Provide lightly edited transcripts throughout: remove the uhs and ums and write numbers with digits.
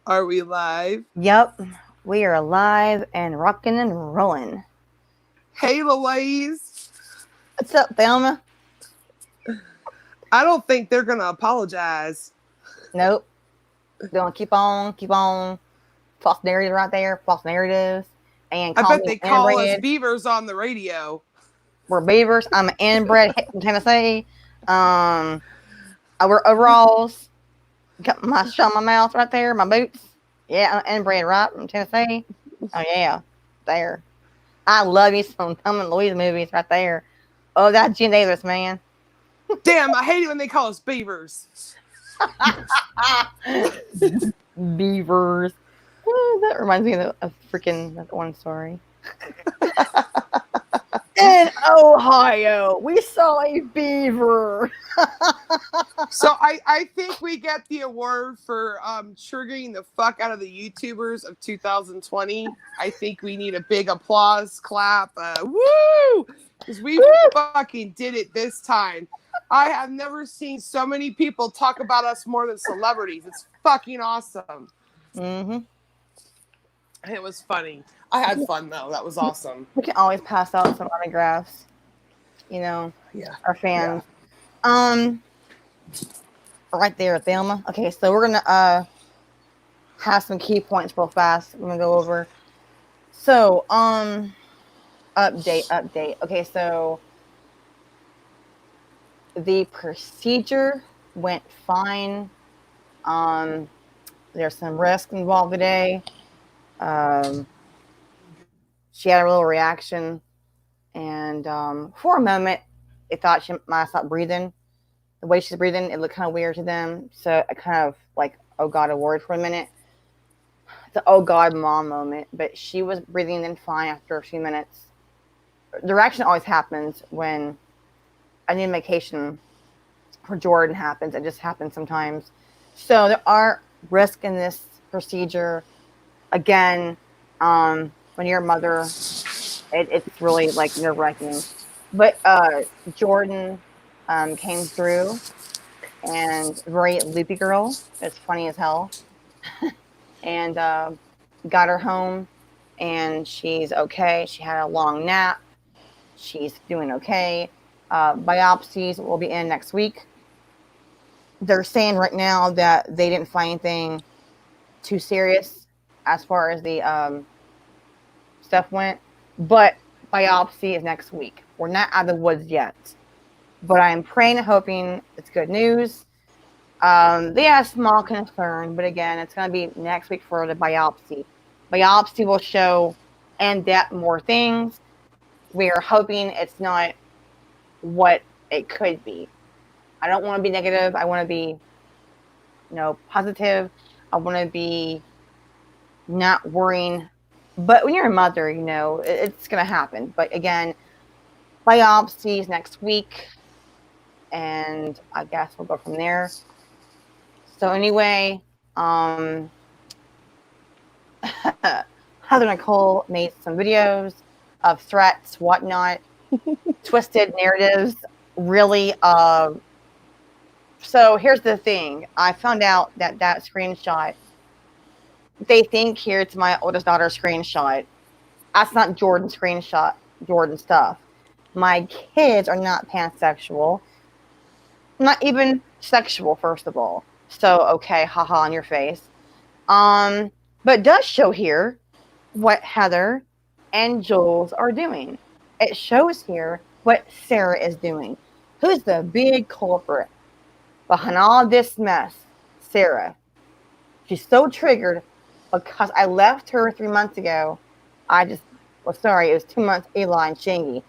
Are we live? Yep, we are live and rocking and rolling. Hey, Louise. What's up, Thelma? I don't think they're going to apologize. Nope. Gonna keep on. False narratives right there, false narratives. And I call bet me they call us inbred. beavers on the radio. We're beavers. I'm an inbred from Tennessee. Um, I wear overalls. Got my shut on my mouth right there, my boots. Yeah, I'm inbred, right? From Tennessee. Oh, yeah. There. I love you some Thelma and Louise movies right there. Oh, that's Gene Davis, man. Damn, I hate it when they call us beavers. Beavers. That reminds me of freaking that one story. In Ohio, we saw a beaver. So I think we get the award for triggering the fuck out of the YouTubers of 2020. I think we need a big applause, clap, woo! Because we fucking did it this time. I have never seen so many people talk about us more than celebrities. It's fucking awesome. Mm-hmm. It was funny. I had fun though. That was awesome. We can always pass out some autographs. You know, Yeah. our fans. Yeah. Right there, Thelma. Okay, so we're gonna have some key points real fast. We're gonna go over. So, update. Okay, so the procedure went fine. There's some risk involved today. Um, she had a little reaction, and for a moment, they thought she might stop breathing. The way she's breathing, it looked kind of weird to them. So I kind of like, oh God, a word for a minute. The oh God, mom moment. But she was breathing in fine after a few minutes. The reaction always happens when a new medication for Jordan happens. It just happens sometimes. So there are risks in this procedure. Again, when you're a mother, it's really like nerve wracking. But Jordan came through and very loopy girl. It's funny as hell. And got her home and she's okay. She had a long nap. She's doing okay. Biopsies will be in next week. They're saying right now that they didn't find anything too serious as far as the stuff went, but biopsy is next week. We're not out of the woods yet, but I'm praying and hoping it's good news. They have small concern, but again, it's going to be next week for the biopsy. Biopsy will show in depth more things. We are hoping it's not what it could be. I don't want to be negative. I want to be, positive. I want to be not worrying. But when you're a mother, it's going to happen. But again, biopsies next week, and I guess we'll go from there. So anyway, Heather Nicole made some videos of threats, whatnot, twisted narratives. Really, so here's the thing. I found out that screenshot, they think here it's my oldest daughter's screenshot. That's not Jordan's screenshot, Jordan stuff. My kids are not pansexual. Not even sexual, first of all. So, okay, haha on your face. But it does show here what Heather and Jules are doing. It shows here what Sara is doing. Who's the big culprit behind all this mess? Sara. She's so triggered because I left her 3 months ago. It was 2 months, Eli and Shingy.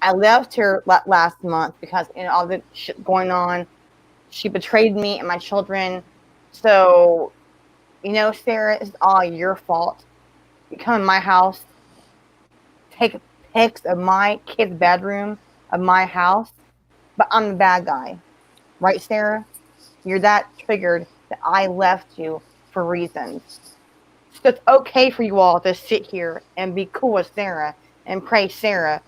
I left her last month because all the shit going on. She betrayed me and my children. So, Sara, it's all your fault. You come in my house, take pics of my kid's bedroom, of my house, but I'm the bad guy. Right, Sara? You're that triggered that I left you for reasons. So it's okay for you all to sit here and be cool with Sara and praise Sara.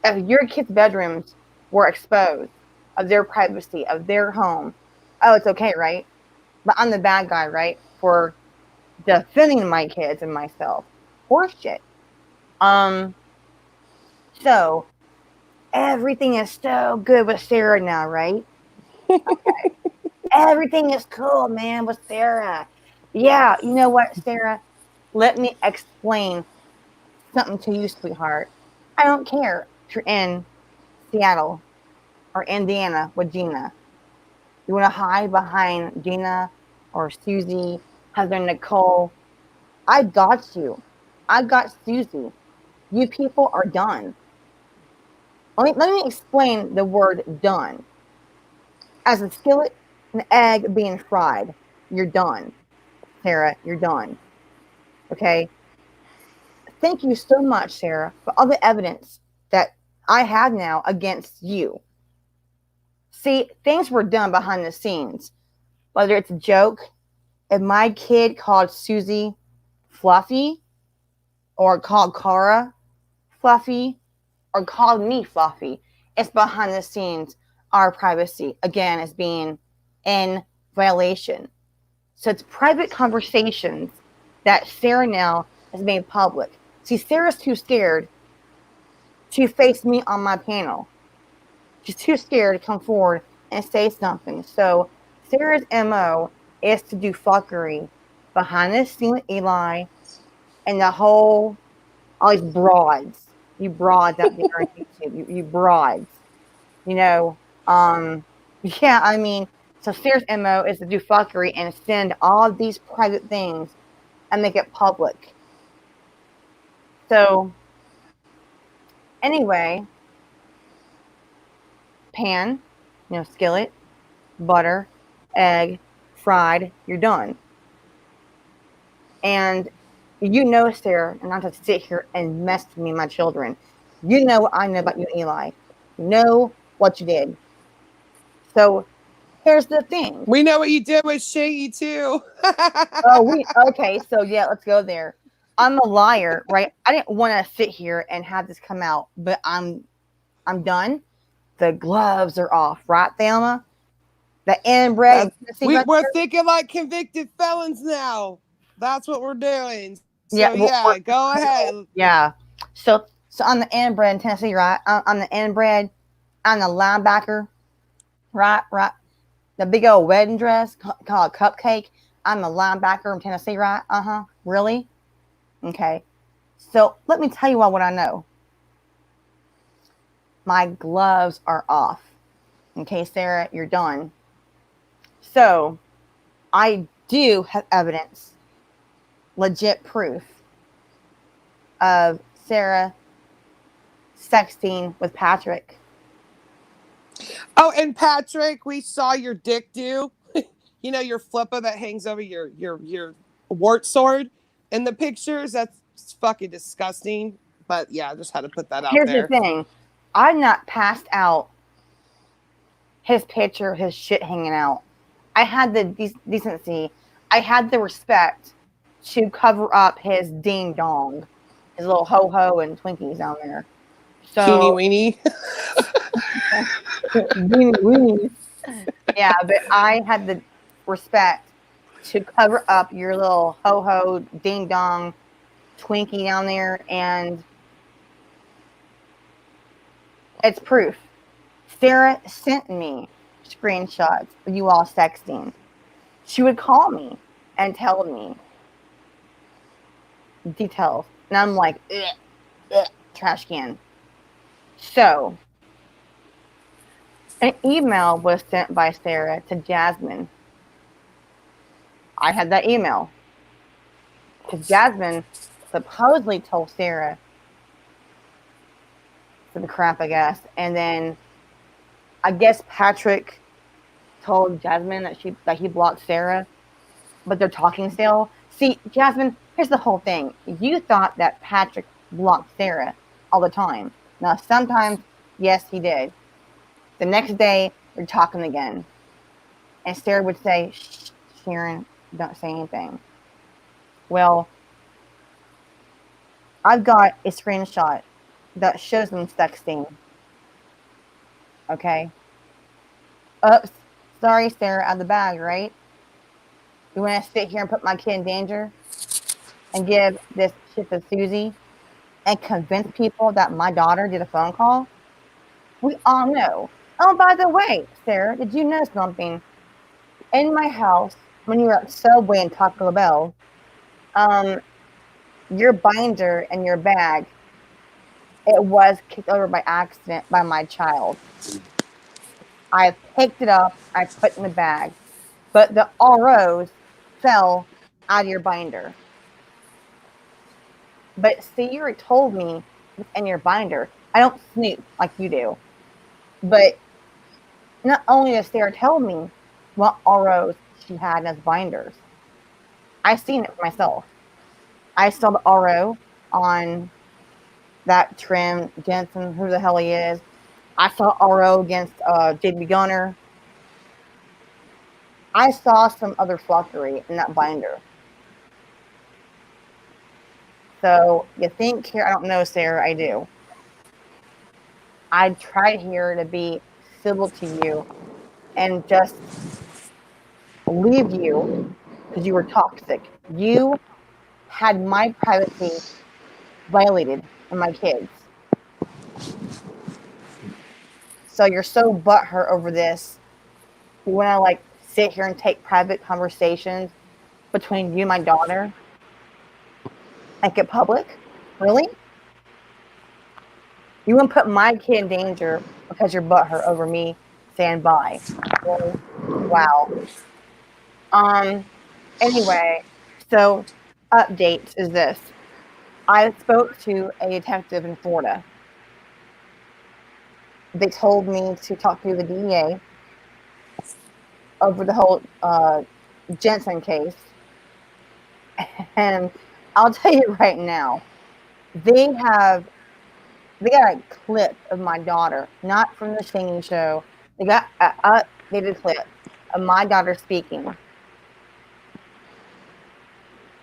If your kids' bedrooms were exposed, of their privacy, of their home, oh, it's okay, right? But I'm the bad guy, right? For defending my kids and myself. Horseshit. So everything is so good with Sara now, right? Okay. Everything is cool, man, with Sara. Yeah, you know what, Sara? Let me explain something to you, sweetheart. I don't care if you're in Seattle or Indiana with Gina. You want to hide behind Gina or Susie, Heather, Nicole. I got you. I got Susie. You people are done. Let me explain the word done. As a skillet, an egg being fried, you're done. Sara, you're done. Okay? Thank you so much, Sara, for all the evidence that I have now against you. See, things were done behind the scenes. Whether it's a joke, if my kid called Susie Fluffy, or called Cara Fluffy, or called me Fluffy, it's behind the scenes. Our privacy, again, is being in violation. So it's private conversations that Sara now has made public. See, Sara's too scared to face me on my panel. She's too scared to come forward and say something. So Sara's MO is to do fuckery behind the scene with Eli and all these broads. You broads out there on YouTube. You broads. Yeah, I mean, so Sara's MO is to do fuckery and send all these private things and make it public. So, anyway, pan, skillet, butter, egg, fried, you're done. And Sara, and not to sit here and mess with me and my children. You know what I know about you, Eli. You know what you did. So, here's the thing. We know what you did with Shaggy too. Okay, so yeah, let's go there. I'm a liar, right? I didn't want to sit here and have this come out, but I'm done. The gloves are off, right, Thelma? The inbred. We're thinking like convicted felons now. That's what we're doing. So go ahead. Yeah. So I'm the inbred in Tennessee, right? I'm the inbred. I'm the linebacker, right? The big old wedding dress called Cupcake. I'm the linebacker in Tennessee, right? Really? Okay. So let me tell you all what I know. My gloves are off. Okay, Sara, you're done. So I do have evidence, legit proof of Sara sexting with Patrick. Oh, and Patrick, we saw your dick do. Your flipper that hangs over your wart sword in the pictures. That's fucking disgusting. But yeah, I just had to put that out there. Here's the thing. I'm not passed out his picture, his shit hanging out. I had the decency. I had the respect to cover up his ding dong, his little ho ho and Twinkies down there. So teeny weenie. Weenie weenie. Yeah, but I had the respect to cover up your little ho ho ding dong Twinkie down there, and it's proof. Sara sent me screenshots of you all sexting. She would call me and tell me details. And I'm like, trash can. So, an email was sent by Sara to Jasmine. I had that email. Because Jasmine supposedly told Sara some crap, I guess. And then I guess Patrick told Jasmine that he blocked Sara, but they're talking still. See, Jasmine, here's the whole thing. You thought that Patrick blocked Sara all the time. Now, sometimes, yes, he did. The next day, they're talking again. And Sara would say, shh, Sharon, don't say anything. Well, I've got a screenshot that shows them sexting. Okay? Oops. Sorry, Sara, out of the bag, right? You want to sit here and put my kid in danger? and give this shit to Susie and convince people that my daughter did a phone call? We all know. Oh, by the way, Sarah, did you know something? In my house, when you were at Subway and Taco Bell, your binder and your bag, it was kicked over by accident by my child. I picked it up, I put it in the bag, but the ROs fell out of your binder. But see, you already told me what's in your binder. I don't snoop like you do. But not only does Sarah tell me what ROs she had as binders, I've seen it for myself. I saw the RO on that trim, Jensen, who the hell he is. I saw RO against JB Gunner. I saw some other flockery in that binder. So you think here, I don't know, Sarah, I do. I tried here to be civil to you and just leave you because you were toxic. You had my privacy violated and my kids. So you're so butthurt over this. You want to like sit here and take private conversations between you and my daughter, make it public? Really? You want to put my kid in danger because you're butthurt over me saying bye? Really? Wow. Anyway, so update is this. I spoke to a detective in Florida. They told me to talk to the DEA over the whole Jensen case. And I'll tell you right now, they got a clip of my daughter, not from the singing show. They got an updated clip of my daughter speaking.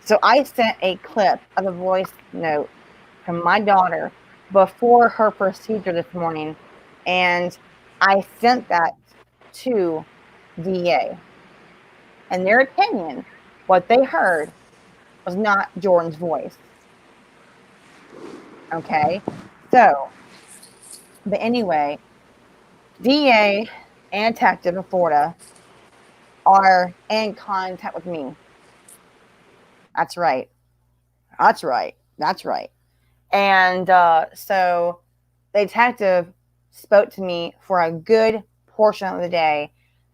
So I sent a clip of a voice note from my daughter before her procedure this morning, and I sent that to DA. And their opinion, what they heard, was not Jordan's voice. Okay? So, but anyway, DA and detective in Florida are in contact with me. That's right. That's right. That's right. And so the detective spoke to me for a good portion of the day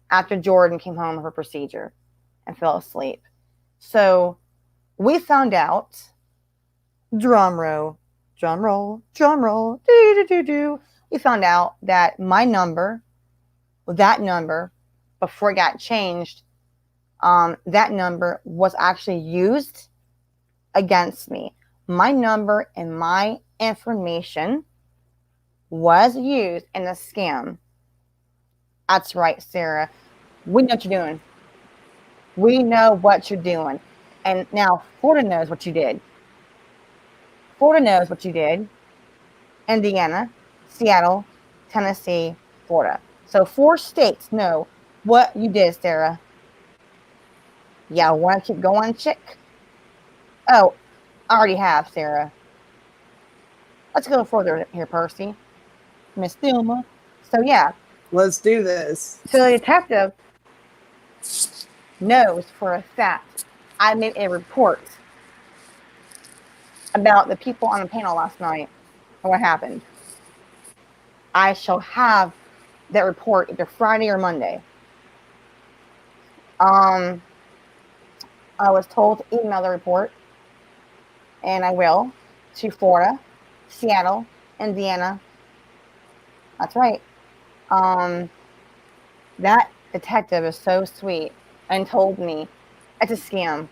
after Jordan came home from her procedure and fell asleep. So we found out, drum roll, do. We found out that my number, that number, before it got changed, that number was actually used against me. My number and my information was used in a scam. That's right, Sarah. We know what you're doing. We know what you're doing. And now Florida knows what you did. Florida knows what you did. Indiana, Seattle, Tennessee, Florida. So 4 states know what you did, Sarah. Yeah, want to keep going, chick? Oh, I already have, Sarah. Let's go further here, Percy. Miss Thelma. So yeah. Let's do this. So the detective knows for a fact I made a report about the people on the panel last night and what happened. I shall have that report either Friday or Monday. I was told to email the report, and I will, to Florida, Seattle, Indiana. That's right. That detective is so sweet and told me it's a scam.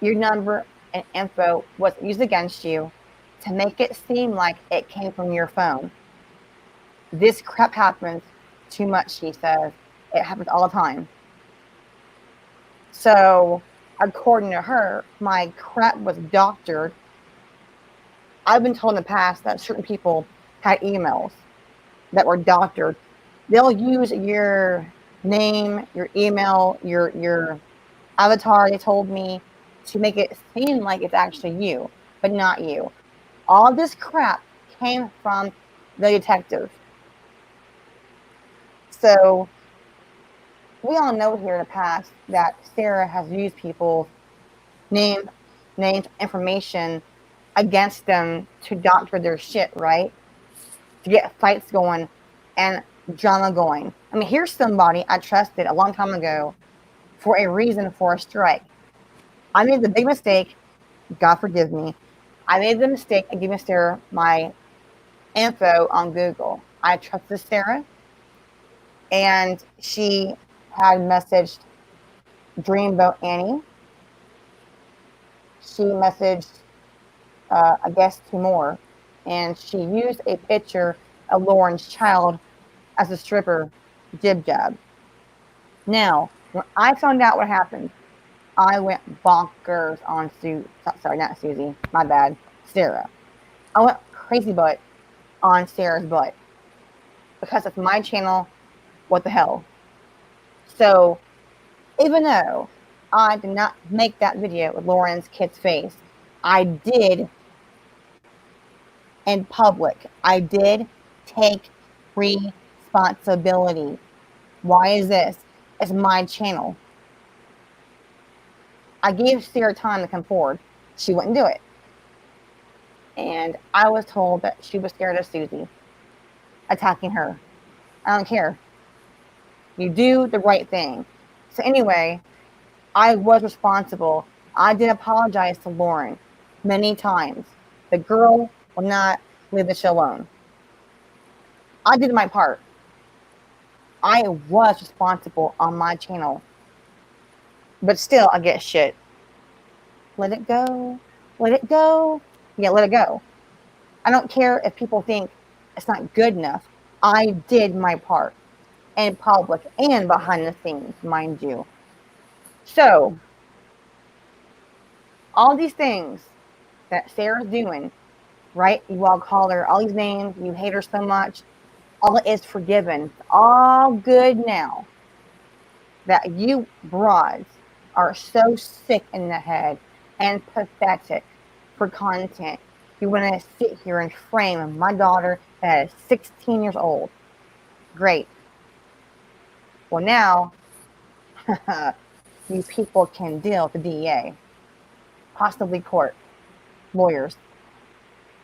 Your number and info was used against you to make it seem like it came from your phone. This crap happens too much, she says. It happens all the time. So, according to her, my crap was doctored. I've been told in the past that certain people had emails that were doctored. They'll use your name, your email, your avatar, they told me, to make it seem like it's actually you, but not you. All this crap came from the detective. So we all know here in the past that Sara has used people's names, information against them to doctor their shit, right? To get fights going and drama going. I mean, here's somebody I trusted a long time ago for a reason for a strike. I made the big mistake. God forgive me. I made the mistake of giving Sara my info on Google. I trusted Sara, and she had messaged Dreamboat Annie. She messaged, I guess, two more, and she used a picture of Lauren's child as a stripper jib jab. Now, when I found out what happened, I went bonkers on sorry, not Susie, my bad, Sara. I went crazy butt on Sara's butt because it's my channel. What the hell? So, even though I did not make that video with Lauren's kid's face, I did in public. I did take responsibility. Why is this? It's my channel. I gave Sara time to come forward. She wouldn't do it. And I was told that she was scared of Susie attacking her. I don't care. You do the right thing. So anyway, I was responsible. I did apologize to Lauren many times. The girl will not leave the show alone. I did my part. I was responsible on my channel. But still, I get shit. Let it go. Let it go. Yeah, let it go. I don't care if people think it's not good enough. I did my part. In public and behind the scenes, mind you. So, all these things that Sara's doing, right? You all call her all these names. You hate her so much. All is forgiven. It's all good now. That you broads are so sick in the head and pathetic for content. You want to sit here and frame my daughter that is 16 years old. Great. Well, now, you people can deal with the DEA, possibly court, lawyers.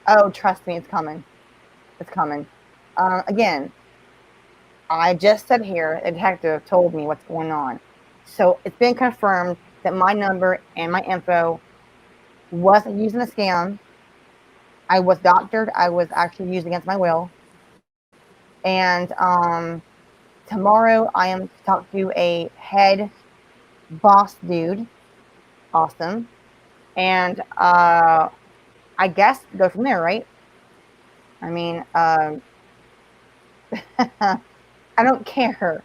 Oh, trust me, it's coming. It's coming. Again, I just said here, a detective told me what's going on. So it's been confirmed that my number and my info wasn't used in a scam. I was doctored. I was actually used against my will. And tomorrow I am to talk to a head boss dude. Awesome. And I guess go from there, right? I mean, I don't care.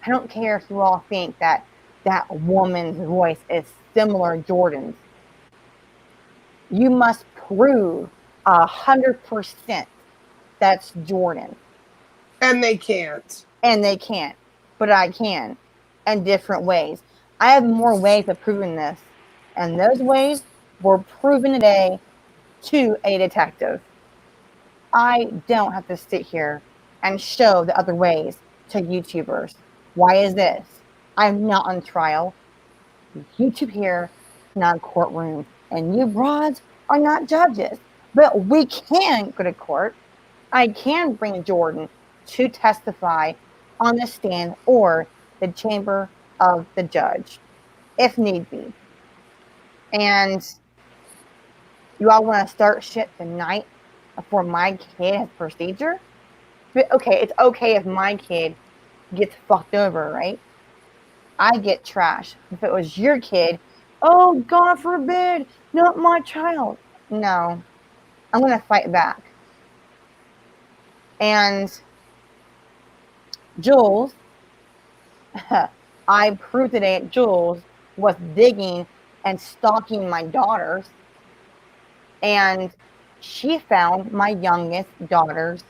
I don't care if you all think that that woman's voice is similar to Jordan's. You must prove 100% that's Jordan. And they can't. And they can't. But I can. In different ways. I have more ways of proving this. And those ways were proven today to a detective. I don't have to sit here and show the other ways to YouTubers. Why is this? I'm not on trial. YouTube here, not a courtroom. And you broads are not judges. But we can go to court. I can bring Jordan to testify on the stand or the chamber of the judge, if need be. And you all want to start shit tonight before my kid has procedure? But okay, it's okay if my kid gets fucked over, right? I get trash. If it was your kid, oh, God forbid, not my child. No, I'm going to fight back. And Jules, I proved today that Jules was digging and stalking my daughters. And she found my youngest daughter's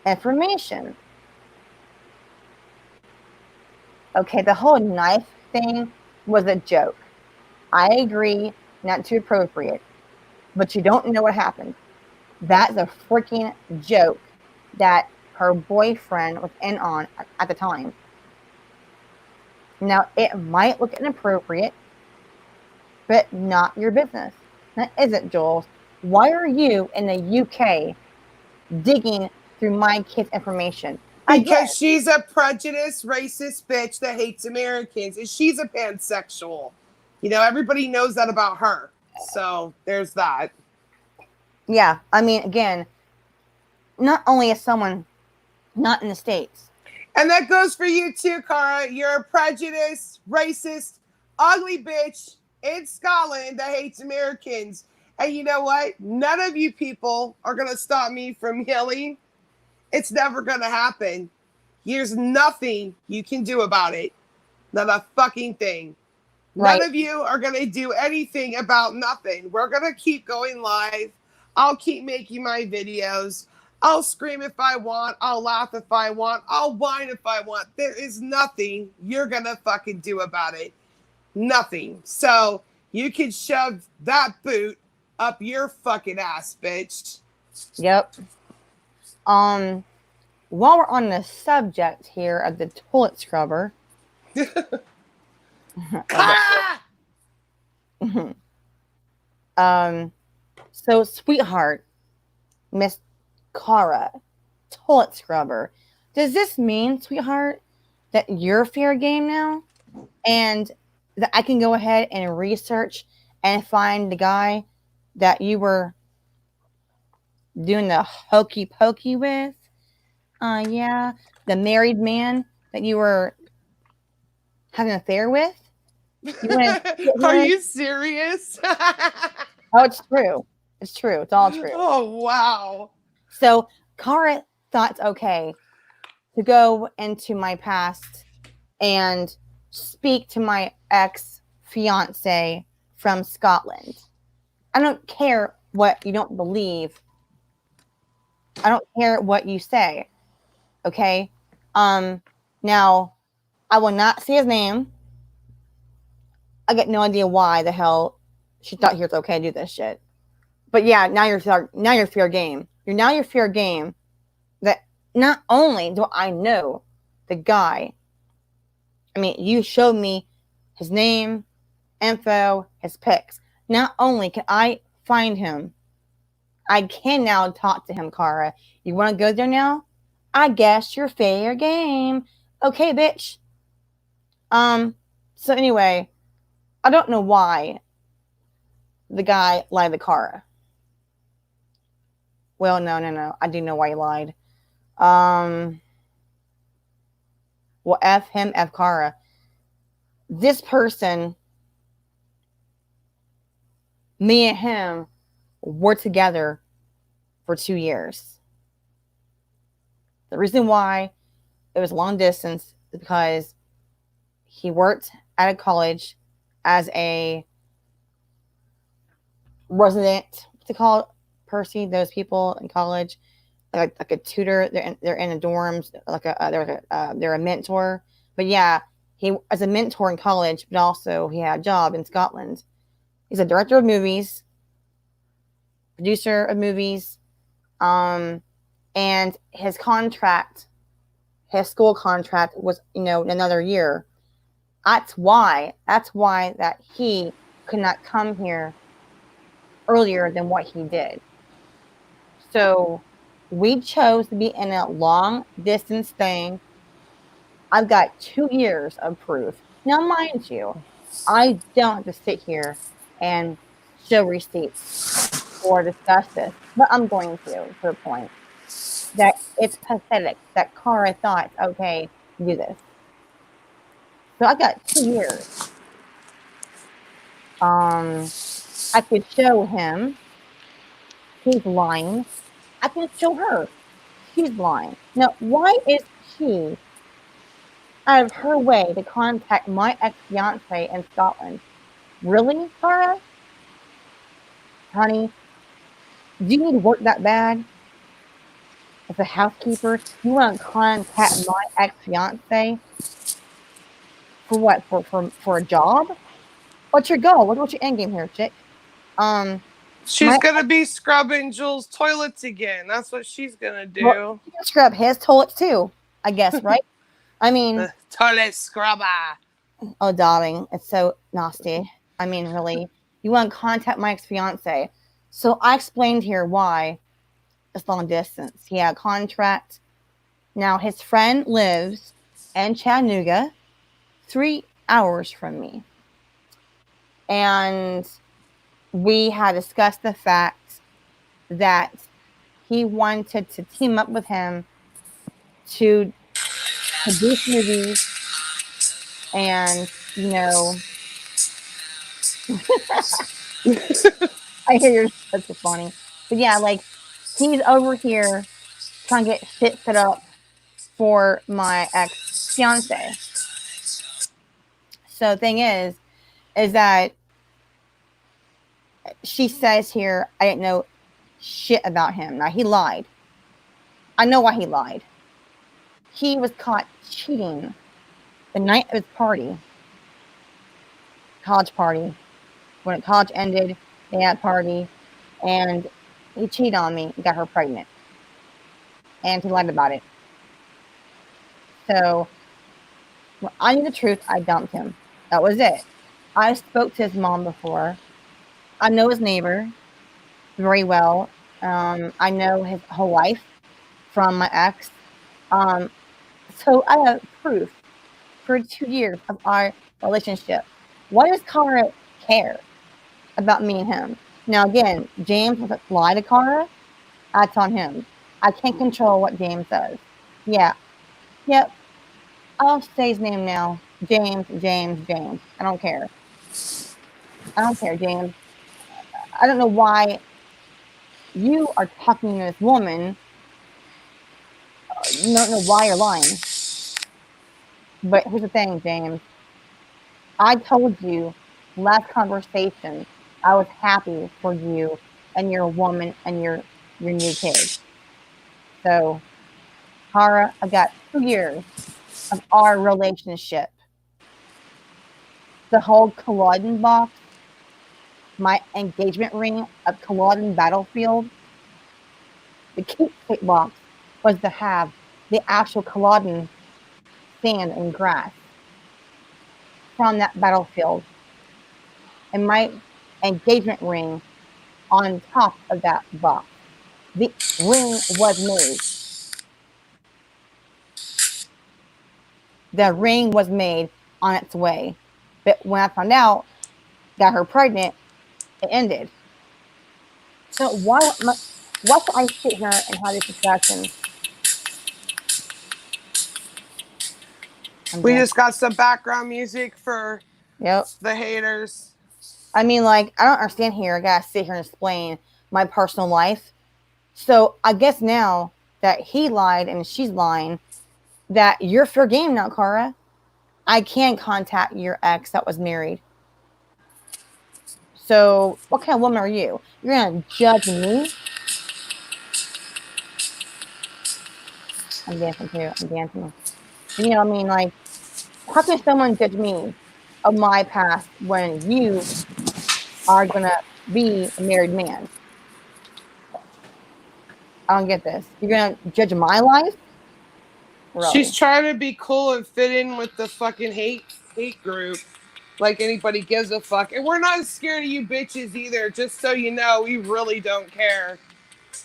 information. Okay, the whole knife thing was a joke. I agree, not too appropriate, but you don't know what happened. That's a freaking joke that her boyfriend was in on at the time. Now, it might look inappropriate, but not your business. That isn't, Jules. Why are you in the UK digging through my kid's information? Because she's a prejudiced, racist bitch that hates Americans, and she's a pansexual. You know, everybody knows that about her. So there's that. Yeah, I mean, again, not only is someone not in the States. And that goes for you too, Cara. You're a prejudiced, racist, ugly bitch in Scotland that hates Americans. And you know what? None of you people are going to stop me from yelling. It's never going to happen. There's nothing you can do about it. Not a fucking thing. Right. None of you are going to do anything about nothing. We're going to keep going live. I'll keep making my videos. I'll scream if I want. I'll laugh if I want. I'll whine if I want. There is nothing you're going to fucking do about it. Nothing. So you can shove that boot up your fucking ass, bitch. Yep. While we're on the subject here of the toilet scrubber. So sweetheart, Miss Cara, toilet scrubber. Does this mean, sweetheart, that you're fair game now? And that I can go ahead and research and find the guy that you were doing the hokey pokey with? Yeah, the married man that you were having an affair with? Are you serious? Oh, it's true. It's true. It's all true. Oh, wow. So Cara thought it's okay to go into my past and speak to my ex-fiance from Scotland. I don't care what you don't believe. I don't care what you say. Okay? Now, I will not say his name. I get no idea why the hell she thought he was okay to do this shit. But yeah, now you're fair game. You're fair game that not only do I know the guy, I mean, you showed me his name, info, his pics. Not only can I find him, I can now talk to him, Cara. You want to go there now? I guess you're fair game. Okay, bitch. So anyway, I don't know why the guy lied to Cara. Well, no. I do know why he lied. Well, F him, F Cara. This person, me and him, were together for 2 years. The reason why it was long distance is because he worked at a college as a resident, what's it called, Percy? Those people in college, like a tutor. They're in the dorms, they're a mentor. But yeah, he as a mentor in college, but also he had a job in Scotland. He's a director of movies, producer of movies, and his contract, his school contract was, another year. That's why that he could not come here earlier than what he did. So we chose to be in a long distance thing. I've got 2 years of proof. Now, mind you, I don't have to sit here and show receipts or discuss this, but I'm going to a point that it's pathetic that Cara thought, okay, do this. So I got 2 years. I could show him he's lying. I can show her she's lying. Now, why is she out of her way to contact my ex-fiance in Scotland? Really, Cara? Honey, do you need work that bad? As a housekeeper, you want to contact my ex-fiance for what? For a job? What's your goal? What's your end game here, chick? She's gonna be scrubbing Jules' toilets again. That's what she's gonna do. Well, you can scrub his toilets too, I guess, right? I mean, toilet scrubber. Oh, darling, it's so nasty. I mean, really, you want to contact my ex-fiance? So I explained here why it's long distance. He had a contract. Now his friend lives in Chattanooga, 3 hours from me, and we had discussed the fact that he wanted to team up with him to produce movies and, I hear you're such a funny. But yeah, like he's over here trying to get shit set up for my ex fiance. So the thing is that she says here, I didn't know shit about him. Now he lied. I know why he lied. He was caught cheating the night of his party, college party. When college ended, they had a party, and he cheated on me and got her pregnant. And he lied about it. So, when I knew the truth, I dumped him. That was it. I spoke to his mom before. I know his neighbor very well. I know his whole life from my ex. So I have proof for 2 years of our relationship. Why does Cara care about me and him? Now, again, James was lie to Cara. That's on him. I can't control what James does. Yeah. Yep. I'll say his name now. James. I don't care. James. I don't know why you are talking to this woman. You don't know why you're lying. But here's the thing, James. I told you last conversation I was happy for you and your woman and your new kid. So, Cara, I got 2 years of our relationship. The whole Culloden box, my engagement ring of Culloden Battlefield, the keepsake box was to have the actual Culloden sand and grass from that battlefield. And my engagement ring on top of that box. The ring was made. The ring was made on its way. But when I found out, got her pregnant, it ended. So why should I sit here and have this discussion? We just got some background music for the haters. I mean, like, I don't understand here. I gotta sit here and explain my personal life. So I guess now that he lied and she's lying, that you're fair game now, Cara. I can contact your ex that was married. So what kind of woman are you? You're gonna judge me? I'm dancing too. You know what I mean? Like, how can someone judge me of my past when you are gonna be a married man? I don't get this. You're gonna judge my life? Really? She's trying to be cool and fit in with the fucking hate group. Like anybody gives a fuck. And we're not scared of you bitches either. Just so you know, we really don't care.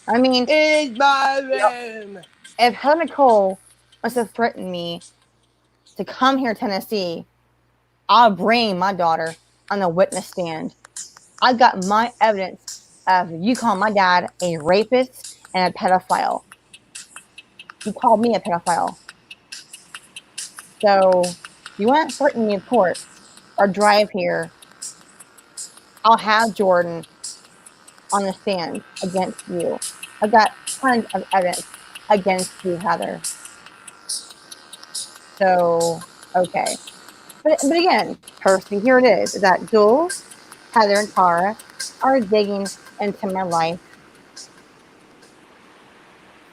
I mean, in my room. If Heather Nicole wants to threaten me to come here to Tennessee, I'll bring my daughter on the witness stand. I got my evidence of you calling my dad a rapist and a pedophile. You called me a pedophile. So you want to threaten me in court or drive here, I'll have Jordan on the stand against you. I've got tons of evidence against you, Heather. So, okay. But again, Percy, here it is that Jules, Heather, and Cara are digging into my life.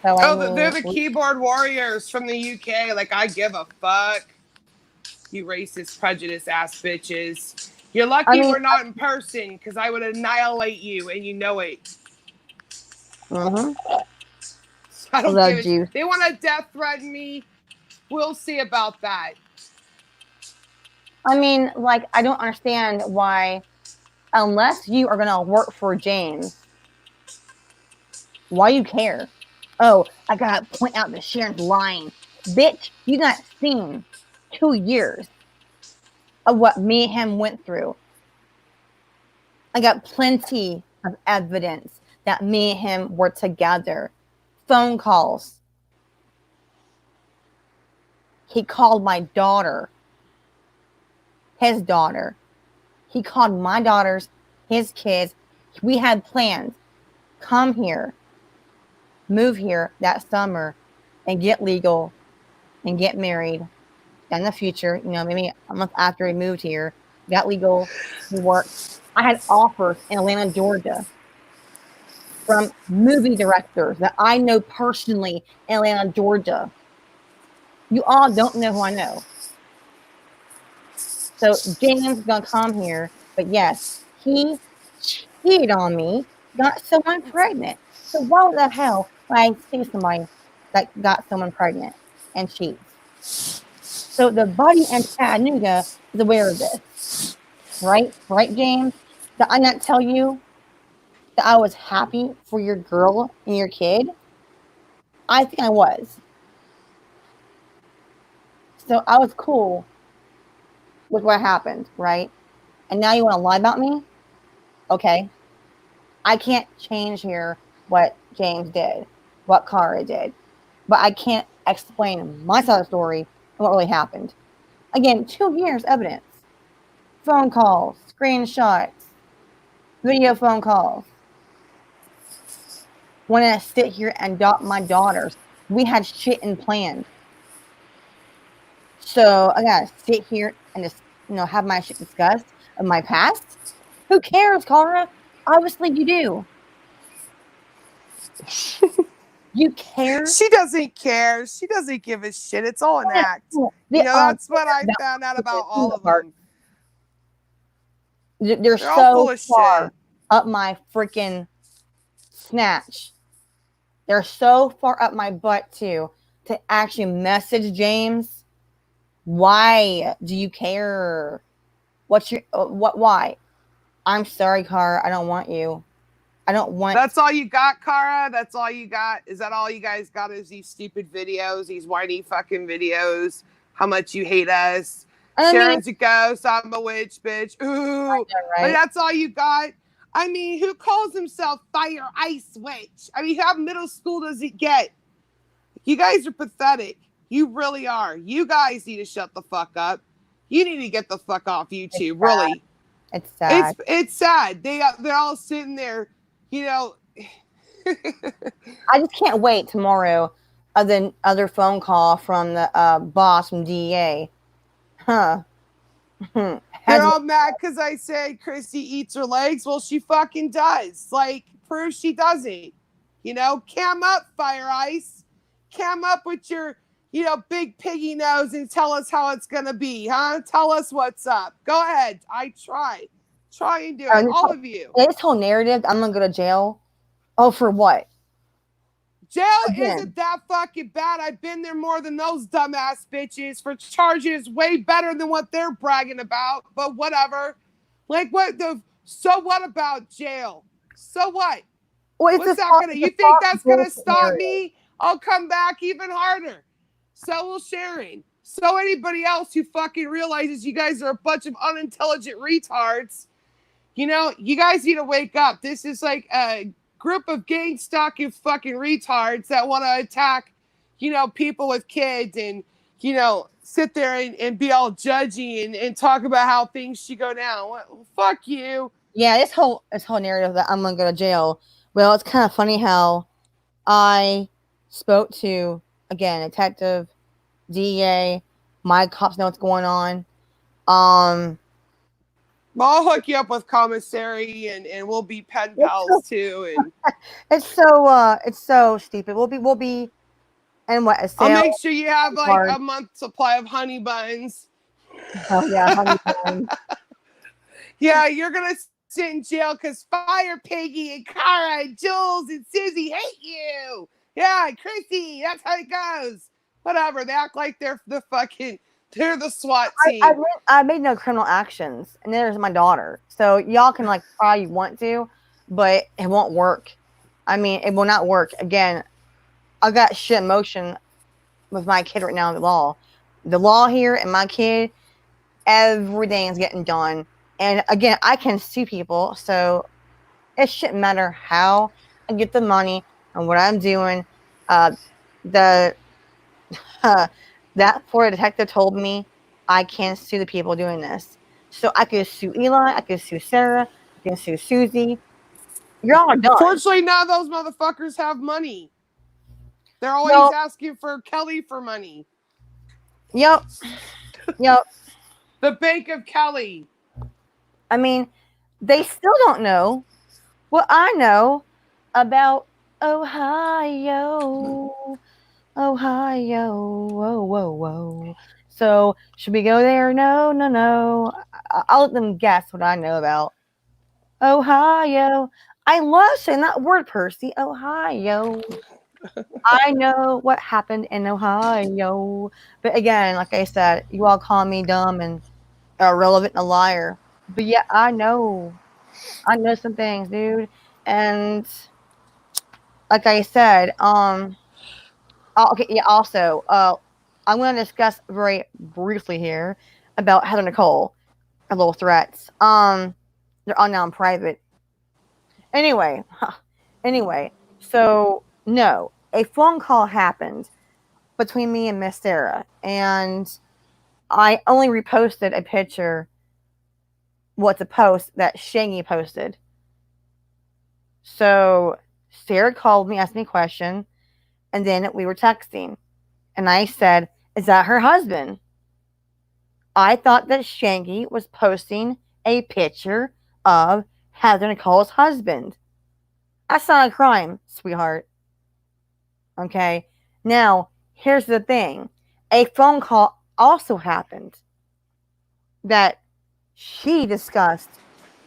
So they're the keyboard warriors from the UK. Like, I give a fuck. You racist, prejudice ass bitches. You're I lucky mean, we're not in person, because I would annihilate you, and you know it. mm-hmm. I don't give Love it. juice. They want to death threaten me. We'll see about that. I mean, like, I don't understand why, unless you are gonna work for James, why you care? Oh, I gotta point out that Sharon's lying. Bitch, you got seen 2 years of what me and him went through. I got plenty of evidence that me and him were together. Phone calls. He called my daughter, his daughter. He called my daughters, his kids. We had plans. Come here, move here that summer, and get legal and get married. In the future, maybe a month after he moved here, got legal, he worked. I had offers in Atlanta, Georgia, from movie directors that I know personally in Atlanta, Georgia. You all don't know who I know. So James is gonna come here, but yes, he cheated on me, got someone pregnant. So why the hell would I see somebody that got someone pregnant and cheats? So the buddy in Chattanooga is aware of this, right? Right, James? Did I not tell you that I was happy for your girl and your kid? I think I was. So I was cool with what happened, right? And now you want to lie about me? Okay. I can't change here what James did, what Kara did, but I can't explain my side of the story and what really happened. Again, 2 years evidence, phone calls, screenshots, video phone calls. When I sit here and adopt my daughters, we had shit in planned. So I gotta sit here and just have my shit discussed of my past. Who cares, Kara? Obviously you do. You care? She doesn't care. She doesn't give a shit. It's all an act. That's what I found out about all of them. They're all full so of far shit. up my freaking snatch. They're so far up my butt to actually message James. Why do you care? What's your why? I'm sorry, Kara. I don't want you. I don't want. That's all you got, Kara? That's all you got? Is that all you guys got? Is these stupid videos, these whiny fucking videos? How much you hate us? Sharon's a ghost. I'm a witch, bitch. Ooh, right? Like, that's all you got? I mean, who calls himself Fire Ice Witch? I mean, how middle school does it get? You guys are pathetic. You really are. You guys need to shut the fuck up. You need to get the fuck off YouTube. Really. It's sad. It's sad. They're all sitting there, I just can't wait tomorrow. Other phone call from the boss from DEA. Huh. They're all mad because I said Chrissy eats her legs. Well, she fucking does. Like, prove she doesn't. Cam up, Fire Ice. Cam up with your, big piggy nose and tell us how it's going to be, huh? Tell us what's up. Go ahead. I try. Try and do it. All of you. This whole narrative, I'm going to go to jail. Oh, for what? Jail isn't that fucking bad. I've been there more than those dumbass bitches for charges way better than what they're bragging about. But whatever. Like, so what about jail? So what? What's that gonna? You think that's gonna stop me? I'll come back even harder. So will Sharon. So anybody else who fucking realizes you guys are a bunch of unintelligent retards. You guys need to wake up. This is like a group of gang stalking fucking retards that want to attack, people with kids and, sit there and be all judgy and talk about how things should go down. Well, fuck you. Yeah, this whole narrative that I'm going to go to jail. Well, it's kind of funny how I spoke to, again, detective, DEA, my cops know what's going on. Well, I'll hook you up with commissary and we'll be pen pals too. And it's so stupid. We'll be, and what? I'll make sure you have like a month supply of honey buns. Oh yeah, honey buns. Yeah, you're gonna sit in jail because Fire Piggy and Kara and Jules and Susie hate you. Yeah, Chrissy, that's how it goes. Whatever. They act like they're the SWAT team. I made no criminal actions, and there's my daughter. So y'all can like try you want to, but it won't work. I mean, it will not work. Again, I got shit in motion with my kid right now in the law here, and my kid, everything is getting done. And again, I can sue people, so it shouldn't matter how I get the money and what I'm doing. The that Florida detective told me I can't sue the people doing this. So I could sue Eli, I could sue Sara, I can sue Susie. You're all done. Fortunately, none of those motherfuckers have money. They're always Well, asking for Kelly for money. Yep. The Bank of Kelly. I mean, they still don't know what I know about Ohio. Ohio. Whoa, whoa, whoa. So, should we go there? No, no, no. I'll let them guess what I know about Ohio. I love saying that word, Percy. Ohio. I know what happened in Ohio. But again, like I said, you all call me dumb and irrelevant and a liar. But yeah, I know some things, dude. And like I said, okay, yeah, also, I'm going to discuss very briefly here about Heather Nicole, her little threats. They're all now in private. Anyway, so no, a phone call happened between me and Miss Sara, and I only reposted a picture. What's a post that Shangy posted? So Sara called me, asked me a question, and then we were texting, and I said, "Is that her husband?" I thought that Shangy was posting a picture of Heather Nicole's husband. That's not a crime, sweetheart. Okay? Now, here's the thing. A phone call also happened that she discussed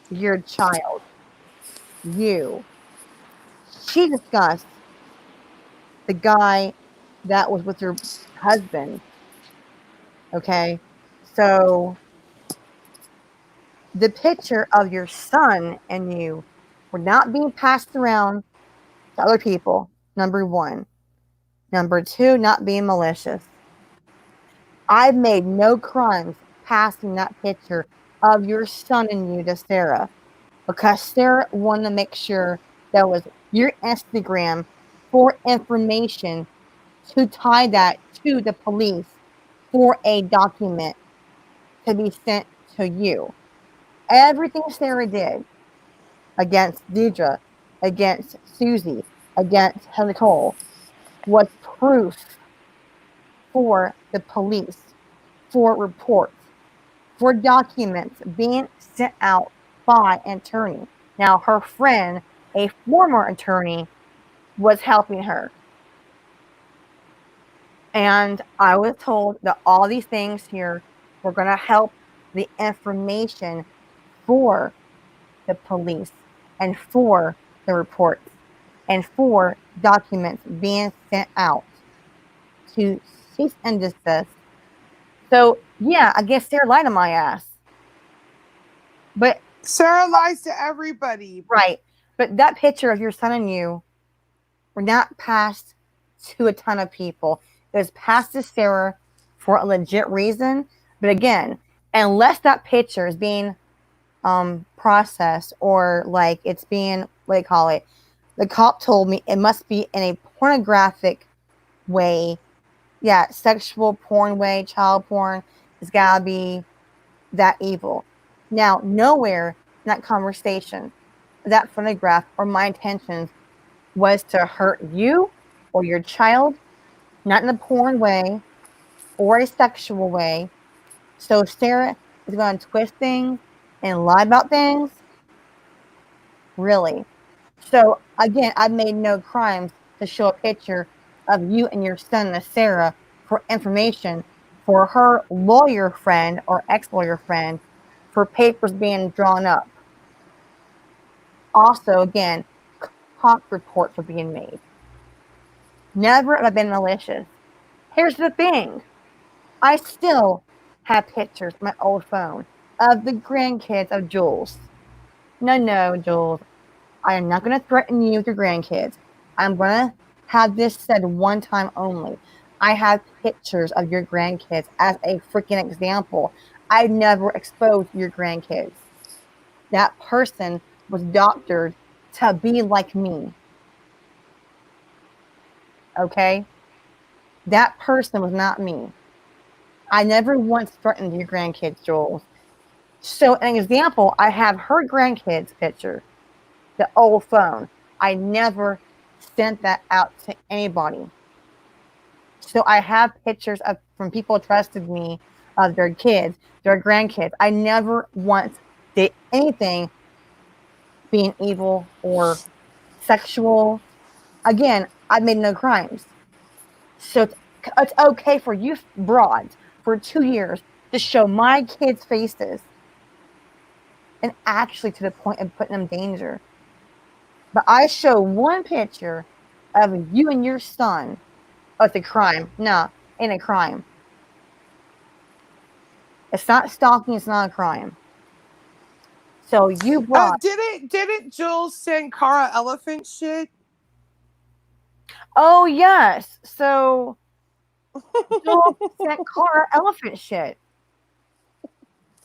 your child. You. She discussed the guy that was with your husband. Okay? So, the picture of your son and you were not being passed around to other people, number one. Number two, not being malicious. I've made no crimes passing that picture of your son and you to Sara because Sara wanted to make sure that was your Instagram for information to tie that to the police for a document to be sent to you. Everything Sara did against Deidre, against Susie, against Nicole was proof for the police, for reports, for documents being sent out by an attorney. Now, her friend, a former attorney, was helping her. And I was told that all these things here were going to help the information for the police and for the reports and for documents being sent out to cease and desist. So, yeah, I guess Sara lied to my ass. But Sara lies to everybody. Right. But that picture of your son and you were not passed to a ton of people. It was passed to Sara for a legit reason. But again, unless that picture is being processed or like it's being, what do they call it? The cop told me it must be in a pornographic way. Yeah, sexual porn way, child porn. It's gotta be that evil. Now, nowhere in that conversation, that photograph, or my intentions was to hurt you or your child, not in a porn way or a sexual way. So Sara is going to twist things and lie about things? Really? So, again, I've made no crimes to show a picture of you and your son to Sara for information for her lawyer friend or ex-lawyer friend for papers being drawn up. Also, again, cop reports were being made. Never have I been malicious. Here's the thing. I still have pictures on my old phone of the grandkids of Jules. No, Jules. I am not going to threaten you with your grandkids. I'm going to have this said one time only. I have pictures of your grandkids as a freaking example. I never exposed your grandkids. That person was doctored to be like me. Okay? That person was not me. I never once threatened your grandkids, Jules. So, an example, I have her grandkids picture, the old phone. I never sent that out to anybody. So, I have pictures of from people trusted me of their kids, their grandkids. I never once did anything being evil or sexual. Again, I made no crimes. So it's okay for you broads for 2 years to show my kids' faces and actually to the point of putting them in danger. But I show one picture of you and your son. Oh, it's a crime. No, ain't a crime. It's not stalking. It's not a crime. So you brought. Didn't Jules send Kara elephant shit? Oh yes. So Jules sent Kara elephant shit.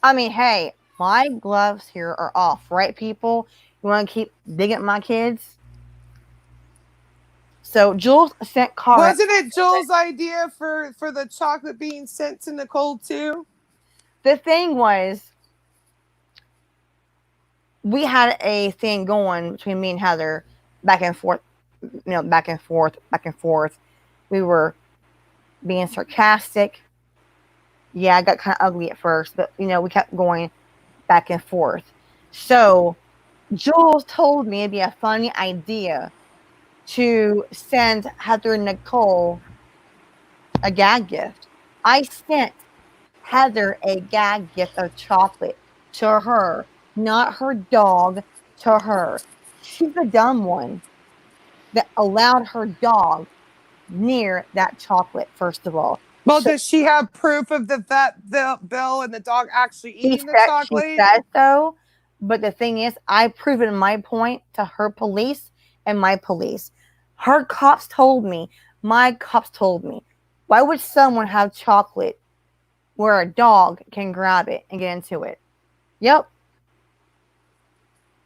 I mean, hey, my gloves here are off, right, people? You want to keep digging at my kids? So Jules sent Kara. Wasn't it Jules' idea for the chocolate being sent to Nicole too? The thing was, we had a thing going between me and Heather, back and forth, back and forth, back and forth. We were being sarcastic. Yeah, I got kind of ugly at first, but we kept going back and forth. So Jules told me it'd be a funny idea to send Heather and Nicole a gag gift. I sent Heather a gag gift of chocolate to her, not her dog, to her. She's the dumb one that allowed her dog near that chocolate, first of all. Well, does she have proof of the bill and the dog actually eating the chocolate? She said so, but the thing is, I proven my point to her police and my police. Her cops told me, my cops told me, why would someone have chocolate where a dog can grab it and get into it? Yep.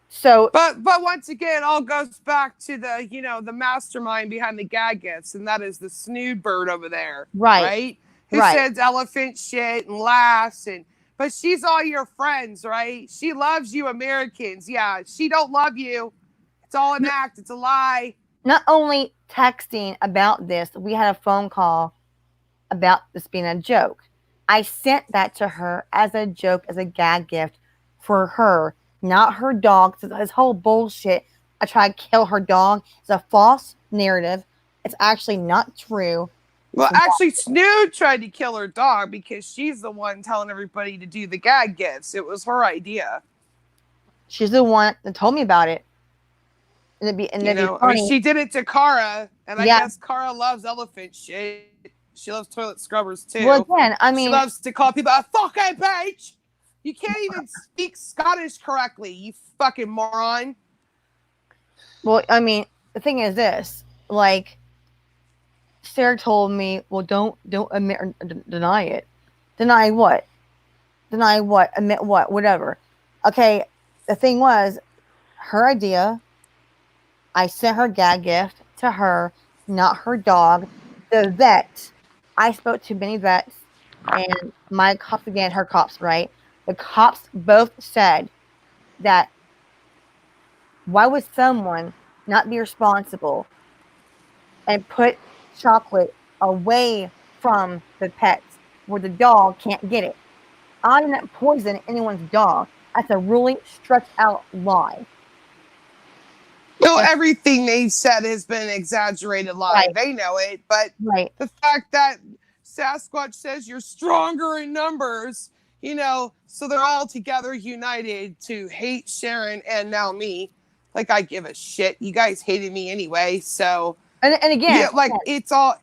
So, but once again, it all goes back to the mastermind behind the gag gifts, and that is the snood bird over there, right? Who sends elephant shit and laughs, but she's all your friends, right? She loves you, Americans. Yeah, she don't love you. It's all an act. It's a lie. Not only texting about this, we had a phone call about this being a joke. I sent that to her as a joke, as a gag gift for her. Not her dog. So this whole bullshit, I try to kill her dog, is a false narrative. It's actually not true. Well, actually, Snood tried to kill her dog because she's the one telling everybody to do the gag gifts. It was her idea. She's the one that told me about it. And it'd be funny. I mean, she did it to Kara, and I guess Kara loves elephant shit. She loves toilet scrubbers too. Well, again, I mean, she loves to call people a fucking bitch. You can't even speak Scottish correctly, you fucking moron. Well, I mean, the thing is this, like, Sarah told me, well, don't admit or deny it. Deny what? Deny what? Admit what? Whatever. Okay, the thing was, her idea, I sent her gag gift to her, not her dog. The vet, I spoke to many vets, and my cops, again, her cops, right? The cops both said that why would someone not be responsible and put chocolate away from the pets where the dog can't get it? I didn't poison anyone's dog. That's a really stretched out lie. No, everything they said has been an exaggerated lie. Right. They know it, but the fact that Sasquatch says you're stronger in numbers, you know, so they're all together united to hate Sharon and now me. Like, I give a shit. You guys hated me anyway, so. And again, Yeah, like, it's all.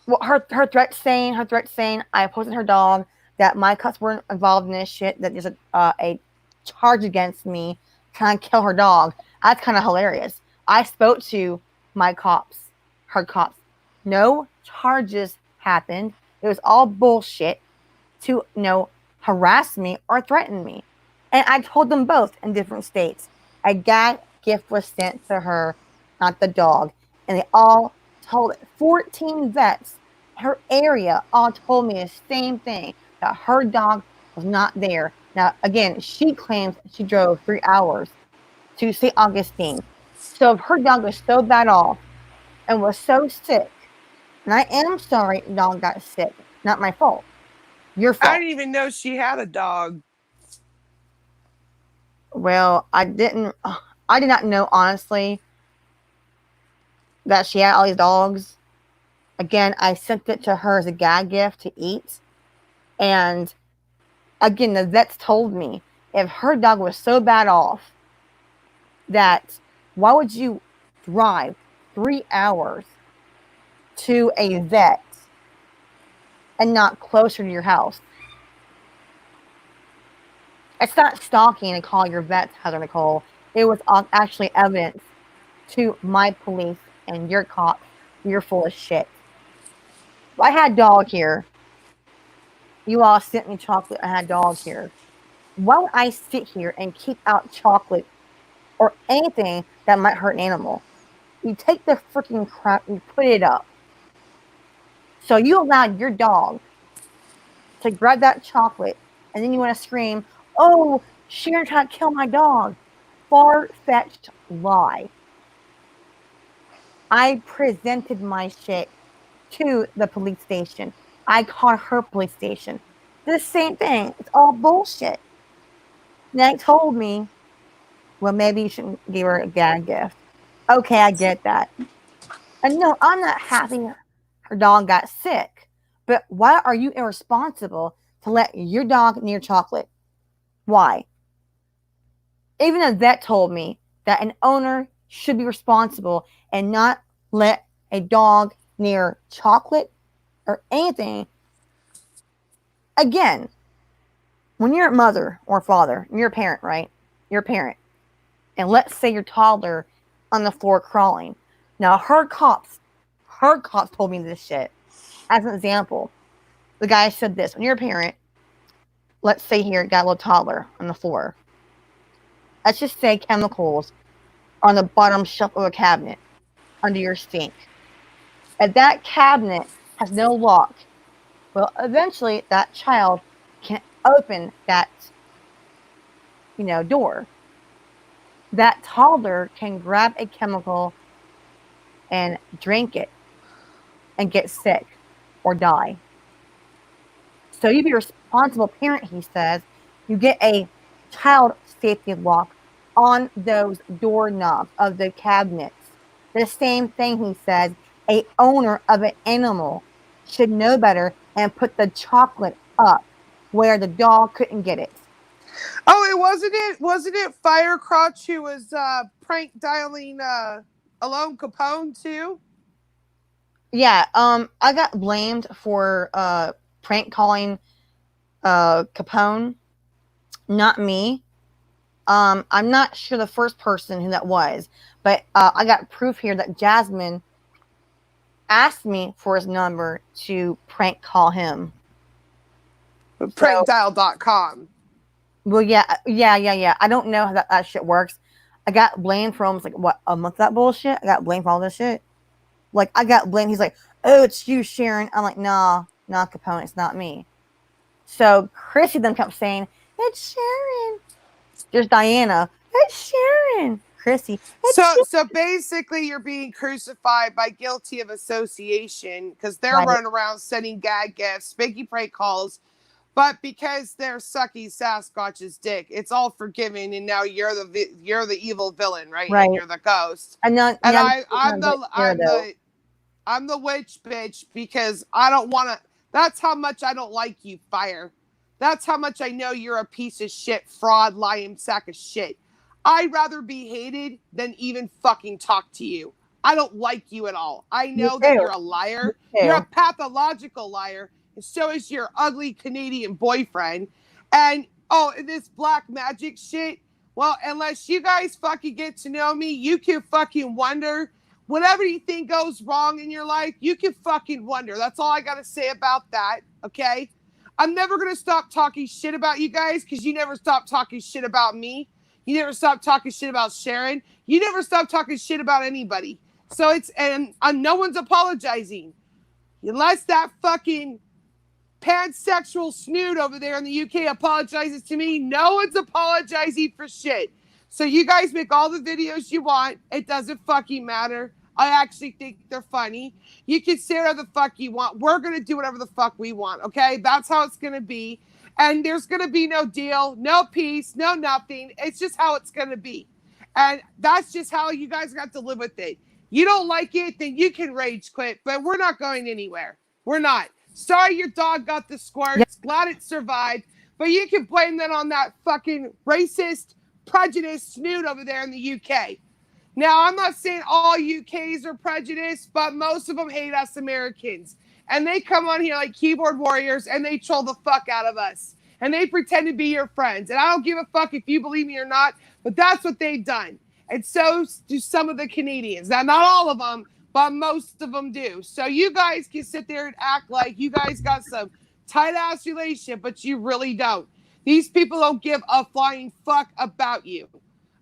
Well, her threat saying I posted her dog, that my cuts were involved in this shit, that there's a charge against me trying to kill her dog. That's kind of hilarious. I spoke to my cops, her cops. No charges happened. It was all bullshit to harass me or threaten me. And I told them both in different states. A gag gift was sent to her, not the dog. And they all told it. 14 vets, her area, all told me the same thing, that her dog was not there. Now, again, she claims she drove 3 hours to St. Augustine. So if her dog was so bad off and was so sick, and I am sorry the dog got sick, not my fault. Your fault. I didn't even know she had a dog. Well, I did not know, honestly, that she had all these dogs. Again, I sent it to her as a gag gift to eat. And again, the vets told me, if her dog was so bad off, that why would you drive 3 hours to a vet and not closer to your house? It's not stalking and call your vets, Heather Nicole. It was actually evidence to my police and your cops. You're full of shit. If I had dog here, you all sent me chocolate, I had dog here. Why would I sit here and keep out chocolate or anything that might hurt an animal? You take the freaking crap and put it up. So you allowed your dog to grab that chocolate, and then you want to scream, "Oh, Sharon tried to kill my dog." Far-fetched lie. I presented my shit to the police station. I called her police station. The same thing. It's all bullshit. They told me, well, maybe you shouldn't give her a gag gift. Okay, I get that. And no, I'm not happy her dog got sick. But why are you irresponsible to let your dog near chocolate? Why? Even a vet told me that an owner should be responsible and not let a dog near chocolate or anything. Again, when you're a mother or father, you're a parent, right? You're a parent. And let's say your toddler on the floor crawling. Now, her cops told me this shit. As an example, the guy said this: when you're a parent, let's say here, got a little toddler on the floor. Let's just say chemicals on the bottom shelf of a cabinet under your sink. If that cabinet has no lock, well, eventually that child can open that, door. That toddler can grab a chemical and drink it and get sick or die. So you be a responsible parent, he says. You get a child safety lock on those doorknobs of the cabinets. The same thing, he says, a owner of an animal should know better and put the chocolate up where the dog couldn't get it. Oh, wasn't it Firecrotch who was prank dialing Alone Capone too? Yeah, I got blamed for prank calling Capone, not me. I'm not sure the first person who that was, but I got proof here that Jasmine asked me for his number to prank call him. Prankdial.com. Well, yeah. I don't know how that shit works. I got blamed for almost a month of that bullshit. I got blamed for all this shit. Like, I got blamed. He's like, "Oh, it's you, Sharon." I'm like, "Nah, not Capone. It's not me." So Chrissy then kept saying, "It's Sharon." There's Diana. "It's Sharon." Chrissy. So basically, you're being crucified by guilty of association because they're running around sending gag gifts, making prank calls. But because they're sucking Sasquatch's dick, it's all forgiven, and now you're the evil villain, right? And you're the ghost. I'm the witch bitch because I don't want to. That's how much I don't like you, Fire. That's how much I know you're a piece of shit, fraud, lying sack of shit. I'd rather be hated than even fucking talk to you. I don't like you at all. I Me know that too. you're a liar. Me You're a too. pathological liar. And so is your ugly Canadian boyfriend. And oh, this black magic shit. Well, unless you guys fucking get to know me, you can fucking wonder. Whatever you think goes wrong in your life, you can fucking wonder. That's all I got to say about that. Okay. I'm never going to stop talking shit about you guys because you never stop talking shit about me. You never stop talking shit about Sharon. You never stop talking shit about anybody. So it's, and no one's apologizing. Unless that fucking pansexual snoot over there in the UK apologizes to me, no one's apologizing for shit. So you guys make all the videos you want. It doesn't fucking matter. I actually think they're funny. You can say whatever the fuck you want. We're going to do whatever the fuck we want, okay? That's how it's going to be. And there's going to be no deal, no peace, no nothing. It's just how it's going to be. And that's just how you guys got to live with it. You don't like it, then you can rage quit. But we're not going anywhere. We're not. Sorry your dog got the squirts. Yep. Glad it survived. But you can blame that on that fucking racist, prejudiced snoot over there in the UK. Now, I'm not saying all UKs are prejudiced, but most of them hate us Americans. And they come on here like keyboard warriors and they troll the fuck out of us. And they pretend to be your friends. And I don't give a fuck if you believe me or not, but that's what they've done. And so do some of the Canadians. Now, not all of them, but most of them do. So you guys can sit there and act like you guys got some tight-ass relationship, but you really don't. These people don't give a flying fuck about you.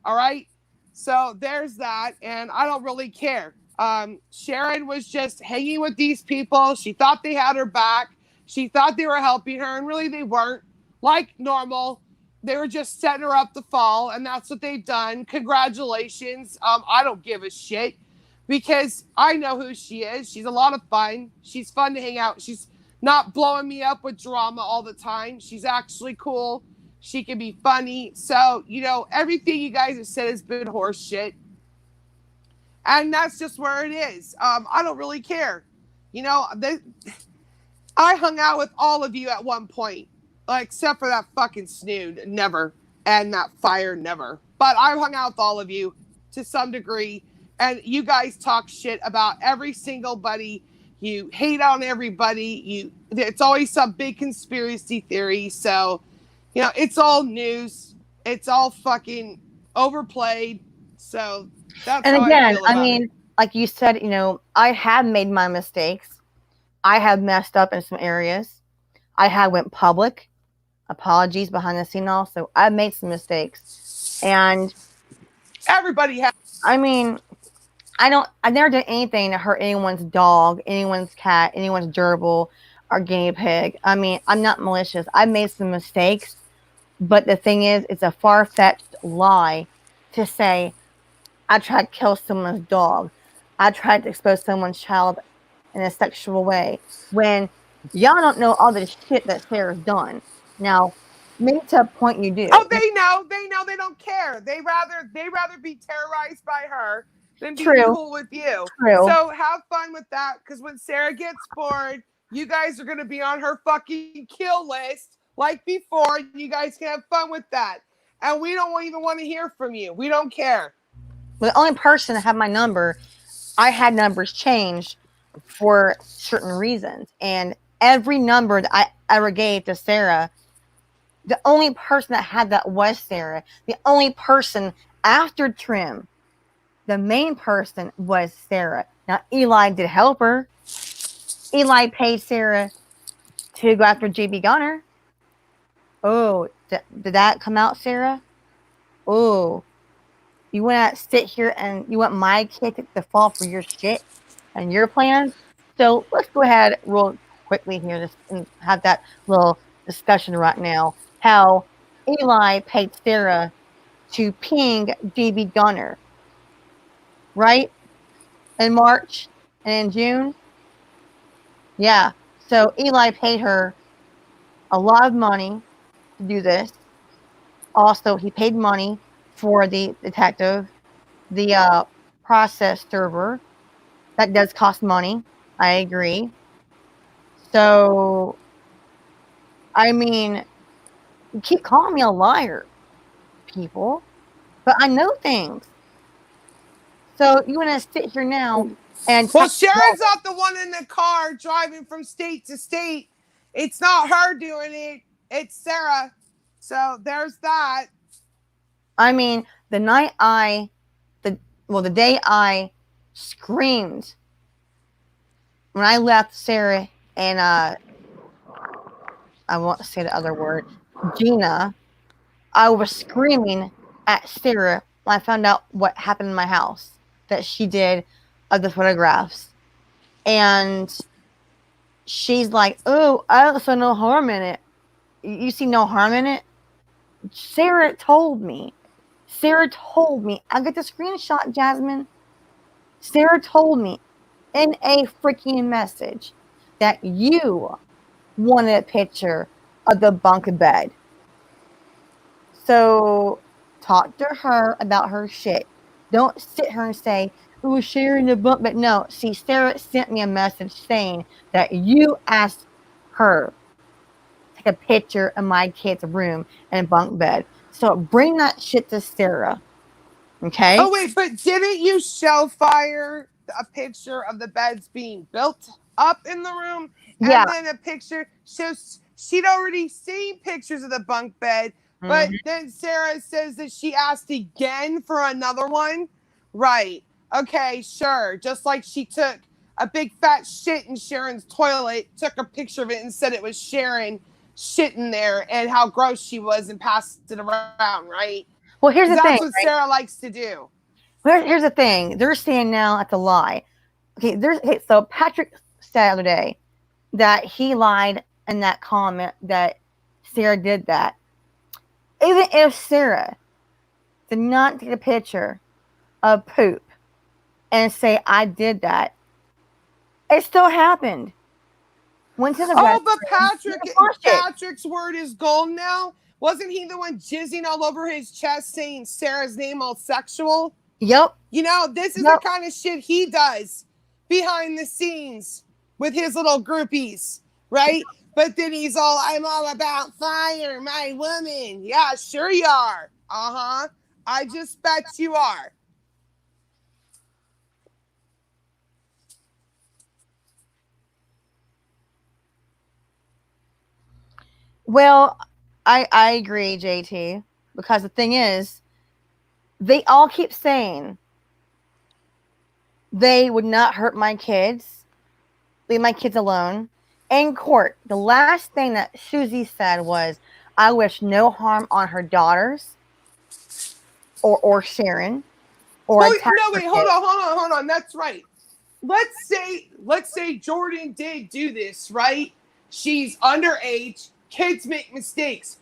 All right? So there's that, and I don't really care. Sharon was just hanging with these people. She thought they had her back. She thought they were helping her, and really they weren't. Like normal, they were just setting her up to fall, and that's what they've done. Congratulations. I don't give a shit because I know who she is. She's a lot of fun. She's fun to hang out. She's not blowing me up with drama all the time. She's actually cool. She can be funny. So, you know, everything you guys have said has been horse shit. And that's just where it is. I don't really care. You know, I hung out with all of you at one point, except for that fucking snood, never. And that fire, never. But I hung out with all of you to some degree. And you guys talk shit about every single buddy. You hate on everybody. It's always some big conspiracy theory. So, you know, it's all news. It's all fucking overplayed. So that's And how again, I feel about it. like you said, you know, I have made my mistakes. I have messed up in some areas. I have went public. Apologies behind the scene also. I've made some mistakes. And Everybody has. I mean, I've never done anything to hurt anyone's dog, anyone's cat, anyone's gerbil or guinea pig. I mean, I'm not malicious. I've made some mistakes. But the thing is, it's a far-fetched lie to say, I tried to kill someone's dog. I tried to expose someone's child in a sexual way. When y'all don't know all the shit that Sarah's done. Now, maybe to a point you do. Oh, they know. They don't care. They rather be terrorized by her than be True. cool with you. True. So have fun with that. Because when Sarah gets bored, you guys are going to be on her fucking kill list like before. You guys can have fun with that. And we don't even want to hear from you. We don't care. The only person that had my number, I had numbers changed for certain reasons. And every number that I ever gave to Sarah, the only person that had that was Sarah. The only person after trim, the main person was Sarah. Now, Eli did help her. Eli paid Sarah to go after JB Gunner. Oh, did that come out, Sarah? Oh, you want to sit here and you want my kid to fall for your shit and your plans? So let's go ahead real quickly here and have that little discussion right now. How Eli paid Sarah to ping JB Gunner, right? In March and in June. Yeah. So Eli paid her a lot of money to do this. Also, he paid money for the detective, the process server. That does cost money. I agree. So, I mean, You keep calling me a liar, people. But I know things. So you want to sit here now and well, Sharon's not the one in the car driving from state to state. It's not her doing it. It's Sara. So there's that. I mean, the day I screamed when I left Sara and I won't say the other word, Gina, I was screaming at Sara when I found out what happened in my house that she did of the photographs. And she's like, oh, I don't see no harm in it. You see no harm in it? Sara told me. I got the screenshot, Jasmine. Sara told me in a freaking message that you wanted a picture of the bunk bed. So talk to her about her shit. Don't sit her and say, oh, Sharon the bunk bed. No, see, Sara sent me a message saying that you asked her to take a picture of my kid's room and bunk bed. So bring that shit to Sara. Okay? Oh, wait, but didn't you show Fire a picture of the beds being built up in the room? Yeah. And then a picture. So she'd already seen pictures of the bunk bed, but then Sara says that she asked again for another one. Right. Okay, sure. Just like she took a big fat shit in Sharon's toilet, took a picture of it and said it was Sharon shitting there and how gross she was and passed it around, right? Well, here's the thing. That's what Sara likes to do. Here's the thing. They're saying now that's a lie. Okay, so Patrick said the other day that he lied in that comment that Sara did that. Even if Sara did not take a picture of poop and say, I did that, it still happened. Went to the oh, but Patrick's word is gold now. Wasn't he the one jizzing all over his chest saying Sarah's name all sexual? Yep. You know, this is the kind of shit he does behind the scenes with his little groupies, right? But then he's all, I'm all about Fire, my woman. Yeah, sure you are. Uh-huh. I just bet you are. Well, I agree, JT, because the thing is, they all keep saying they would not hurt my kids, leave my kids alone. In court, the last thing that Suzi said was, I wish no harm on her daughters or Sharon. Or no, wait, hold on. That's right. Let's say Jordan did do this, right? She's underage. Kids make mistakes.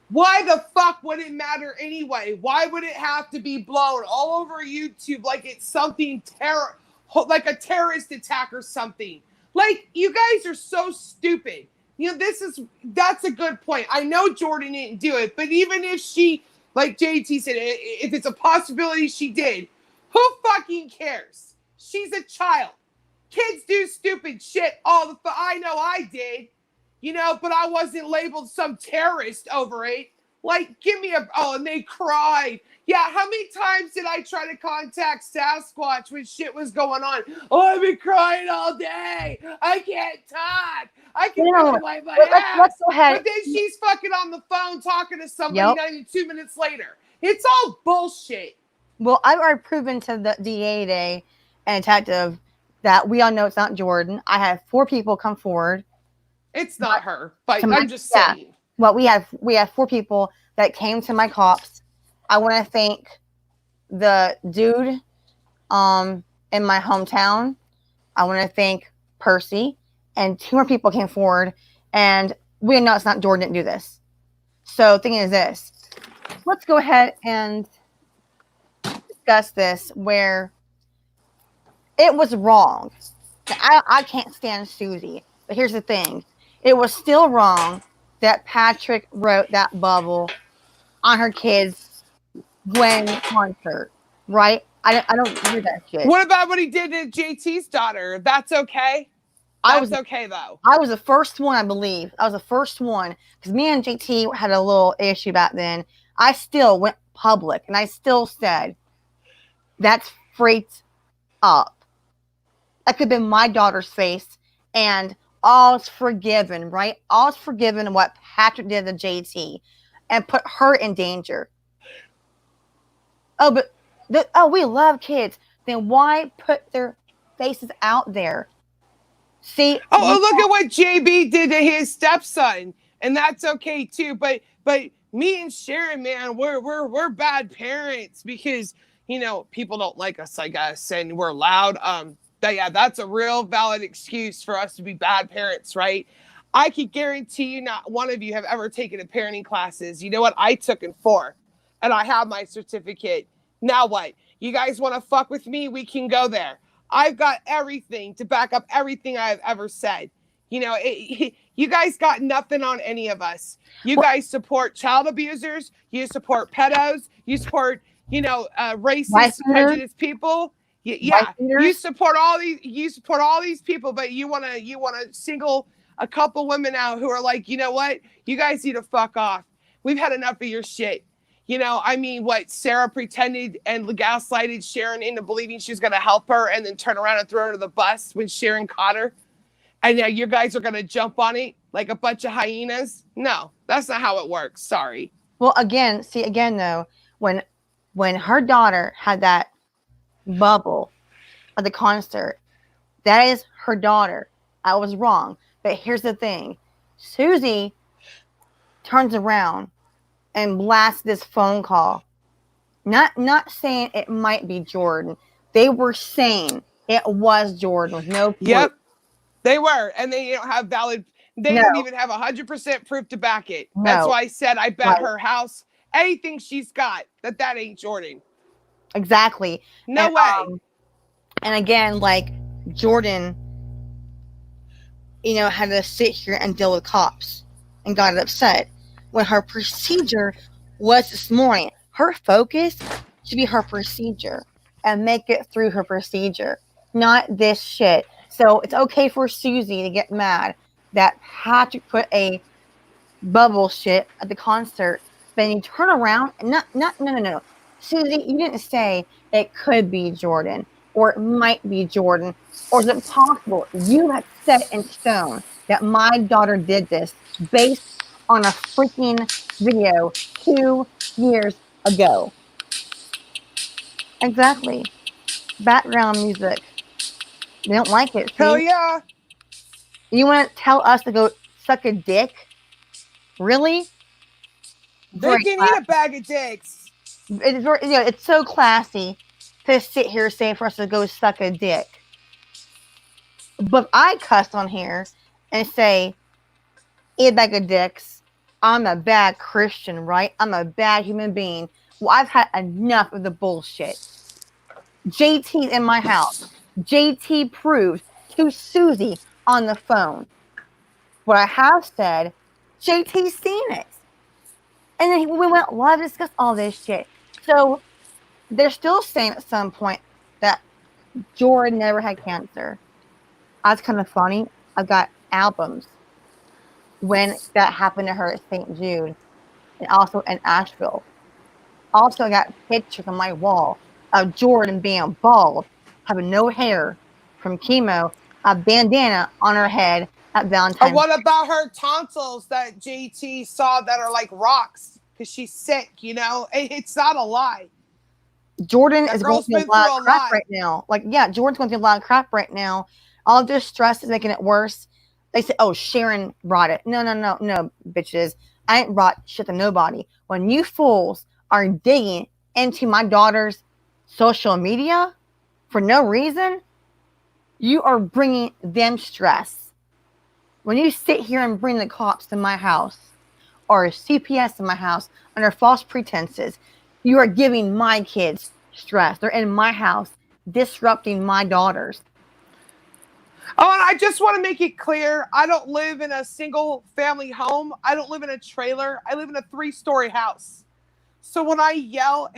Why the fuck would it matter anyway? Why would it have to be blown all over YouTube like it's something like a terrorist attack or something? Like, you guys are so stupid. You know, that's a good point. I know Jordan didn't do it, but even if she, like JT said, if it's a possibility she did, who fucking cares? She's a child. Kids do stupid shit all the I know I did. You know, but I wasn't labeled some terrorist over it. Like, give me and they cried. Yeah, how many times did I try to contact Sasquatch when shit was going on? Oh, I've been crying all day. I can't talk. I can really wipe my ass. Let's go ahead. But then she's fucking on the phone talking to somebody 92 minutes later. It's all bullshit. Well, I've already proven to the DA today and detective that we all know it's not Jordan. I had 4 people come forward. It's not her, but I'm just saying. Well, we have 4 people that came to my cops. I want to thank the dude in my hometown. I want to thank Percy, and 2 more people came forward, and we know it's not Jordan didn't do this. So the thing is this. Let's go ahead and discuss this where it was wrong. I can't stand Suzi, but here's the thing. It was still wrong that Patrick wrote that bubble on her kids when concert, right? I don't do that shit. What about what he did to JT's daughter? That's okay? That's okay though. I was the first one, I believe. I was the first one because me and JT had a little issue back then. I still went public and I still said, that's freaked up. That could have been my daughter's face, and all's forgiven, right? All's forgiven what Patrick did to JT and put her in danger. Oh, but we love kids. Then why put their faces out there? See? Oh, look at what JB did to his stepson, and that's okay too. But me and Sharon, man, we're bad parents because people don't like us, I guess, and we're loud. That's a real valid excuse for us to be bad parents, right? I can guarantee you not one of you have ever taken a parenting classes. You know what? I took it 4, and I have my certificate. Now what? You guys want to fuck with me? We can go there. I've got everything to back up everything I've ever said. You guys got nothing on any of us. You guys support child abusers. You support pedos. You support, racist, prejudiced people. Yeah, you support all these. You support all these people, but you wanna single a couple women out who are like, you know what? You guys need to fuck off. We've had enough of your shit. What Sara pretended and gaslighted Sharon into believing she was going to help her and then turn around and throw her to the bus when Sharon caught her. And now you guys are going to jump on it like a bunch of hyenas. No, that's not how it works. Sorry. Well, again though, when her daughter had that bubble at the concert, that is her daughter. I was wrong. But here's the thing. Susie turns around and blast this phone call. Not saying it might be Jordan. They were saying it was Jordan with no proof. Yep, they were. And they don't have valid, they don't even have 100% proof to back it. No. That's why I said I bet her house, anything she's got, that ain't Jordan. Exactly. No way. And again, like Jordan, had to sit here and deal with cops and got upset. When her procedure was this morning, her focus should be her procedure and make it through her procedure, not this shit. So it's okay for Susie to get mad that Patrick put a bubble shit at the concert. Then you turn around and no. Susie, you didn't say it could be Jordan or it might be Jordan or is it possible you have set in stone that my daughter did this based on a freaking video 2 years ago. Exactly. Background music. They don't like it. See? Hell yeah. You want to tell us to go suck a dick? Really? They can eat a bag of dicks. It's so classy to sit here saying for us to go suck a dick. But if I cuss on here and say, eat a bag of dicks, I'm a bad Christian, right? I'm a bad human being. Well, I've had enough of the bullshit. JT's in my house. JT proved to Susie on the phone. What I have said, JT's seen it. And then we went live to discuss all this shit. So they're still saying at some point that Jordan never had cancer. That's kind of funny. I've got albums when that happened to her at St. Jude and also in Asheville. Also, I got pictures on my wall of Jordan being bald, having no hair from chemo, a bandana on her head at Valentine's. What about her tonsils that JT saw that are like rocks because she's sick, It's not a lie. Jordan is going through a lot of crap right now. Jordan's going through a lot of crap right now. All this stress is making it worse. They say, oh, Sharon brought it. No, bitches. I ain't brought shit to nobody. When you fools are digging into my daughter's social media for no reason, you are bringing them stress. When you sit here and bring the cops to my house or CPS to my house under false pretenses, you are giving my kids stress. They're in my house disrupting my daughters. Oh, and I just want to make it clear, I don't live in a single family home. I don't live in a trailer. I live in a 3-story house. So when I yell,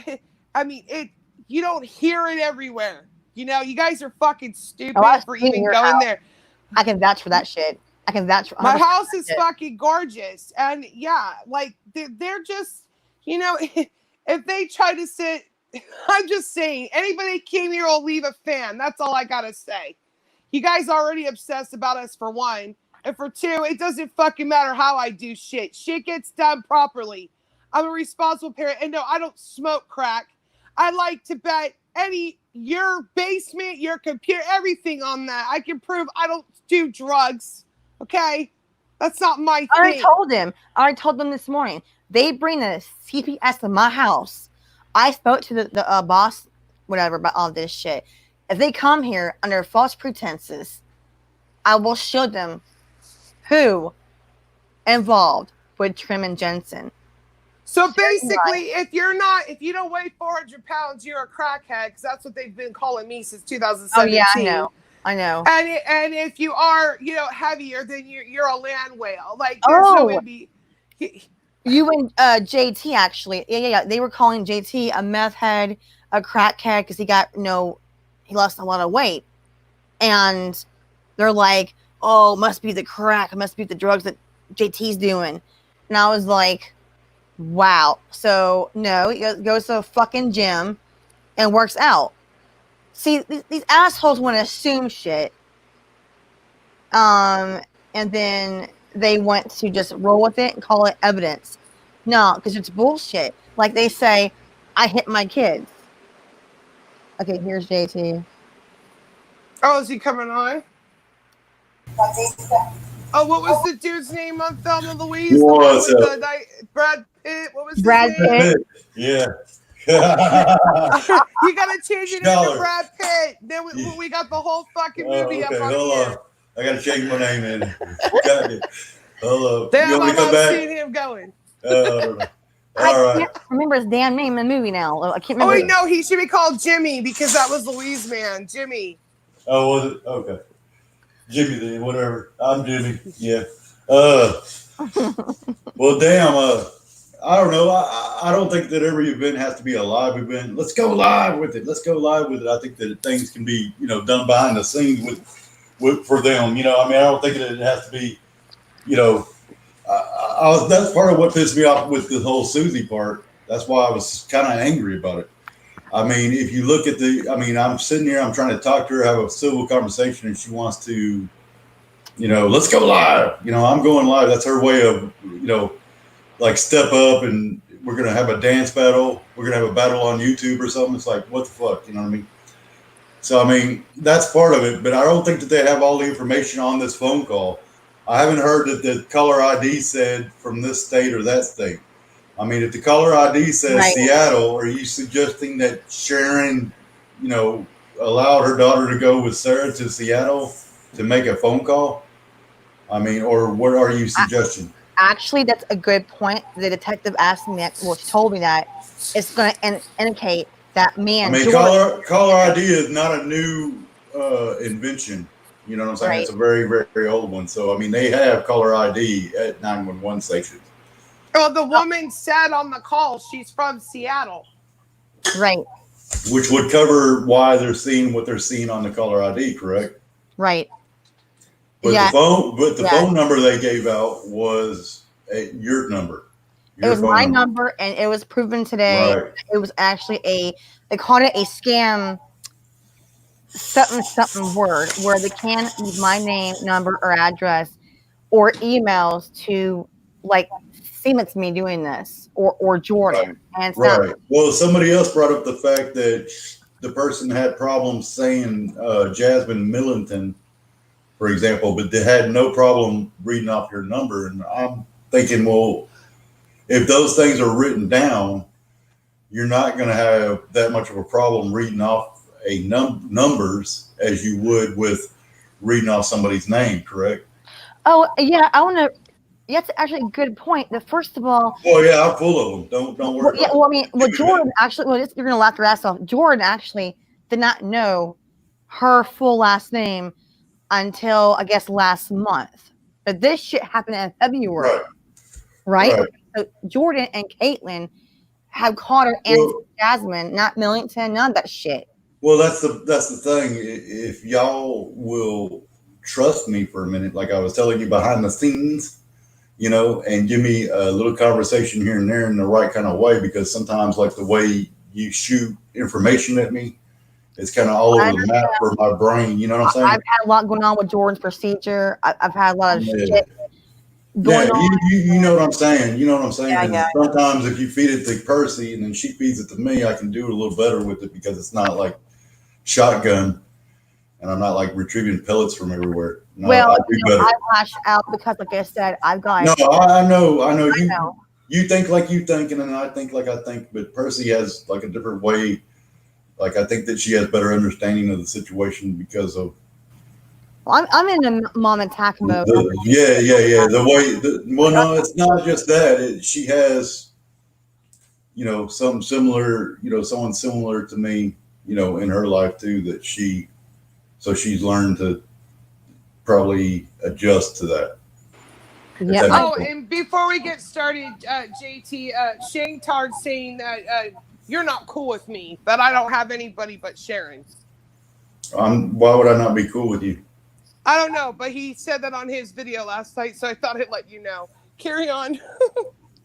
you don't hear it everywhere. You guys are fucking stupid for even going there. I can vouch for that shit. I can vouch for My 100% house for is that shit. fucking gorgeous. And yeah, like they're just, you know, if they try to sit, I'm just saying, anybody came here will leave a fan. That's all I gotta say. You guys already obsessed about us for one. And for two, it doesn't fucking matter how I do shit. Shit gets done properly. I'm a responsible parent. And no, I don't smoke crack. I like to bet your basement, your computer, everything on that. I can prove I don't do drugs. Okay? That's not my I already thing. told them. I already told them this morning. They bring the CPS to my house. I spoke to the boss, whatever, about all this shit. If they come here under false pretenses, I will show them who involved with Trim and Jensen. So basically, if you don't weigh 400 pounds, you're a crackhead, because that's what they've been calling me since 2017. Oh yeah, I know. And if you are, you know, heavier, then you're a land whale. Like there's no way to be. You and JT actually, yeah, they were calling JT a meth head, a crackhead, because he got he lost a lot of weight, and they're like, oh, must be the crack, must be the drugs that JT's doing, and I was like, wow. So no, he goes to a fucking gym and works out. See, these assholes want to assume shit, and then they want to just roll with it and call it evidence. No, because it's bullshit. Like they say, I hit my kids. Okay, here's JT. Oh, is he coming on? Oh, what was the dude's name on Thelma and Louise? What's up? Brad Pitt. What was Brad his name? Pitt. Yeah. You gotta change it into Scholar. Brad Pitt. Then we got the whole fucking movie up on Hold here. on. I gotta change my name in. Got it. Hello. Damn, You want me to come I'm back? seeing him going. I All right. can't remember his damn name in the movie now. I can't Oh remember. wait, no, he should be called Jimmy, because that was Louise man. Jimmy. Oh, was it? Okay. Jimmy then, whatever. I'm Jimmy. Yeah. Well, damn. I don't know. I don't think that every event has to be a live event. Let's go live with it. Let's go live with it. I think that things can be, done behind the scenes with for them. I mean, I don't think that it has to be, that's part of what pissed me off with the whole Susie part. That's why I was kind of angry about it. I mean, if you look at I'm sitting here, I'm trying to talk to her, have a civil conversation, and she wants to, let's go live. I'm going live. That's her way of, like step up and we're going to have a dance battle. We're going to have a battle on YouTube or something. It's like, what the fuck? You know what I mean? So, that's part of it, but I don't think that they have all the information on this phone call. I haven't heard that the caller ID said from this state or that state. If the caller ID says right. Seattle, are you suggesting that Sharon, allowed her daughter to go with Sara to Seattle to make a phone call? Or what are you suggesting? Actually, that's a good point. The detective asked me that. Well, she told me that it's going to indicate that man. Caller ID is not a new invention. You know what I'm saying? Right. It's a very, very old one. So, they have caller ID at 911 stations. Oh, the woman said on the call she's from Seattle. Right. Which would cover why they're seeing what they're seeing on the caller ID, correct? Right. But the phone number they gave out was your number. It was my number, and it was proven today. Right. It was actually they called it a scam something word, where they can use my name, number, or address, or emails to seem it's me doing this, or Jordan. Right. And right. Well, somebody else brought up the fact that the person had problems saying Jasmine Millington, for example, but they had no problem reading off your number. And I'm thinking, well, if those things are written down, you're not going to have that much of a problem reading off numbers as you would with reading off somebody's name, correct? Oh, yeah. I want to. That's actually a good point. First of all. Oh yeah, I'm full of them. Don't worry. Jordan actually. Well, you're gonna laugh your ass off. Jordan actually did not know her full last name until I guess last month. But this shit happened in February, right? So Jordan and Caitlin have called her and Jasmine, not Millington, none of that shit. Well, that's the thing. If y'all will trust me for a minute, like I was telling you behind the scenes, you know, and give me a little conversation here and there in the right kind of way, because sometimes like the way you shoot information at me, it's kind of all over the map for my brain. You know what I'm saying? I've had a lot going on with Jordan's procedure. I've had a lot of shit going on. You know what I'm saying. You know what I'm saying. Yeah, And sometimes if you feed it to Percy and then she feeds it to me, I can do a little better with it because it's not like shotgun, and I'm not like retrieving pellets from everywhere. No, Well, I I lash out because, like I said, I've got. No, I know. You think like you think, and then I think like I think. But Percy has like a different way. Like I think that she has better understanding of the situation because of. Well, I'm in a mom attack mode. Yeah. Well, no, it's not just that. She has, you know, some similar, you know, someone similar to me, you know, in her life too. That she's learned to probably adjust to that. Yeah. Oh, and before we get started, JT, Shane Tard saying that you're not cool with me, that I don't have anybody but Sharon. Why would I not be cool with you? I don't know, but he said that on his video last night, so I thought I'd let you know. Carry on.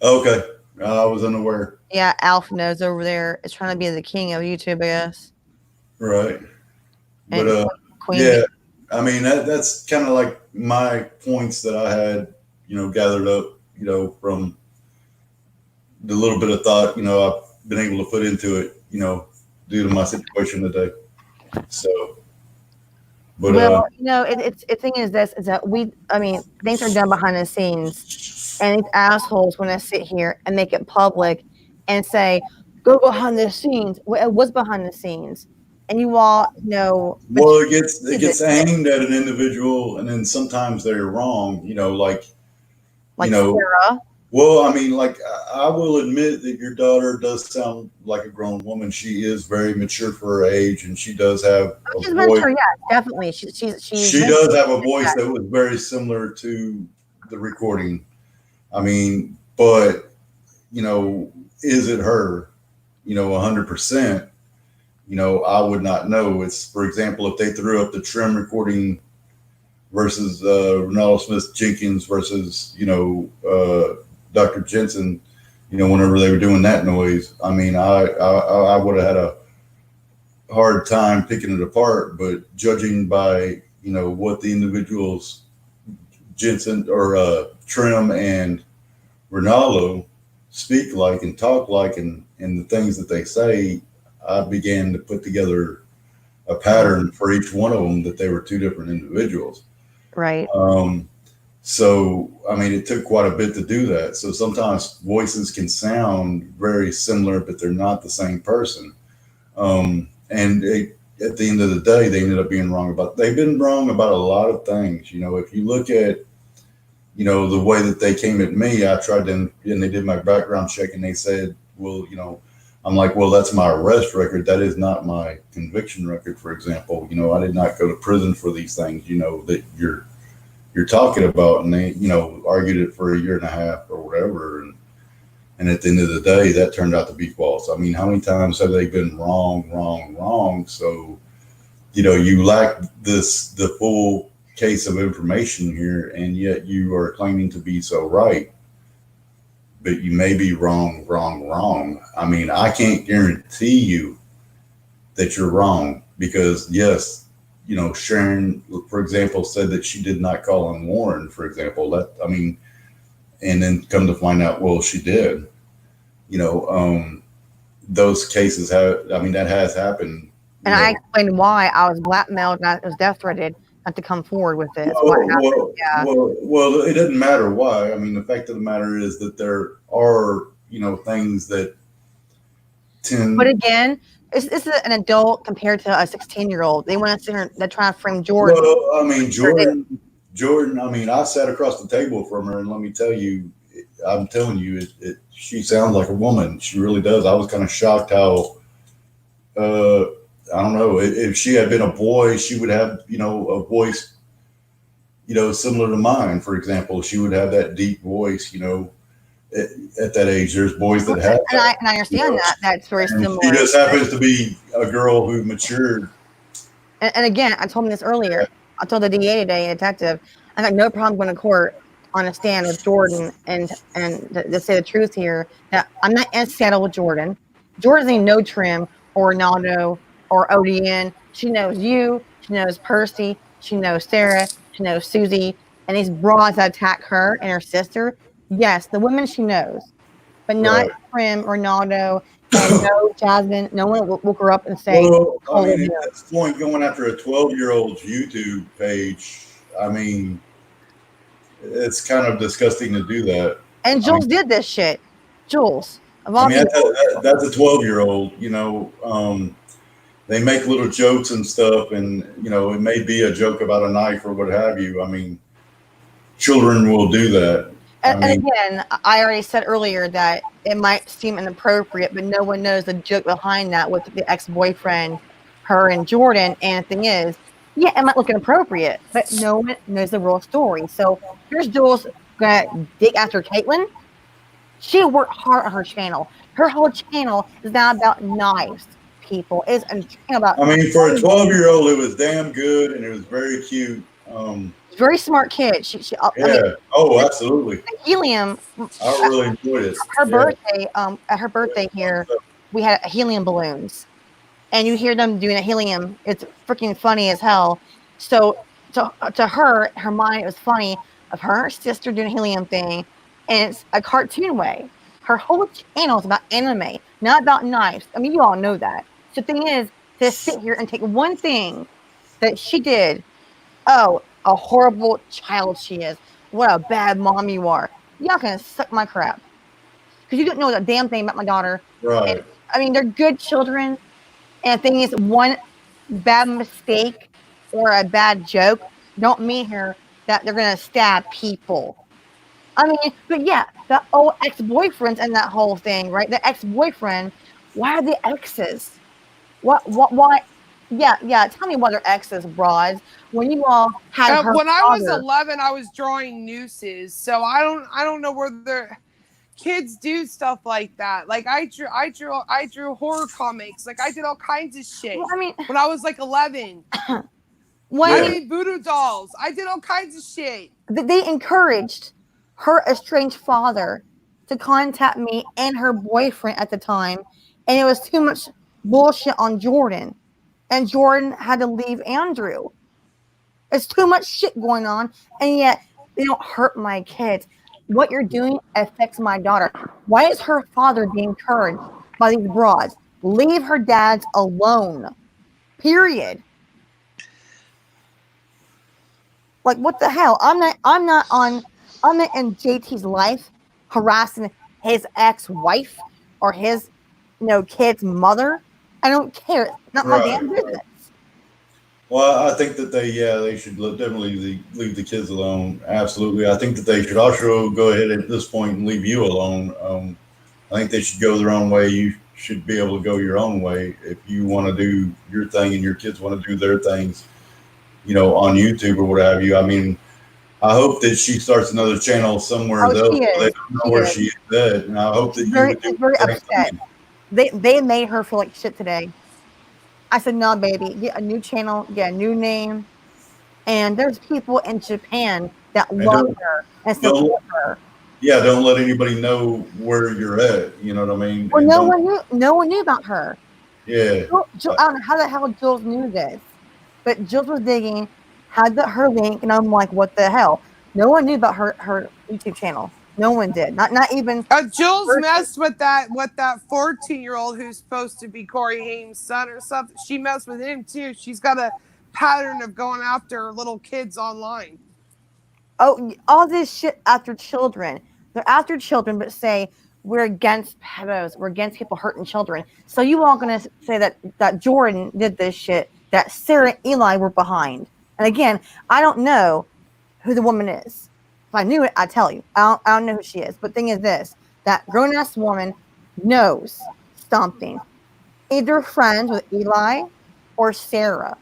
Okay. I was unaware. Yeah, Alf knows over there is trying to be the king of YouTube, I guess. Right. But And Queen. yeah, I mean that's kind of like my points that I had, you know, gathered up, you know, from the little bit of thought, you know, I've been able to put into it, you know, due to my situation today. So, but well, you know, the thing is this is that things are done behind the scenes, and these assholes want to sit here and make it public and say, "Go behind the scenes." Well, it was behind the scenes, and you all know. Well, it gets aimed at an individual, and then sometimes they're wrong. You know, like you know, Sara. Well, I mean, like I will admit that your daughter does sound like a grown woman. She is very mature for her age, and she does have She's mature, yeah, definitely. She does have a voice that was very similar to the recording. I mean, but you know, is it her? You know, 100%. You know, I would not know. It's, for example, if they threw up the Trim recording versus Ronaldo Smith Jenkins versus, you know, Dr. Jensen, you know, whenever they were doing that noise, I mean, I would have had a hard time picking it apart, but judging by, you know, what the individuals, Jensen or Trim and Ronaldo speak like and talk like, and the things that they say, I began to put together a pattern for each one of them that they were two different individuals. Right. So, I mean, it took quite a bit to do that. So sometimes voices can sound very similar, but they're not the same person. And at the end of the day, they ended up being wrong they've been wrong about a lot of things. You know, if you look at, you know, the way that they came at me, I tried to, and they did my background check and they said, well, you know, I'm like, well, that's my arrest record. That is not my conviction record, for example. You know, I did not go to prison for these things, you know, that you're talking about. And they, you know, argued it for 1.5 years or whatever. And at the end of the day, that turned out to be false. I mean, how many times have they been wrong? So, you know, you lack the full case of information here, and yet you are claiming to be so right. But you may be wrong. I mean, I can't guarantee you that you're wrong because, yes, you know, Sharon, for example, said that she did not call on Warren, for example. I mean, and then come to find out, well, she did. You know, those cases that has happened. And I explained why I was blackmailed and I was death threatened not to come forward with this. Well, it doesn't matter why. I mean, the fact of the matter is that there are, you know, things that tend. But again, this is an adult compared to a 16-year-old. They want to sit here, they're trying to frame Jordan. Well, I mean, Jordan. I mean, I sat across the table from her, and let me tell you, I'm telling you, she sounds like a woman. She really does. I was kind of shocked how. I don't know, if she had been a boy, she would have, you know, a voice, you know, similar to mine, for example. She would have that deep voice, you know, at that age. There's boys that have that. And I understand, you know, that's very similar. She just happens to be a girl who matured. And again, I told him this earlier. I told the DA today, detective, I got no problem going to court on a stand with Jordan and to say the truth here that I'm not in Seattle with Jordan. Jordan doesn't even know Trim or Ronaldo or ODN. She knows you. She knows Percy. She knows Sara. She knows Susie. And these broads that attack her and her sister, yes, the women she knows, but not Right. Trim, Ronaldo, and no Jasmine. No one will look her up and say, Well, I "Oh, mean, yeah." at this point, going after a 12-year-old's YouTube page, I mean, it's kind of disgusting to do that. And Jules did this shit. Jules. Of all I mean, people. that's a 12-year-old, they make little jokes and stuff, and, it may be a joke about a knife or what have you. I mean, children will do that. And again, I already said earlier that it might seem inappropriate, but no one knows the joke behind that with the ex-boyfriend, her and Jordan. And the thing is, yeah, it might look inappropriate, but no one knows the real story. So here's Jules gonna dig after Caitlyn. She worked hard on her channel. Her whole channel is now about knives, people. It's a channel about. I mean, for a 12-year-old, it was damn good, and it was very cute. Very smart kid. She Yeah. I mean, Absolutely. the helium. I really enjoyed it. Her birthday, at her birthday here, we had helium balloons, and you hear them doing a helium. It's freaking funny as hell. So to her mind, it was funny of her and her sister doing a helium thing, and it's a cartoon way. Her whole channel is about anime, not about knives. I mean, you all know that. So the thing is, to sit here and take one thing that she did, oh, a horrible child she is. What a bad mom you are. Y'all can suck my crap. Because you don't know a damn thing about my daughter. Right. And, I mean, they're good children. And the thing is, one bad mistake or a bad joke don't mean here that they're going to stab people. I mean, but yeah, the old ex-boyfriends and that whole thing, right? The ex-boyfriend, why are the exes? Why? Yeah. Tell me why they're exes, broads. When you all had her when I was father. 11, I was drawing nooses, so I don't know whether kids do stuff like that. Like I drew horror comics. Like I did all kinds of shit. Well, I mean, when I was like 11, I made voodoo dolls. I did all kinds of shit. They encouraged her estranged father to contact me and her boyfriend at the time, and it was too much bullshit on Jordan, and Jordan had to leave Andrew. It's too much shit going on, and yet they don't hurt my kids. What you're doing affects my daughter. Why is her father being encouraged by these broads? Leave her dads alone. Period. Like, what the hell? I'm not in JT's life harassing his ex-wife or his kid's mother. I don't care. It's not my damn business. Well, I think that they should definitely leave the kids alone. Absolutely. I think that they should also go ahead at this point and leave you alone. I think they should go their own way. You should be able to go your own way if you want to do your thing and your kids want to do their things, on YouTube or what have you. I mean, I hope that she starts another channel somewhere else. They don't know where she is at, and I hope that you would do very upset. They made her feel like shit today. I said, no, baby, get a new channel, get a new name. And there's people in Japan that love her and support her. Yeah, don't let anybody know where you're at. You know what I mean? Well, no one knew about her. Yeah. I don't know how the hell Jules knew this. But Jules was digging, had her link, and I'm like, what the hell? No one knew about her YouTube channel. No one did. Not even. Jules messed with that 14-year-old who's supposed to be Corey Haim's son or something. She messed with him too. She's got a pattern of going after little kids online. Oh, all this shit after children. They're after children, but say we're against pedos. We're against people hurting children. So you all gonna say that Jordan did this shit, that Sara and Eli were behind. And again, I don't know who the woman is. If I knew it, I'd tell you. I don't know who she is. But thing is this, that grown-ass woman knows something. Either friends with Eli or Sara.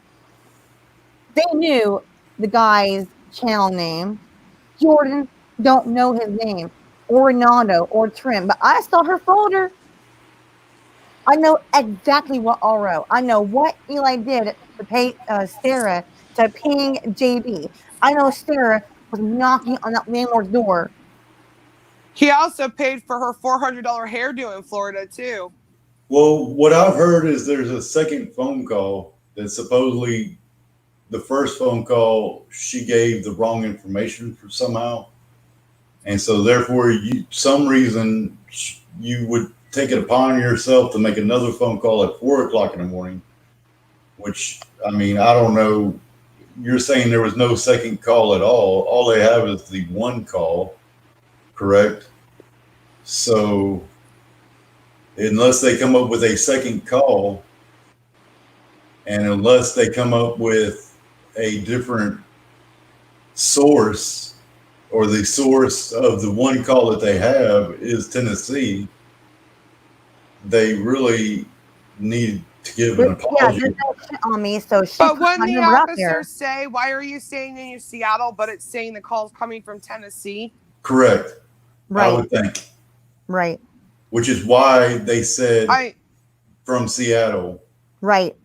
They knew the guy's channel name. Jordan don't know his name. Or Ronaldo or Trim. But I saw her folder. I know exactly what all wrote. I know what Eli did to pay Sara to ping JB. I know Sarah was knocking on that landlord's door. He also paid for her $400 hairdo in Florida too. Well, what I've heard is there's a second phone call that supposedly the first phone call she gave the wrong information for somehow, and so therefore some reason you would take it upon yourself to make another phone call at 4 o'clock in the morning. Which, I mean, I don't know. You're saying there was no second call at all. All they have is the one call, correct? So unless they come up with a second call, and unless they come up with a different source, or the source of the one call that they have is Tennessee, they really need to give an apology. Yeah, there's no shit on me, so she But put my when the number out there. officers say, why are you staying in Seattle, but it's saying the call's coming from Tennessee? Correct. Right. I would think. Right. Which is why they said from Seattle. Right.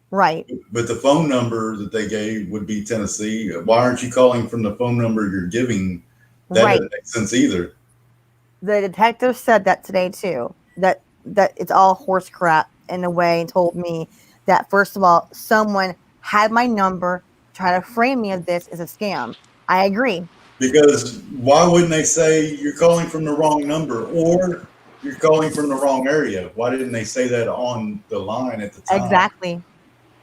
Right. But the phone number that they gave would be Tennessee. Why aren't you calling from the phone number you're giving? That doesn't make sense either. The detective said that today too. That it's all horse crap in a way, and told me that first of all, someone had my number, try to frame me as this is a scam. I agree. Because why wouldn't they say you're calling from the wrong number or you're calling from the wrong area? Why didn't they say that on the line at the time? Exactly.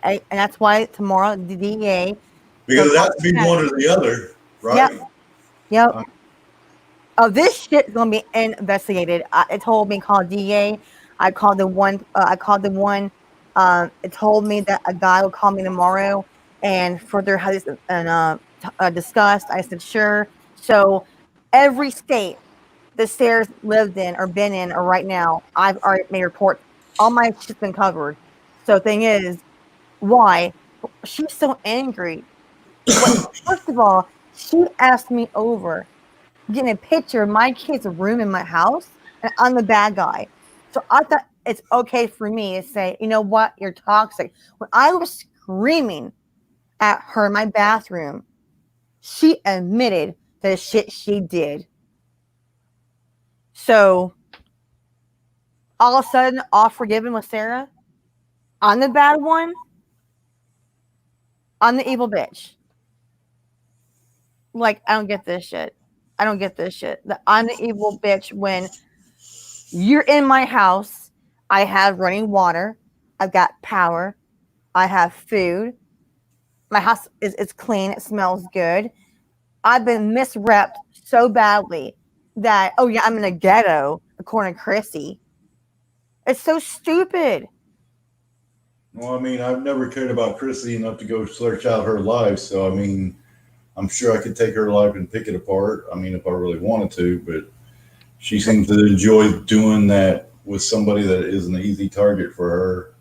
And that's why tomorrow the DEA. Because it has to be one or the other, right? Yep. Oh, this shit is gonna be investigated. It told me call DEA. I called the one. It told me that a guy will call me tomorrow and further have this discussed. I said sure. So every state the Sarah's lived in or been in or right now, I've already made reports. All my shit's been covered. So the thing is, why? She's so angry. First of all, she asked me over, getting a picture of my kid's room in my house, and I'm the bad guy. So I thought it's okay for me to say, you know what, you're toxic. When I was screaming at her in my bathroom, she admitted the shit she did. So all of a sudden, all forgiven with Sarah. I'm the bad one. I'm the evil bitch. Like, I don't get this shit. I'm the evil bitch when you're in my house. I have running water. I've got power. I have food. My house is clean. It smells good. I've been misrepped so badly that, oh yeah, I'm in a ghetto, according to Chrissy. It's so stupid. Well, I mean, I've never cared about Chrissy enough to go search out her life. So, I mean, I'm sure I could take her life and pick it apart. I mean, if I really wanted to, but she seems to enjoy doing that with somebody that is an easy target for her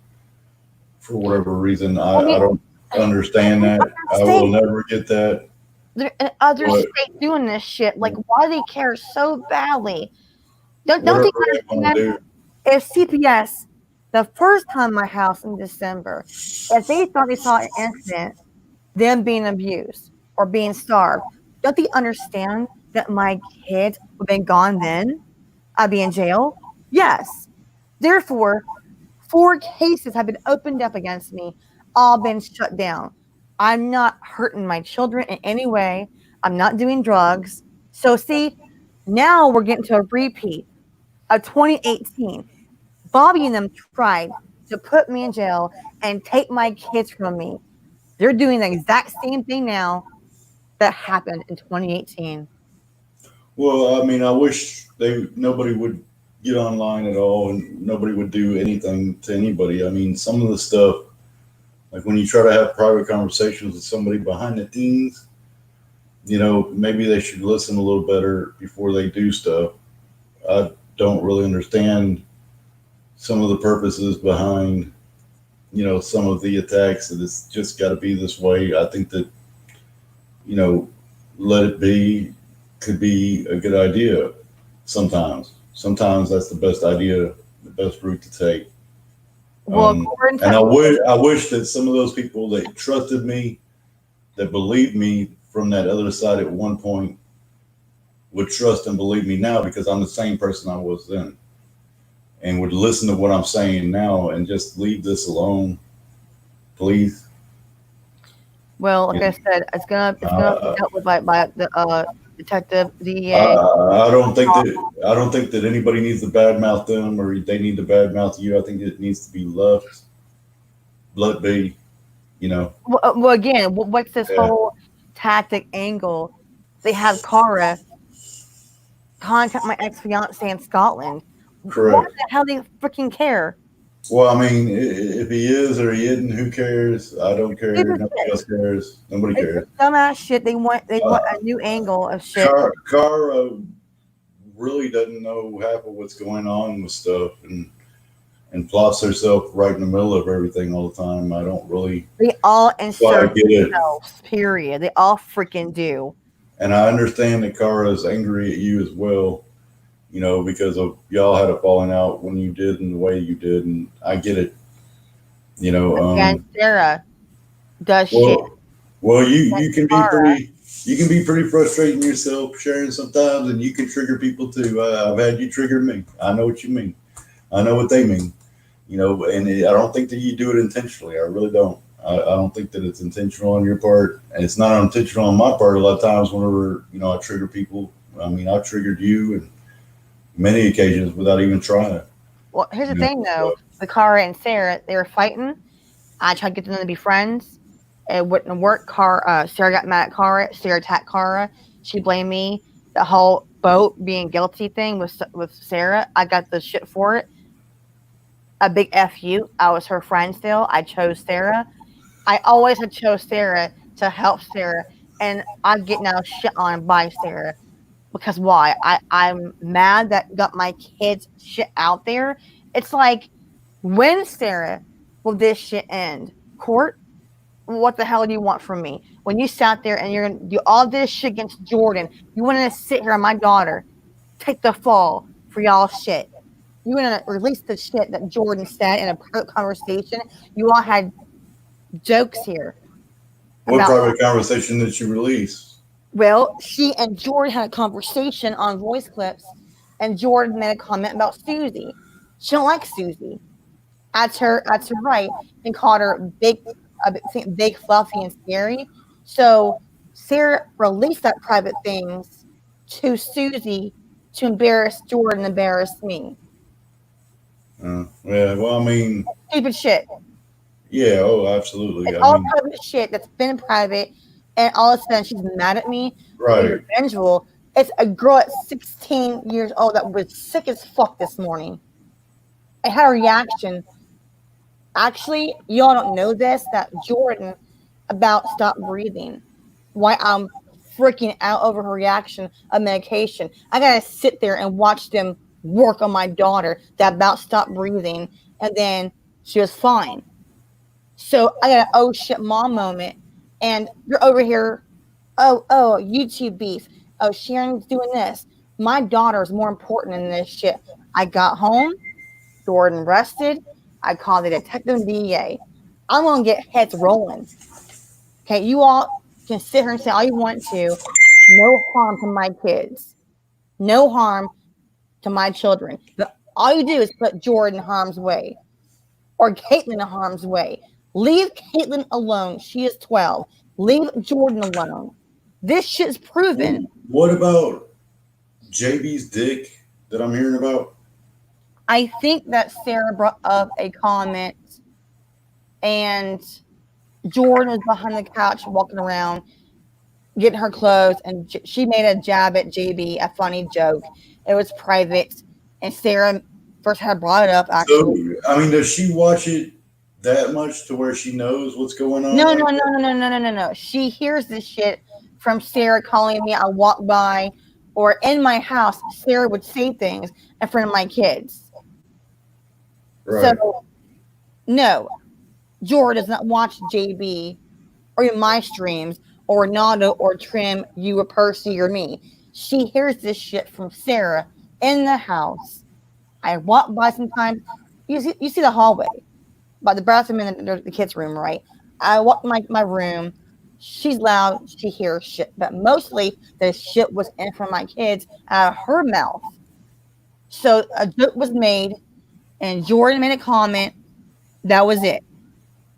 for whatever reason. I don't understand that. I will never get that. There are other states doing this shit. Like, why do they care so badly? Don't they understand? If CPS, the first time in my house in December, if they thought they saw an incident, them being abused or being starved, don't they understand that my kids would have been gone then? I'd be in jail? Yes. Therefore, 4 cases have been opened up against me, all been shut down. I'm not hurting my children in any way. I'm not doing drugs. So see, now we're getting to a repeat of 2018. Bobby and them tried to put me in jail and take my kids from me. They're doing the exact same thing now that happened in 2018. Well, I mean, I wish nobody would get online at all and nobody would do anything to anybody. I mean, some of the stuff, like when you try to have private conversations with somebody behind the scenes, you know, maybe they should listen a little better before they do stuff. I don't really understand some of the purposes behind, you know, some of the attacks, that it's just got to be this way. I think that, you know, let it be could be a good idea sometimes. Sometimes that's the best idea, the best route to take. Well, and I wish that some of those people that trusted me that believed me from that other side at one point would trust and believe me now because I'm the same person I was then, and would listen to what I'm saying now and just leave this alone, please. Well, like I said, it's gonna be dealt with by the detective DEA. I don't think that anybody needs to badmouth them or they need to badmouth you. I think it needs to be left, let be. You know. Well, again, what's this whole tactic angle? They have Cara contact my ex-fiance in Scotland. Correct. Why the hell do they freaking care? Well, I mean, if he is or he isn't, who cares? I don't care. Nobody else cares. Nobody cares. Dumbass shit. They want a new angle of shit. Cara really doesn't know half of what's going on with stuff and plots herself right in the middle of everything all the time. I don't really. They all insert themselves. Period. They all freaking do. And I understand that Cara is angry at you as well. You know, because of y'all had a falling out when you did and the way you did, and I get it. You know, and Sara does shit. Well, you can be pretty frustrating yourself, Sharon, sometimes, and you can trigger people too. I've had you trigger me. I know what you mean. I know what they mean. You know, and I don't think that you do it intentionally. I really don't. I don't think that it's intentional on your part, and it's not intentional on my part. A lot of times, whenever I trigger people, I mean, I've triggered you and many occasions without even trying. Well, here's the thing, though. The Cara and Sara, they were fighting. I tried to get them to be friends. It wouldn't work. Sara got mad at Cara. Sara attacked Cara. She blamed me. The whole boat being guilty thing with Sara, I got the shit for it. A big F you. I was her friend still. I chose Sara. I always had chose Sara to help Sara. And I get now shit on by Sara. Because why? I'm mad that got my kids shit out there. It's like, when, Sara, will this shit end? Court? What the hell do you want from me? When you sat there and you're going to do all this shit against Jordan, you want to sit here and my daughter take the fall for y'all shit. You want to release the shit that Jordan said in a private conversation. You all had jokes here. What private conversation did you release? Well, she and Jordan had a conversation on voice clips, and Jordan made a comment about Susie. She don't like Susie. That's her right, and called her big, fluffy, and scary. So Sara released that private things to Susie to embarrass Jordan, embarrass me. Yeah, well, I mean, stupid shit. Yeah, oh, absolutely. It's all private shit that's been private. And all of a sudden, she's mad at me. Right. Revengeful. It's a girl at 16 years old that was sick as fuck this morning. I had a reaction. Actually, y'all don't know this, that Jordan about stop breathing. Why I'm freaking out over her reaction of medication. I got to sit there and watch them work on my daughter that about stop breathing. And then she was fine. So I got an oh shit mom moment. And you're over here, oh, YouTube beef. Oh, Sharon's doing this. My daughter is more important than this shit. I got home, Jordan rested. I called the detective DEA. I'm going to get heads rolling. Okay, you all can sit here and say all you want to. No harm to my kids. No harm to my children. But all you do is put Jordan in harm's way. Or Caitlin in harm's way. Leave Caitlin alone. She is 12. Leave Jordan alone. This shit's proven. What about JB's dick that I'm hearing about? I think that Sara brought up a comment and Jordan was behind the couch walking around getting her clothes and she made a jab at JB, a funny joke. It was private and Sara first had brought it up actually. So, I mean, does she watch it that much to where she knows what's going on? No. She hears this shit from Sara calling me. I walk by or in my house, Sara would say things in front of my kids. Right. So, no, Jordan does not watch JB or in my streams or Nado or Trim, you or Percy or me. She hears this shit from Sara in the house. I walk by sometimes. You see the hallway by the bathroom and the kids' room, right? I walk my room. she's loud, she hears shit. But mostly the shit was in from my kids out of her mouth. So a joke was made, and Jordan made a comment. That was it.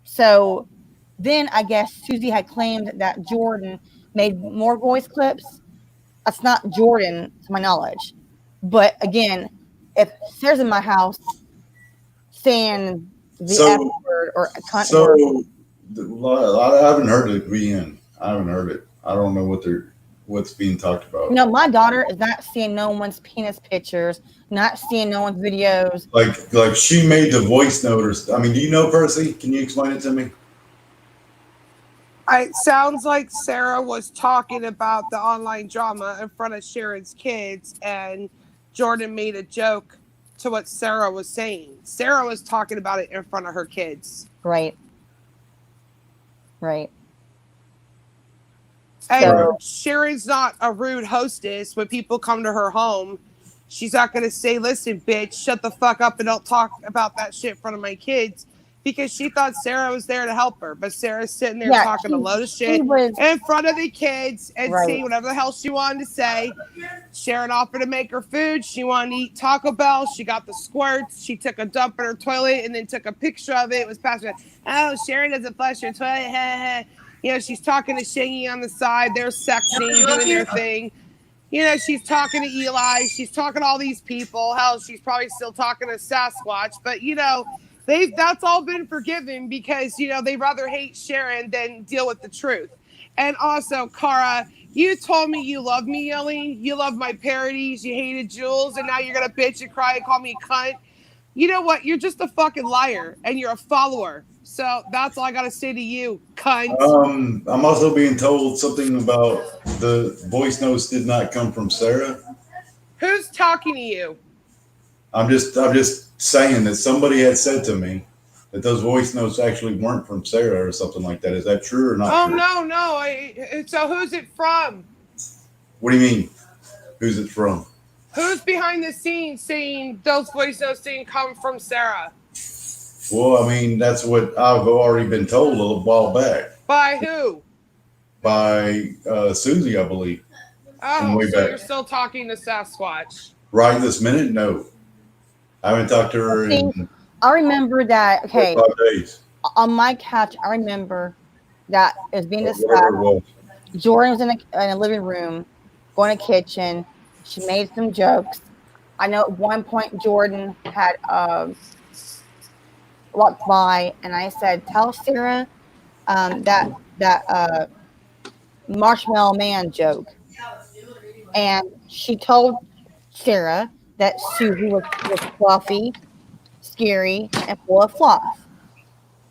So then I guess Susie had claimed that Jordan made more voice clips. That's not Jordan, to my knowledge. But again, if Sarah's in my house saying the F word or a cunt word. I haven't heard it being. I haven't heard it. I don't know what's being talked about. No, my daughter is not seeing no one's penis pictures, not seeing no one's videos. Like she made the voice note. I mean, do you know Percy? Can you explain it to me? It sounds like Sara was talking about the online drama in front of Sharon's kids, and Jordan made a joke to what Sara was saying. Sara was talking about it in front of her kids. Right. Right. And so, Sharon's not a rude hostess. When people come to her home, she's not going to say, listen, bitch, shut the fuck up and don't talk about that shit in front of my kids. Because she thought Sara was there to help her. But Sarah's sitting there talking a load of shit in front of the kids and saying whatever the hell she wanted to say. Sharon offered to make her food. She wanted to eat Taco Bell. She got the squirts. She took a dump in her toilet and then took a picture of it. It was passed. Oh, Sharon doesn't flush her toilet. You know, she's talking to Shangy on the side. They're sexting, doing their thing. You know, she's talking to Eli. She's talking to all these people. Hell, she's probably still talking to Sasquatch. But, you know, that's all been forgiven because, you know, they rather hate Sharon than deal with the truth. And also, Cara, you told me you love me yelling. You love my parodies. You hated Jules. And now you're going to bitch and cry and call me a cunt. You know what? You're just a fucking liar. And you're a follower. So that's all I got to say to you, cunt. I'm also being told something about the voice notes did not come from Sara. Who's talking to you? I'm just saying that somebody had said to me that those voice notes actually weren't from Sara or something like that. Is that true or not? Oh, true? no. So who's it from? What do you mean? Who's it from? Who's behind the scenes saying those voice notes didn't come from Sara? Well, I mean, that's what I've already been told a little while back. By who? By Susie, I believe. Oh, so you're still talking to Sasquatch? Right this minute? No. I haven't talked to her in I remember that, 5 days. On my couch, I remember that it was being discussed. Jordan was in a living room, going to the kitchen. She made some jokes. I know at one point Jordan had walked by, and I said, "Tell Sara that marshmallow man joke." And she told Sara that Susie was fluffy, scary, and full of fluff.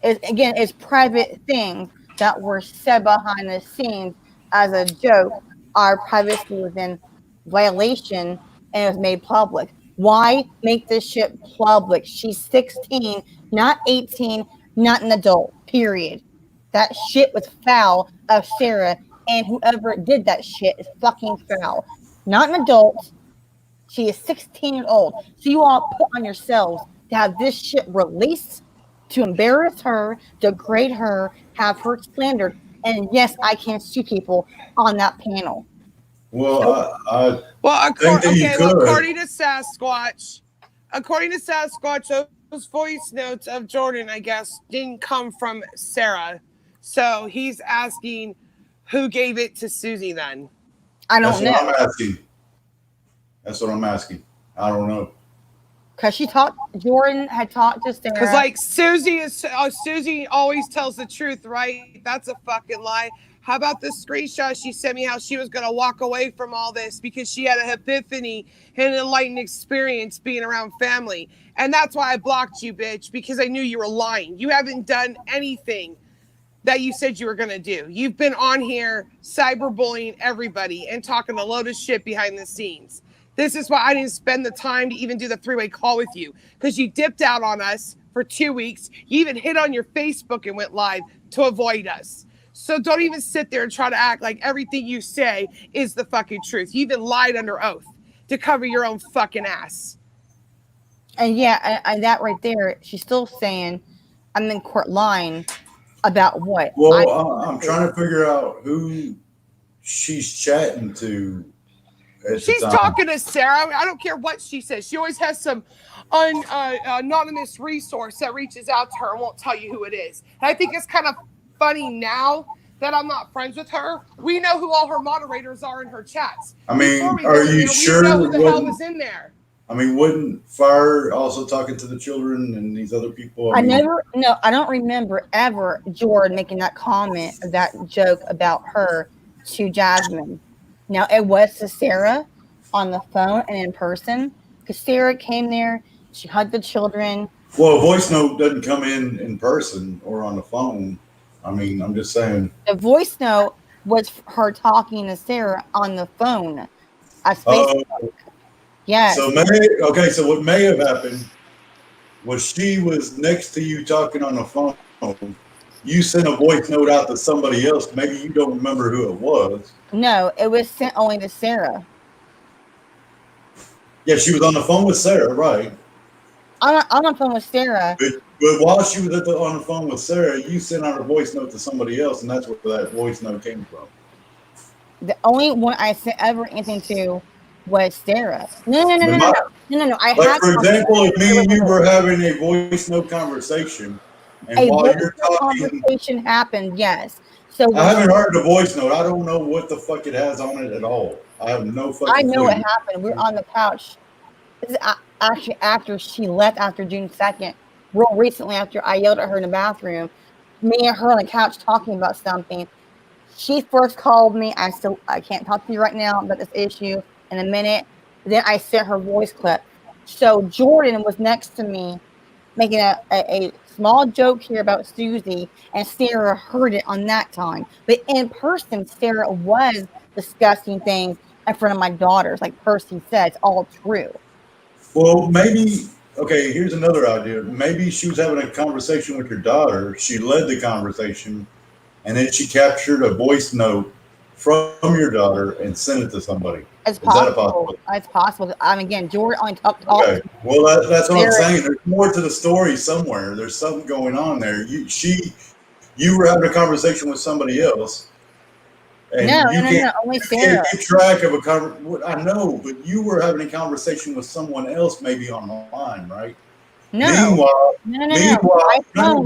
It's private things that were said behind the scenes as a joke. Our privacy was in violation, and it was made public. Why make this shit public? She's 16, not 18, not an adult, period. That shit was foul of Sara, and whoever did that shit is fucking foul. Not an adult. She is 16 years old. So you all put on yourselves to have this shit released, to embarrass her, degrade her, have her slandered. And yes, I can sue people on that panel. Well, according to Sasquatch, those voice notes of Jordan, I guess, didn't come from Sara. So he's asking who gave it to Susie then. I don't know. That's what I'm asking. I don't know. Because Jordan had talked to Sara. Because like Susie always tells the truth, right? That's a fucking lie. How about the screenshot she sent me how she was going to walk away from all this because she had an epiphany and an enlightened experience being around family. And that's why I blocked you, bitch, because I knew you were lying. You haven't done anything that you said you were going to do. You've been on here cyberbullying everybody and talking a load of shit behind the scenes. This is why I didn't spend the time to even do the 3-way call with you, because you dipped out on us for 2 weeks. You even hid on your Facebook and went live to avoid us. So don't even sit there and try to act like everything you say is the fucking truth. You even lied under oath to cover your own fucking ass. And yeah, and that right there, she's still saying I'm in court lying. About what? Well, I'm trying to figure out who she's chatting to. She's talking to Sara. I don't care what she says. She always has some anonymous resource that reaches out to her and won't tell you who it is. And I think it's kind of funny now that I'm not friends with her. We know who all her moderators are in her chats. I mean, are you sure? We know who the hell was in there. I mean, wouldn't Fire also talking to the children and these other people? I don't remember ever Jordan making that comment, that joke about her to Jasmine. Now, it was to Sara on the phone and in person, because Sara came there, she hugged the children. Well, a voice note doesn't come in person or on the phone. I mean, I'm just saying. The voice note was her talking to Sara on the phone. Yes. So so what may have happened was she was next to you talking on the phone. You sent a voice note out to somebody else. Maybe you don't remember who it was. No, it was sent only to Sara. Yeah, she was on the phone with Sara, right? On the phone with Sara. But while she was on the phone with Sara, you sent out a voice note to somebody else, and that's where that voice note came from. The only one I sent ever anything to was Sara. No. For example, if me and you were having a voice note conversation, and while you're talking, conversation happened, yes. So I haven't heard the voice note. I don't know what the fuck it has on it at all. I have no fucking I know clue. what happened. We're on the couch. This is actually after she left after June 2nd. Real recently, after I yelled at her in the bathroom. Me and her on the couch talking about something. She first called me. I can't talk to you right now about this issue in a minute. Then I sent her voice clip. So Jordan was next to me making a small joke here about Susie, and Sara heard it on that time. But in person, Sara was discussing things in front of my daughters. Like Percy said, it's all true. Well, maybe, okay, here's another idea. Maybe she was having a conversation with your daughter. She led the conversation, and then she captured a voice note from your daughter and sent it to somebody. It's possible. It's possible. Again, Jordan only talked. Okay. Well, that's what I'm saying. There's more to the story somewhere. There's something going on there. You were having a conversation with somebody else. And no, only Sara. Can't keep track of I know, but you were having a conversation with someone else, maybe online, right? No. Meanwhile,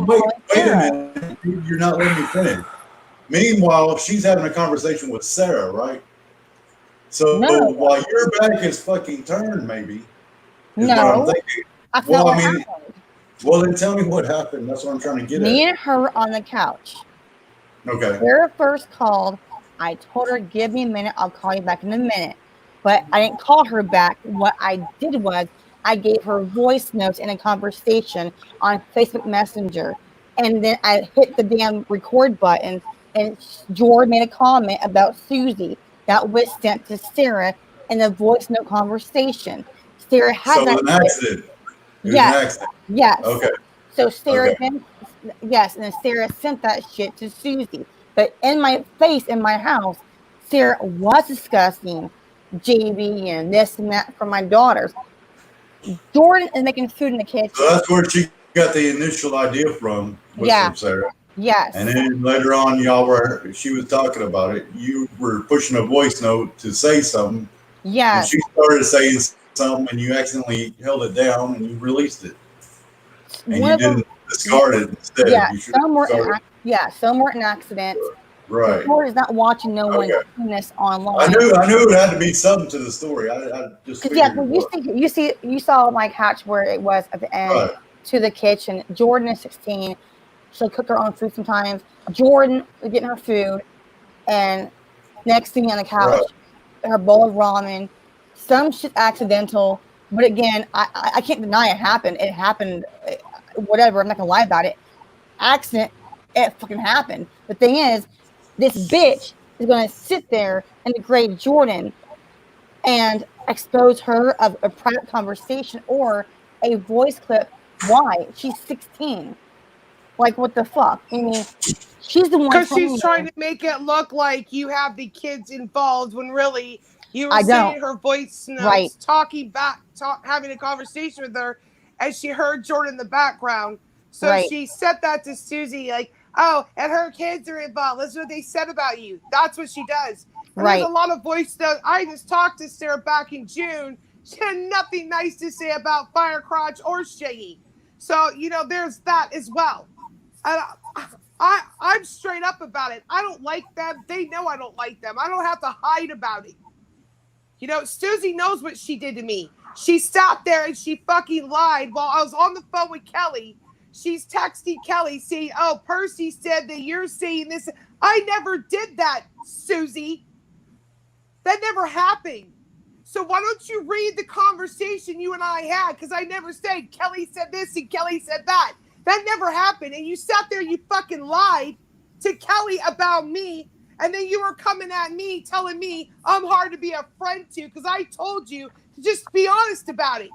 wait a minute. You're not letting me finish. Meanwhile, she's having a conversation with Sara, right? So while your back is fucking turned, maybe. What I'm thinking. Well, then tell me what happened. That's what I'm trying to get at. Me and her on the couch. Okay. Sara first called. I told her, give me a minute. I'll call you back in a minute. But I didn't call her back. What I did was I gave her voice notes in a conversation on Facebook Messenger. And then I hit the damn record button, and Jordan made a comment about Susie that was sent to Sara in a voice note conversation. Sara had that. So an accident. Yes. Yes. Okay. So Sara then, yes, and then Sara sent that shit to Susie. But in my face, in my house, Sara was discussing JB and this and that for my daughters. Jordan is making food in the kitchen. So that's where she got the initial idea from Sara. Yes. And then later on, she was talking about it. You were pushing a voice note to say something. Yes. And she started saying something, and you accidentally held it down, and you released it. And you didn't discard it instead. Yeah, some were an accident. Right. Jordan is not watching no one doing this online. I knew it had to be something to the story. I just you saw my couch where it was at the end to the kitchen. Jordan is 16. She'll cook her own food sometimes. Jordan is getting her food, and next thing on the couch, her bowl of ramen. Some shit accidental, but again, I can't deny it happened. It happened. Whatever. I'm not gonna lie about it. Accident. It fucking happened. The thing is, this bitch is gonna sit there and degrade Jordan and expose her of a private conversation or a voice clip. Why? She's 16. Like, what the fuck? I mean, she's the one. Because she's trying to make it look like you have the kids involved when really you were saying her voice notes, talking back, having a conversation with her as she heard Jordan in the background. So she said that to Susie, like, Oh, and her kids are involved. That's what they said about you. That's what she does. And Right. there's a lot of voice notes. I just talked to Sarah back in June. She had nothing nice to say about Firecrotch or Shaggy. So, you know, there's that as well. I'm straight up about it. I don't like them. They know I don't like them. I don't have to hide about it. You know, Susie knows what she did to me. She sat there and she fucking lied while I was on the phone with Kelly. She's texting Kelly saying, oh, Percy said that you're saying this. I never did that, Susie. That never happened. So why don't you read the conversation you and I had? Because I never said Kelly said this and Kelly said that. That never happened. And you sat there, you fucking lied to Kelly about me. And then you were coming at me, telling me I'm hard to be a friend to because I told you to just be honest about it.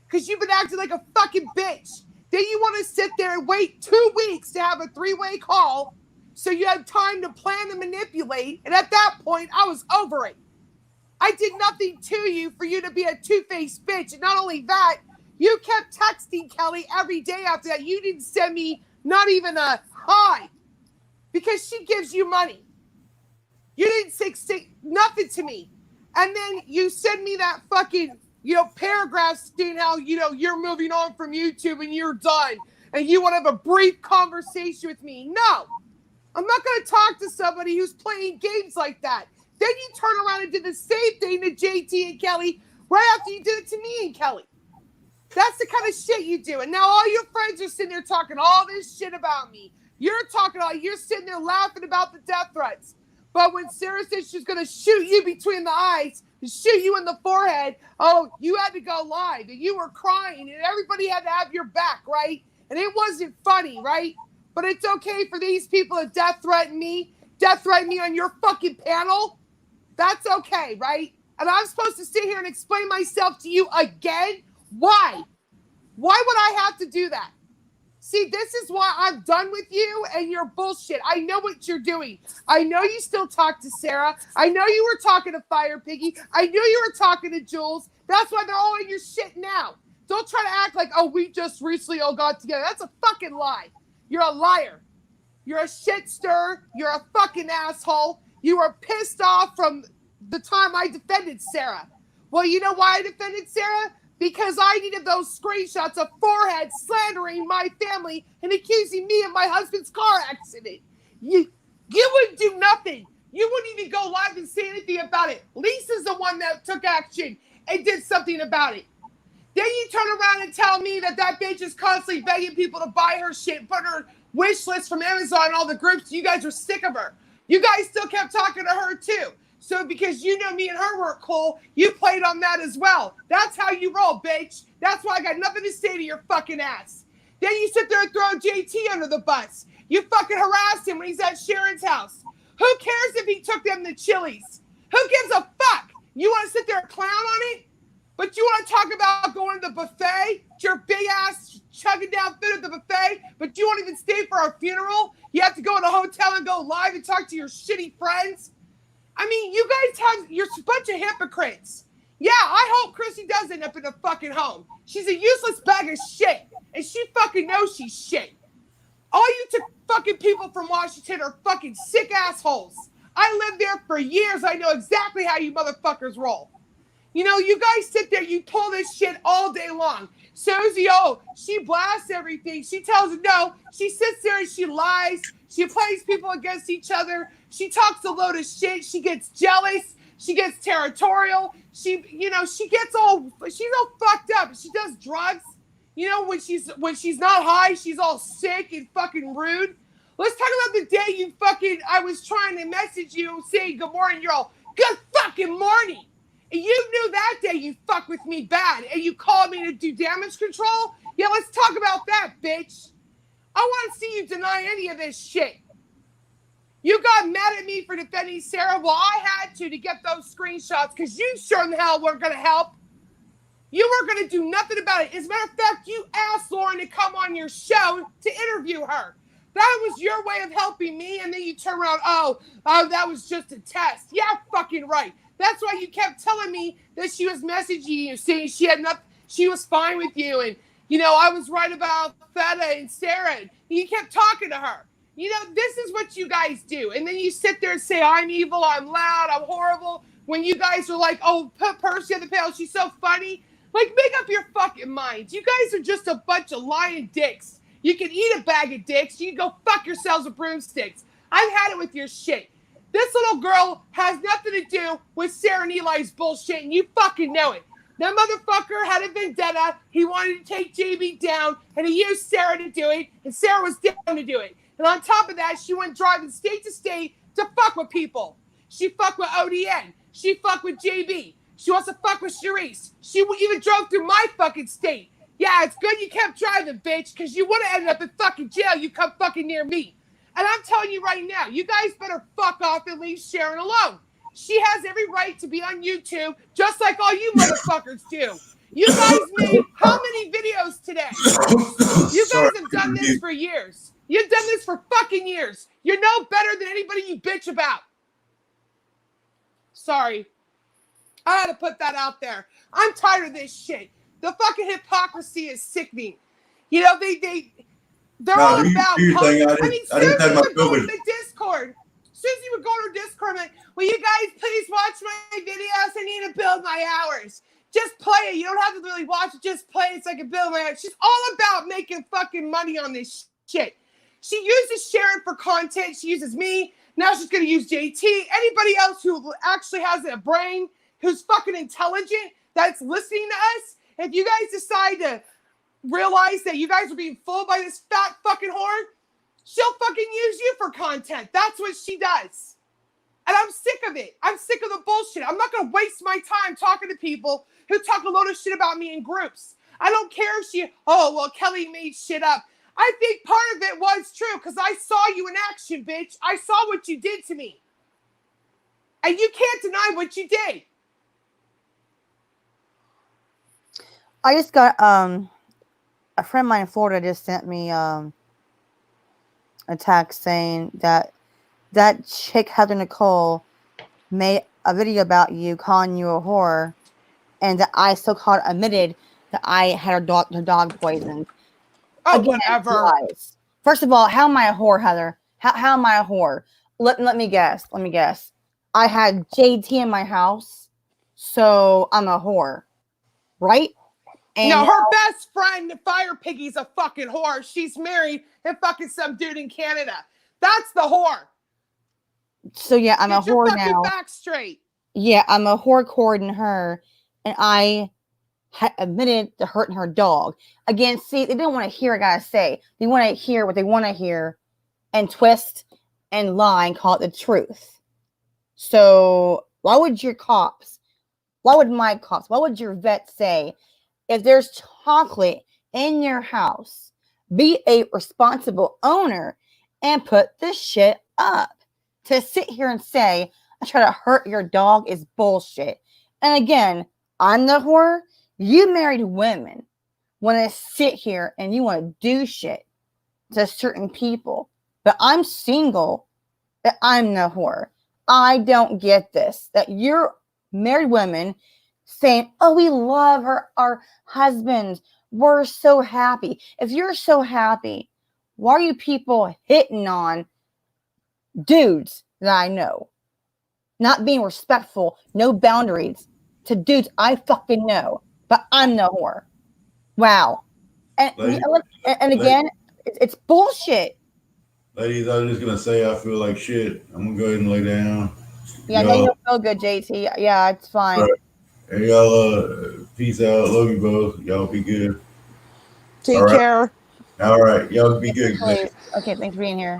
Because you've been acting like a fucking bitch. Then you want to sit there and wait 2 weeks to have a 3-way call so you have time to plan and manipulate. And at that point, I was over it. I did nothing to you for you to be a two-faced bitch. And not only that, you kept texting Kelly every day after that. You didn't send me not even a hi because she gives you money. You didn't say nothing to me. And then you send me that fucking, you know, paragraph saying how, you know, you're moving on from YouTube and you're done. And you want to have a brief conversation with me. No, I'm not going to talk to somebody who's playing games like that. Then you turn around and did the same thing to JT and Kelly right after you did it to me and Kelly. That's the kind of shit you do. And now all your friends are sitting there talking all this shit about me. You're sitting there laughing about the death threats. But when Sara said she's going to shoot you between the eyes, shoot you in the forehead, oh, you had to go live. And you were crying. And everybody had to have your back, right? And it wasn't funny, right? But it's okay for these people to death threaten me on your fucking panel. That's okay, right? And I'm supposed to sit here and explain myself to you again? Why? Why would I have to do that? See, this is why I'm done with you and your bullshit. I know what you're doing. I know you still talk to Sara. I know you were talking to Fire Piggy. I knew you were talking to Jules. That's why they're all in your shit now. Don't try to act like, oh, we just recently all got together. That's a fucking lie. You're a liar. You're a shit stirrer. You're a fucking asshole. You were pissed off from the time I defended Sara. Well, you know why I defended Sara? Because I needed those screenshots of Forehead slandering my family and accusing me of my husband's car accident. You wouldn't do nothing. You wouldn't even go live and say anything about it. Lisa's the one that took action and did something about it. Then you turn around and tell me that bitch is constantly begging people to buy her shit, put her wish list from Amazon and all the groups. You guys were sick of her. You guys still kept talking to her too. So because you know me and her were cool, you played on that as well. That's how you roll, bitch. That's why I got nothing to say to your fucking ass. Then you sit there and throw JT under the bus. You fucking harass him when he's at Sharon's house. Who cares if he took them to Chili's? Who gives a fuck? You want to sit there and clown on it? But you want to talk about going to the buffet? Your big ass chugging down food at the buffet, but you won't even stay for our funeral? You have to go in a hotel and go live and talk to your shitty friends? I mean, you guys you're a bunch of hypocrites. Yeah, I hope Chrissy does end up in a fucking home. She's a useless bag of shit, and she fucking knows she's shit. All you fucking people from Washington are fucking sick assholes. I lived there for years. I know exactly how you motherfuckers roll. You know, you guys sit there, you pull this shit all day long. Susie, she blasts everything. She tells it no. She sits there and she lies. She plays people against each other. She talks a load of shit. She gets jealous. She gets territorial. She's all fucked up. She does drugs. You know, when she's not high, she's all sick and fucking rude. Let's talk about the day I was trying to message you saying good morning. You're all, good fucking morning. And you knew that day you fucked with me bad and you called me to do damage control? Yeah, let's talk about that, bitch. I want to see you deny any of this shit. You got mad at me for defending Sara. Well, I had to get those screenshots because you sure in the hell weren't going to help. You weren't going to do nothing about it. As a matter of fact, you asked Lauren to come on your show to interview her. That was your way of helping me, and then you turn around, oh, that was just a test. Yeah, fucking right. That's why you kept telling me that she was messaging you, saying she was fine with you, and, you know, I was right about Feta and Sara, and you kept talking to her. You know, this is what you guys do. And then you sit there and say, I'm evil, I'm loud, I'm horrible. When you guys are like, oh, put Percy on the panel, she's so funny. Like, make up your fucking minds. You guys are just a bunch of lying dicks. You can eat a bag of dicks. You can go fuck yourselves with broomsticks. I've had it with your shit. This little girl has nothing to do with Sara and Eli's bullshit, and you fucking know it. That motherfucker had a vendetta. He wanted to take JB down, and he used Sara to do it, and Sara was down to do it. And on top of that, she went driving state to state to fuck with people. She fucked with ODN. She fucked with JB. She wants to fuck with Charisse. She even drove through my fucking state. Yeah, it's good you kept driving, bitch, because you would have ended up in fucking jail. You come fucking near me. And I'm telling you right now, you guys better fuck off and leave Sharon alone. She has every right to be on YouTube, just like all you motherfuckers do. You guys made how many videos today? You guys have done this for years. You've done this for fucking years. You're no better than anybody you bitch about. Sorry. I had to put that out there. I'm tired of this shit. The fucking hypocrisy is sickening. You know, they're all about. I mean, Susie would go to the Discord. Susie would go to her Discord and like, will you guys please watch my videos? I need to build my hours. Just play it. You don't have to really watch it. Just play it so I can build my hours. She's all about making fucking money on this shit. She uses Sharon for content. She uses me. Now she's going to use JT. Anybody else who actually has a brain, who's fucking intelligent, that's listening to us, if you guys decide to realize that you guys are being fooled by this fat fucking whore, she'll fucking use you for content. That's what she does. And I'm sick of it. I'm sick of the bullshit. I'm not going to waste my time talking to people who talk a load of shit about me in groups. I don't care if Kelly made shit up. I think part of it was true because I saw you in action, bitch. I saw what you did to me. And you can't deny what you did. I just got a friend of mine in Florida just sent me a text saying that chick Heather Nicole made a video about you, calling you a whore, and that I so-called admitted that I had her dog poisoned. Oh, again, whatever. Lies. First of all, how am I a whore, Heather? How am I a whore? Let me guess. I had JT in my house, so I'm a whore, right? And no, her best friend, Fire Piggy's a fucking whore. She's married and fucking some dude in Canada. That's the whore. So yeah, I'm a whore now. Get your fucking back straight. Yeah, I'm a whore courting her, and I had admitted to hurting her dog. Again, see, they didn't want to hear what I gotta say. They want to hear what they want to hear and twist and lie and call it the truth. So why would my cops, why would your vet say, if there's chocolate in your house, be a responsible owner and put this shit up? To sit here and say, I try to hurt your dog is bullshit. And again, I'm the whore. You married women want to sit here and you want to do shit to certain people. But I'm single, but I'm the whore. I don't get this. That you're married women saying, oh, we love our husbands. We're so happy. If you're so happy, why are you people hitting on dudes that I know? Not being respectful, no boundaries to dudes I fucking know. But I'm the whore. Wow. And again, it's bullshit. Ladies, I was just going to say I feel like shit. I'm going to go ahead and lay down. Yeah, no, you don't feel good, JT. Yeah, it's fine. Right. Hey, y'all, peace out. Love you both. Y'all be good. Take care. All right. Y'all be good. Okay, thanks for being here.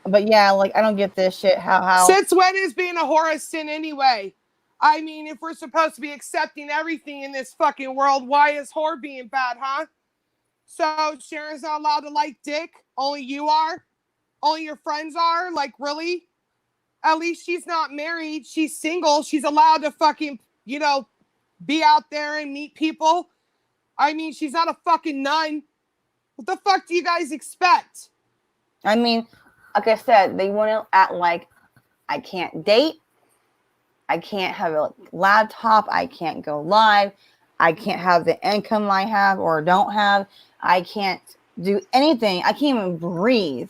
But yeah, like, I don't get this shit. How? Since when is being a whore a sin anyway? I mean, if we're supposed to be accepting everything in this fucking world, why is whore being bad, huh? So Sharon's not allowed to like dick? Only you are? Only your friends are? Like, really? At least she's not married. She's single. She's allowed to fucking, be out there and meet people. I mean, she's not a fucking nun. What the fuck do you guys expect? I mean, like I said, they want to act like I can't date. I can't have a laptop. I can't go live. I can't have the income I have or don't have. I can't do anything. I can't even breathe.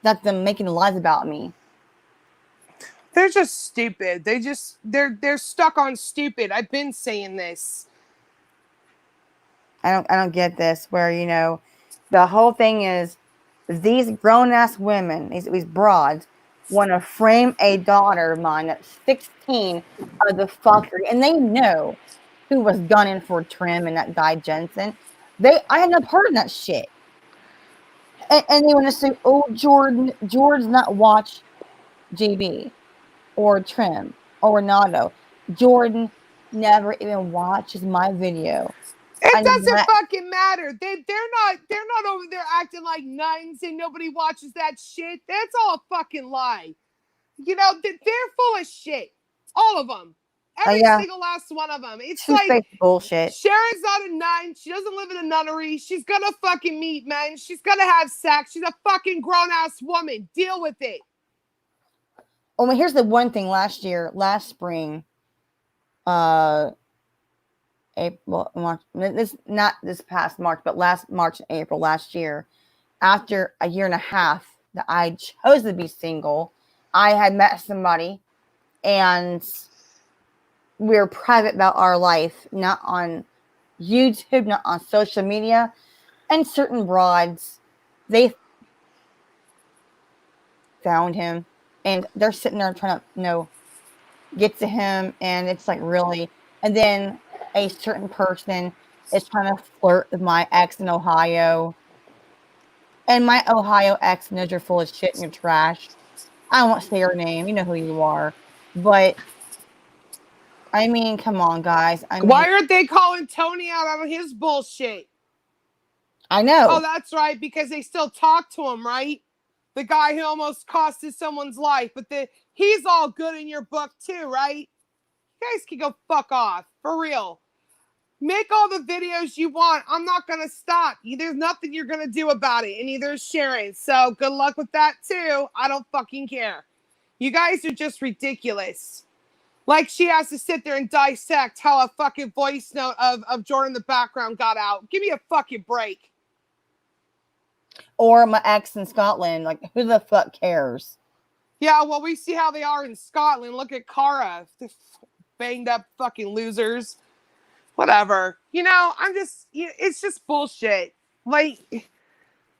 That's them making lies about me. They're just stupid. They're stuck on stupid. I've been saying this. I don't get this. Where the whole thing is these grown ass women, these broads, want to frame a daughter of mine that's 16 of the fuckery, and they know who was gunning for Trim and that guy Jensen. I had no part in that shit. And they want to say, oh, George's not watch GB or Trim or Renato. Jordan never even watches my video. It doesn't fucking matter. They're not over there acting like nuns and nobody watches that shit. That's all a fucking lie. They're full of shit. All of them. Every single last one of them. It's like bullshit. Sharon's not a nun. She doesn't live in a nunnery. She's gonna fucking meet men. She's gonna have sex. She's a fucking grown ass woman. Deal with it. Oh, well, here's the one thing. Last spring, April, March. Not this past March, but last March and April last year. After a year and a half that I chose to be single, I had met somebody, and we were private about our life, not on YouTube, not on social media. And certain broads, they found him, and they're sitting there trying to, get to him, and it's like, really. And then a certain person is trying to flirt with my ex in Ohio. And my Ohio ex knows you're full of shit and you're trash. I won't say your name. You know who you are. But, I mean, come on, guys. Why aren't they calling Tony out on his bullshit? I know. Oh, that's right, because they still talk to him, right? The guy who almost costed someone's life. But he's all good in your book, too, right? You guys can go fuck off. For real. Make all the videos you want. I'm not going to stop. There's nothing you're going to do about it. And neither is Sharon. So good luck with that, too. I don't fucking care. You guys are just ridiculous. Like she has to sit there and dissect how a fucking voice note of Jordan in the background got out. Give me a fucking break. Or my ex in Scotland. Like, who the fuck cares? Yeah, well, we see how they are in Scotland. Look at Cara. Banged up fucking losers. Whatever. It's just bullshit. Like,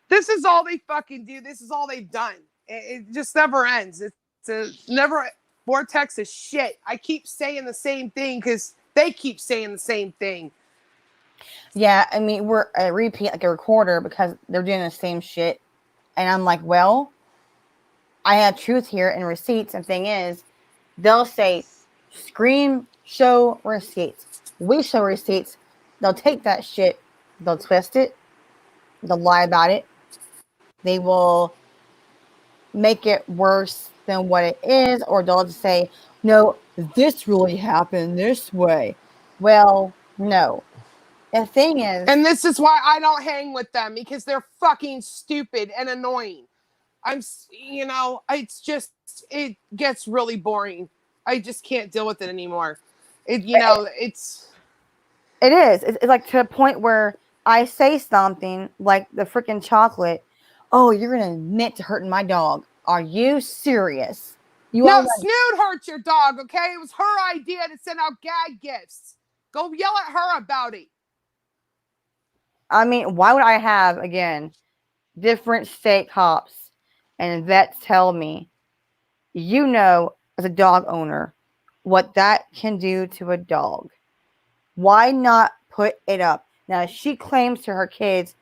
this is all they fucking do. This is all they've done. It just never ends. It's a never vortex of shit. I keep saying the same thing because they keep saying the same thing. Yeah, I mean, we're a repeat like a recorder because they're doing the same shit. And I'm like, well, I have truth here and receipts. And thing is, they'll say, show receipts. We show receipts. They'll take that shit. They'll twist it. They'll lie about it. They will make it worse than what it is. Or they'll just say, no, this really happened this way. Well, no. The thing is... And this is why I don't hang with them. Because they're fucking stupid and annoying. It's just... It gets really boring. I just can't deal with it anymore. It is. It's like to a point where I say something like the freaking chocolate. Oh, you're going to admit to hurting my dog. Are you serious? No, Snood hurt your dog, okay? It was her idea to send out gag gifts. Go yell at her about it. I mean, why would I have, again, different steak hops and vets tell me, as a dog owner, what that can do to a dog? Why not put it up? Now, she claims to her kids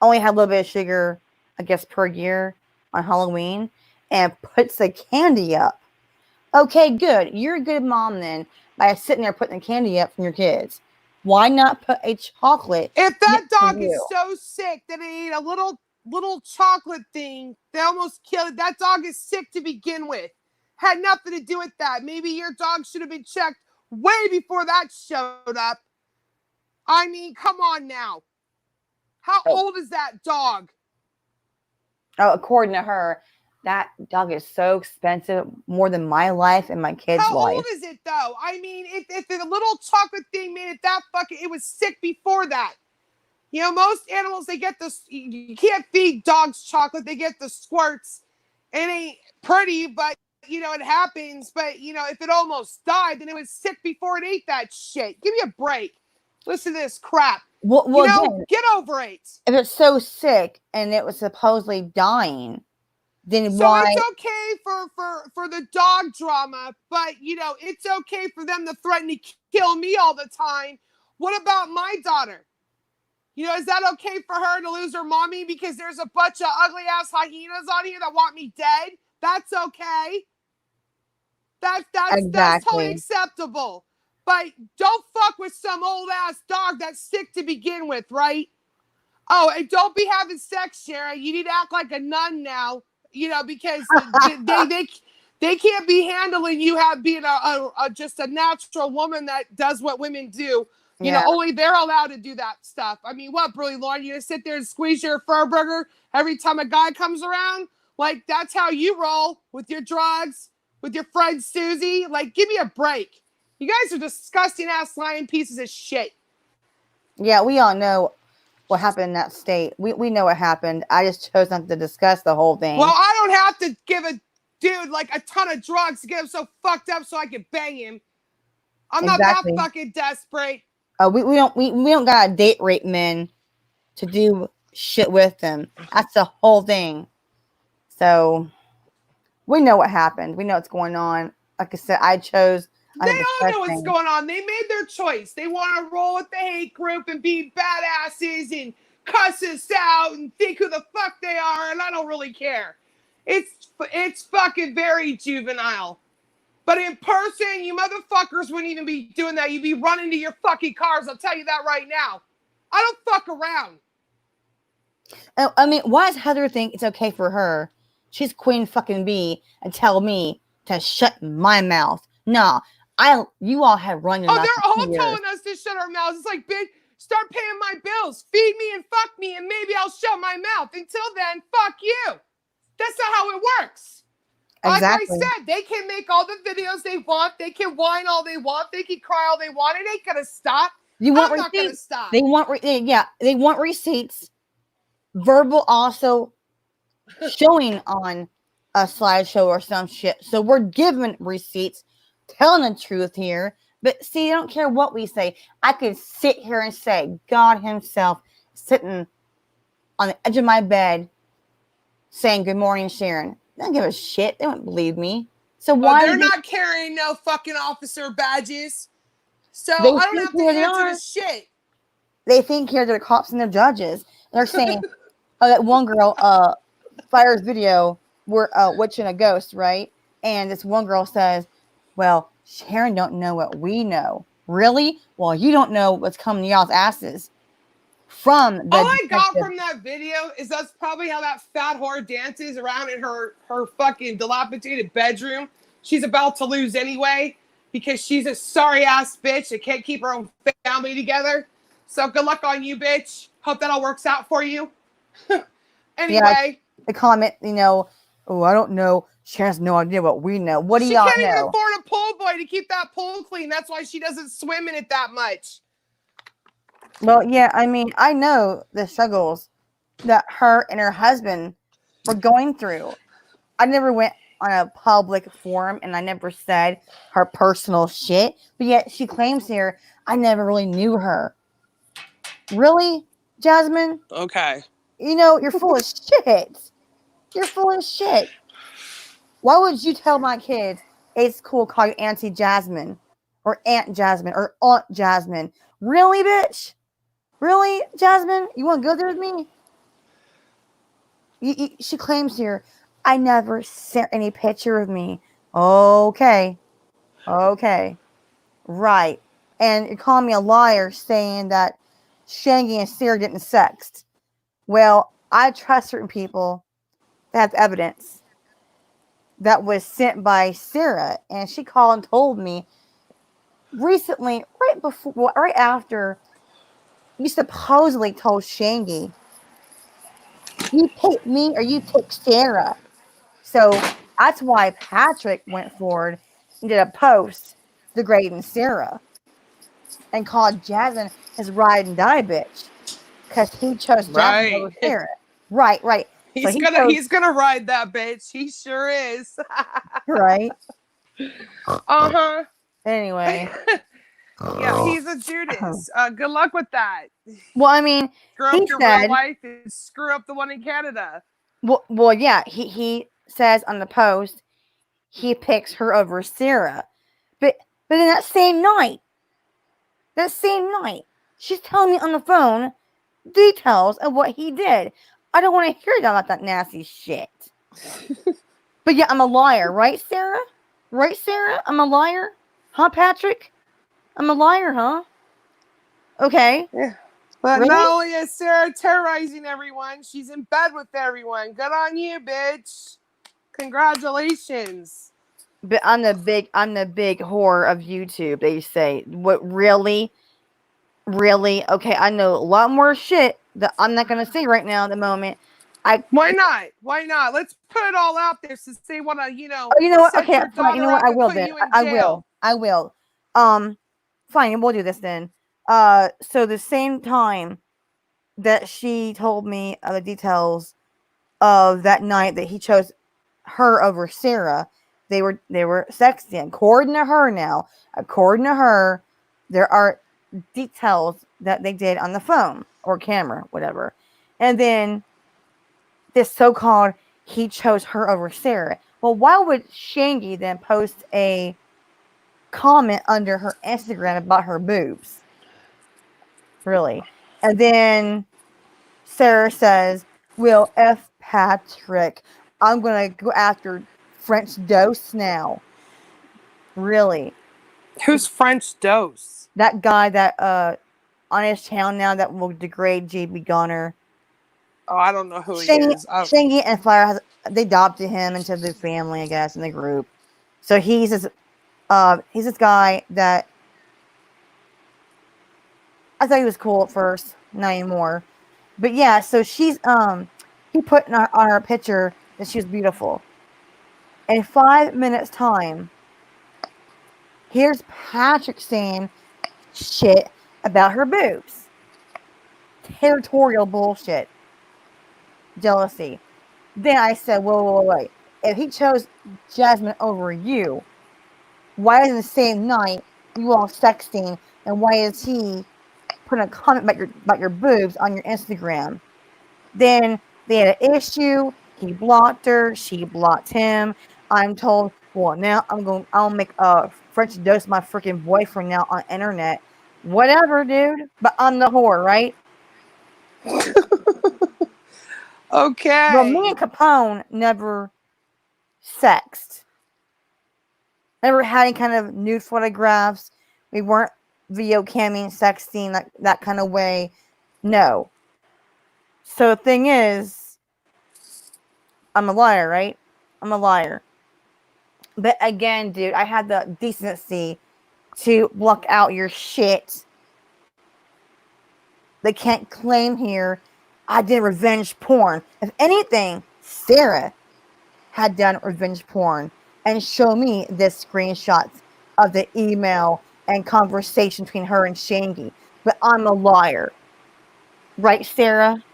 only had a little bit of sugar, I guess, per year on Halloween and puts the candy up. Okay, good. You're a good mom then by sitting there putting the candy up from your kids. Why not put a chocolate? If that dog is so sick that it ate a little chocolate thing, they almost killed it. That dog is sick to begin with. Had nothing to do with that. Maybe your dog should have been checked way before that showed up. I mean, come on now. How old is that dog? Oh, according to her, that dog is so expensive, more than my life and my kids' life. How old is it, though? I mean, if the little chocolate thing made it that fucking... It was sick before that. You know, most animals, they get this, you can't feed dogs chocolate. They get the squirts. It ain't pretty, but, you know, it happens. But, you know, if it almost died, then it was sick before it ate that shit. Give me a break. Listen to this crap. Well, you know, again, get over it. If it's so sick and it was supposedly dying, then so why? It's okay for the dog drama, but, you know, it's okay for them to threaten to kill me all the time. What about my daughter? You know, is that okay for her to lose her mommy because there's a bunch of ugly ass hyenas on here that want me dead? That's okay. That's totally acceptable. But don't fuck with some old ass dog that's sick to begin with, right? Oh, and don't be having sex, Sharon. You need to act like a nun now, you know, because they can't be handling you being just a natural woman that does what women do. You know, only they're allowed to do that stuff. I mean, what, Briley Lauren? You gonna sit there and squeeze your fur burger every time a guy comes around? Like, that's how you roll with your drugs, with your friend Susie? Like, give me a break. You guys are disgusting ass lying pieces of shit. Yeah, we all know what happened in that state. We know what happened. I just chose not to discuss the whole thing. Well, I don't have to give a dude like a ton of drugs to get him so fucked up so I can bang him. I'm not that fucking desperate. We don't gotta date rape men to do shit with them. That's the whole thing. So we know what happened. We know what's going on. Like I said, I chose. They all know what's going on. They made their choice. They want to roll with the hate group and be badasses and cuss us out and think who the fuck they are, and I don't really care. It's fucking very juvenile. But in person, you motherfuckers wouldn't even be doing that. You'd be running to your fucking cars. I'll tell you that right now. I don't fuck around. I mean, why does Heather think it's okay for her? She's queen fucking bee and tell me to shut my mouth. No, you all have run your mouth. They're all telling us to shut our mouths. It's like, bitch, start paying my bills. Feed me and fuck me, and maybe I'll shut my mouth. Until then, fuck you. That's not how it works. Exactly. Like I said, they can make all the videos they want. They can whine all they want. They can cry all they want. It ain't gonna stop. I'm not gonna stop. They want receipts. Verbal also showing on a slideshow or some shit. So we're giving receipts, telling the truth here. But see, I don't care what we say. I could sit here and say God himself sitting on the edge of my bed saying, "Good morning, Sharon." They don't give a shit. They won't believe me. So why? They're not carrying no fucking officer badges. So I don't have to answer the shit. They think here they're cops and they're judges. They're saying, oh, that one girl fires video where witching a ghost, right? And this one girl says, well, Sharon don't know what we know. Really? Well, you don't know what's coming to y'all's asses. All I got from that video is that's probably how that fat whore dances around in her fucking dilapidated bedroom. She's about to lose anyway because she's a sorry ass bitch that can't keep her own family together. So good luck on you, bitch. Hope that all works out for you. Anyway. Yeah, the comment, you know, oh, I don't know. She has no idea what we know. What do y'all know? She can't even afford a pool boy to keep that pool clean. That's why she doesn't swim in it that much. Well, yeah, I mean, I know the struggles that her and her husband were going through. I never went on a public forum and I never said her personal shit, but yet she claims here, I never really knew her. Really, Jasmine? Okay. You know, you're full of shit. You're full of shit. Why would you tell my kids it's cool to call you Auntie Jasmine or Aunt Jasmine or Aunt Jasmine? Really, bitch? Really, Jasmine? You want to go there with me? She claims here, I never sent any picture of me. Okay. Right. And you're calling me a liar saying that Shangy and Sara didn't sext. Well, I trust certain people that have evidence that was sent by Sara, and she called and told me recently, right after you supposedly told Shangy, you pick me or you pick Sara. So that's why Patrick went forward and did a post degrading Sara and called Jasmine his ride and die bitch. because he chose Jasmine over Right. Sarah. Right. So He's gonna ride that bitch. He sure is. right. Uh-huh. Anyway. Yeah, he's a Judas. Good luck with that. Well, I mean, Screw he up your said, real life and screw up the one in Canada. well, yeah, he says on the post he picks her over Sarah, but then that same night, she's telling me on the phone details of what he did. I don't want to hear about that nasty shit. But yeah, I'm a liar, right, Sarah? Right, Sarah? I'm a liar, huh, Patrick? I'm a liar, huh? Okay. Yeah. But Really? not only is Sarah terrorizing everyone, she's in bed with everyone. Good on you, bitch. Congratulations. But I'm the big whore of YouTube. They say, what, really? Really? Okay, I know a lot more shit that I'm not gonna say right now at the moment. Why not? Why not? Let's put it all out there to say what Oh, you know what? set Okay, your fine. You daughter know what? up I and will put then. you in I jail. will. Fine. We'll do this then. So the same time that she told me the details of that night that he chose her over Sarah, they were sexting. According to her, there are details that they did on the phone or camera, whatever. And then this so-called he chose her over Sarah. Well, why would Shangy then post a comment under her Instagram about her boobs? Really? And then Sarah says, "Well, F Patrick, I'm gonna go after French Dose now." Really? Who's French Dose? That guy that on his channel now that will degrade JB Gunner. Oh, I don't know who he Shangy, is. Shangy and Fire they adopted him into the family, I guess, in the group. So he's this guy that I thought he was cool at first, not anymore. But yeah, so she's he put on our picture that she was beautiful. In 5 minutes time, here's Patrick saying shit about her boobs. Territorial bullshit. Jealousy. Then I said, wait. If he chose Jasmine over you, why isn't the same night you all sexting, and why is he putting a comment about your boobs on your Instagram? Then they had an issue. He blocked her. She blocked him. I'm told, well, now I'll make a French Dose my freaking boyfriend now on internet. Whatever, dude. But I'm the whore, right? Okay. Well, me and Capone never sexed. Never had any kind of nude photographs. We weren't video camming, sexting, that kind of way. No. So the thing is, I'm a liar, right? I'm a liar. But again, dude, I had the decency to block out your shit. They can't claim here I did revenge porn. If anything, Sarah had done revenge porn and show me this screenshots of the email and conversation between her and Shangy. But I'm a liar. Right, Sarah?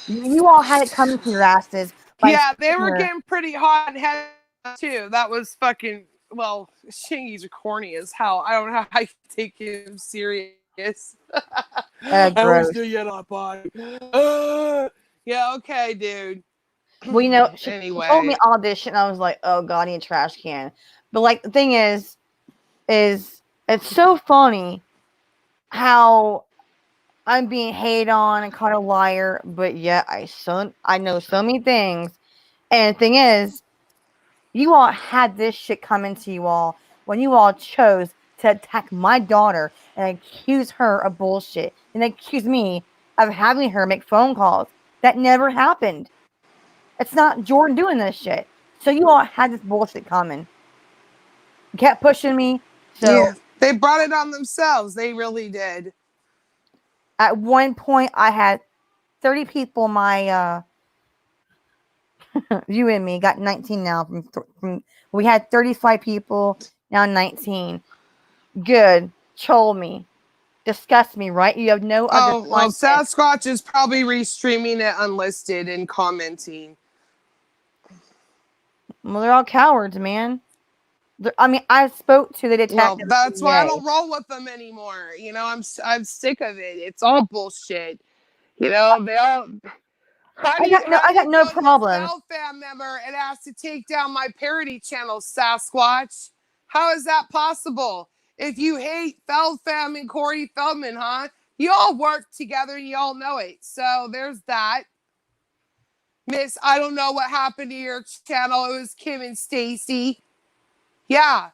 You all had it coming to your asses. Yeah, they were getting pretty hot headed too. That was fucking, well, Shingy's corny as hell. I don't know how you take him serious. I always do get up on. Yeah, okay, dude. Well, you know, she told me Anyway. all this shit, and I was like, oh, God, I need a trash can. But, like, the thing is it's so funny how I'm being hated on and called a liar, but yet I know so many things. And the thing is, you all had this shit coming to you all when you all chose to attack my daughter and accuse her of bullshit and accuse me of having her make phone calls. That never happened. It's not Jordan doing this shit. So you all had this bullshit coming. You kept pushing me. So yeah, they brought it on themselves. They really did. At one point, I had 30 people. My you and me got 19 now. From we had 35 people, now 19. Good. Troll me. disgust me, right? You have no other Oh, well, content. Sasquatch is probably restreaming it unlisted and commenting. Well, they're all cowards, man. I mean, I spoke to the Well, detective. that's why I DA. don't roll with them anymore. You know, I'm sick of it. It's all bullshit. You know, they all. I got no Go to a problem. Fel Fam member and ask to take down my parody channel, Sasquatch? How is that possible? If you hate Fel Fam and Corey Feldman, huh? You all work together and you all know it. So there's that. Miss, I don't know what happened to your channel. It was Kim and Stacy. Yeah.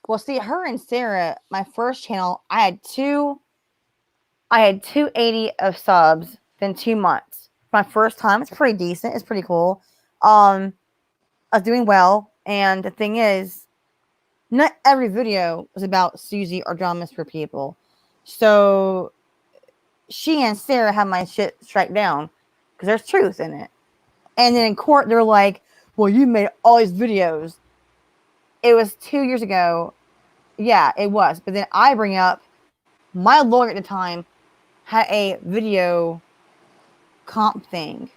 Well, see, her and Sarah, my first channel, I had 280 of subs in 2 months. My first time, it's pretty decent. It's pretty cool. I was doing well, and the thing is, not every video was about Suzi or dramas for people. So she and Sarah had my shit strike down because there's truth in it. And then in court, they're like, "Well, you made all these videos." It was 2 years ago. Yeah, it was. But then I bring up my lawyer at the time had a video comp thing.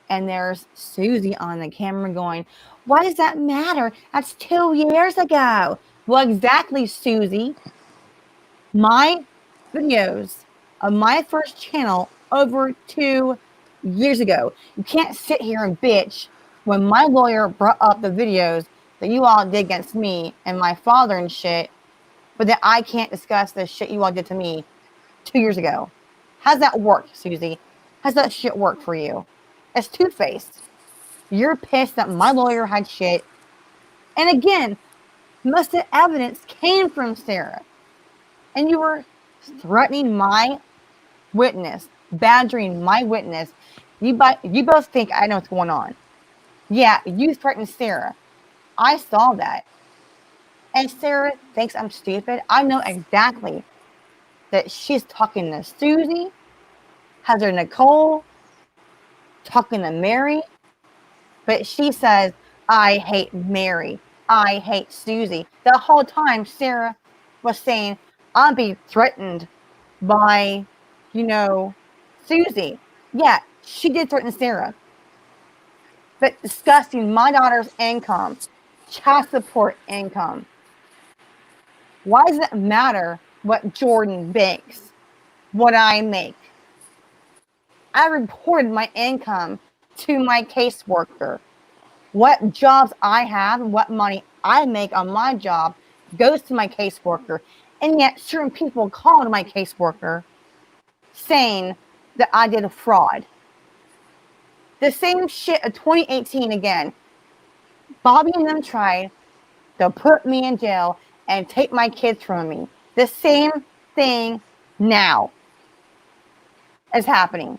And there's Suzi on the camera going, "Why does that matter? That's 2 years ago." Well, exactly, Suzi. My videos of my first channel over 2 years ago. You can't sit here and bitch when my lawyer brought up the videos that you all did against me and my father and shit, but that I can't discuss the shit you all did to me 2 years ago. How's that work, Suzi? How's that shit work for you? It's two-faced. You're pissed that my lawyer had shit. And again, most of the evidence came from Sara. And you were threatening my witness, badgering my witness. You both think I know what's going on. Yeah, you threatened Sara. I saw that. And Sara thinks I'm stupid. I know exactly that she's talking to Suzi, Heather Nicole, talking to Mary. But she says, "I hate Mary. I hate Suzi." The whole time, Sara was saying, "I'm being threatened by, Suzi." Yeah, she did threaten Sara. But discussing my daughter's income, child support income. Why does it matter what Jordan makes, what I make? I reported my income to my caseworker. What jobs I have and what money I make on my job goes to my caseworker. And yet certain people called my caseworker saying that I did a fraud. The same shit of 2018 again. Bobby and them tried to put me in jail and take my kids from me. The same thing now is happening.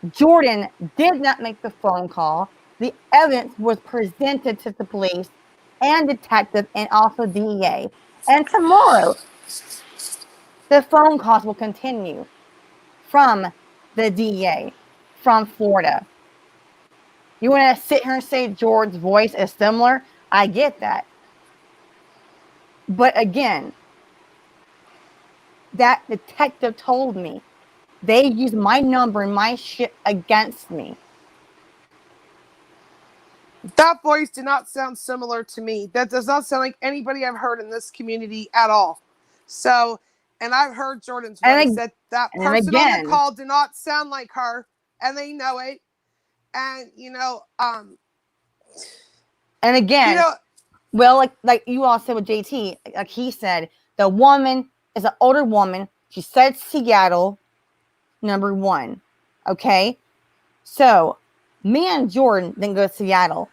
Jordan did not make the phone call. The evidence was presented to the police and detective and also DEA. And tomorrow, the phone calls will continue from the DEA from Florida. You want to sit here and say George's voice is similar? I get that. But again, that detective told me they used my number and my shit against me. That voice did not sound similar to me. That does not sound like anybody I've heard in this community at all. So, and I've heard Jordan's voice. That person on the call did not sound like her, and they know it. And and again, well, like you all said with JT, like he said, the woman is an older woman. She said Seattle, number 1. Okay, so me and Jordan didn't go to Seattle.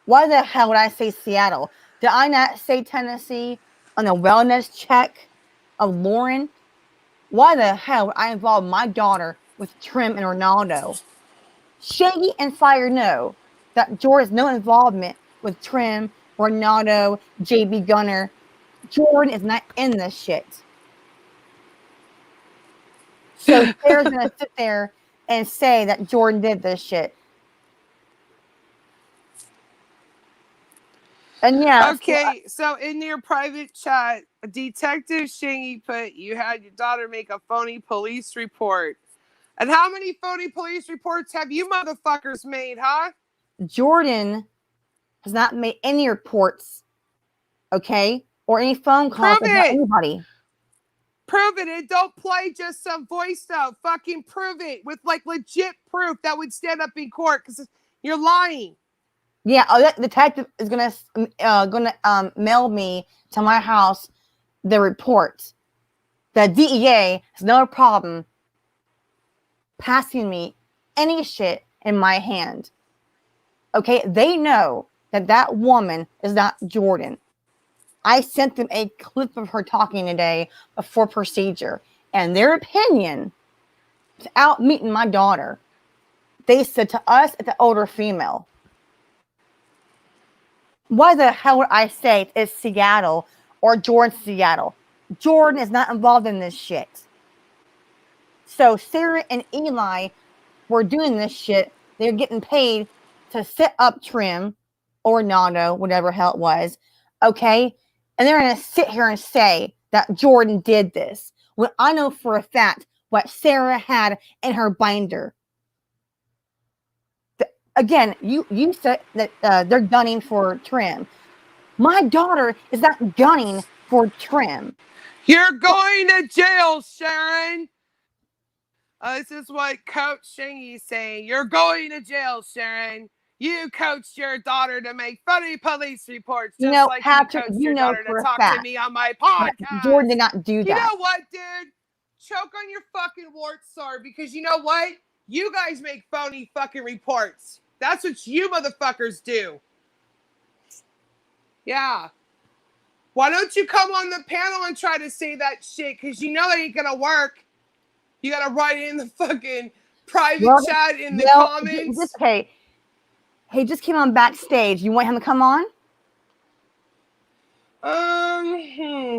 Why the hell would I say Seattle? Did I not say Tennessee on the wellness check of Lauren? Why the hell would I involve my daughter with Trim and Ronaldo? Shaggy and Fire know that Jordan has no involvement with Trim, Ronaldo, JB Gunner. Jordan is not in this shit. So Sarah's going to sit there and say that Jordan did this shit. And yeah, Okay, so in your private chat, Detective Shingy put you had your daughter make a phony police report. And how many phony police reports have you motherfuckers made, huh? Jordan has not made any reports, okay, or any phone calls Prove about it. anybody. Prove it. And don't play just some voice stuff. Fucking prove it with like legit proof that would stand up in court because you're lying. Yeah, that detective is gonna mail me to my house the report. The DEA has no problem passing me any shit in my hand. Okay, they know that that woman is not Jordan. I sent them a clip of her talking today before procedure, and their opinion, without meeting my daughter, they said to us it's an older female. Why the hell would I say it's Seattle or Jordan's Seattle? Jordan is not involved in this shit. So Sara and Eli were doing this shit. They're getting paid to set up Trim or Nando, whatever hell it was. Okay? And they're going to sit here and say that Jordan did this. When I know for a fact what Sara had in her binder. Again, you said that they're gunning for Trim. My daughter is not gunning for Trim. You're going to jail, Sharon. This is what Coach Shingy's saying. You're going to jail, Sharon. You coached your daughter to make funny police reports, just like Patrick, you coached your daughter to talk to me on my podcast. Jordan did not do that. You know what, dude? Choke on your fucking warts, Sar, because you know what? You guys make phony fucking reports. That's what you motherfuckers do. Yeah. Why don't you come on the panel and try to say that shit? Because you know it ain't going to work. You got to write it in the fucking private chat in the comments. Okay. He just came on backstage. You want him to come on?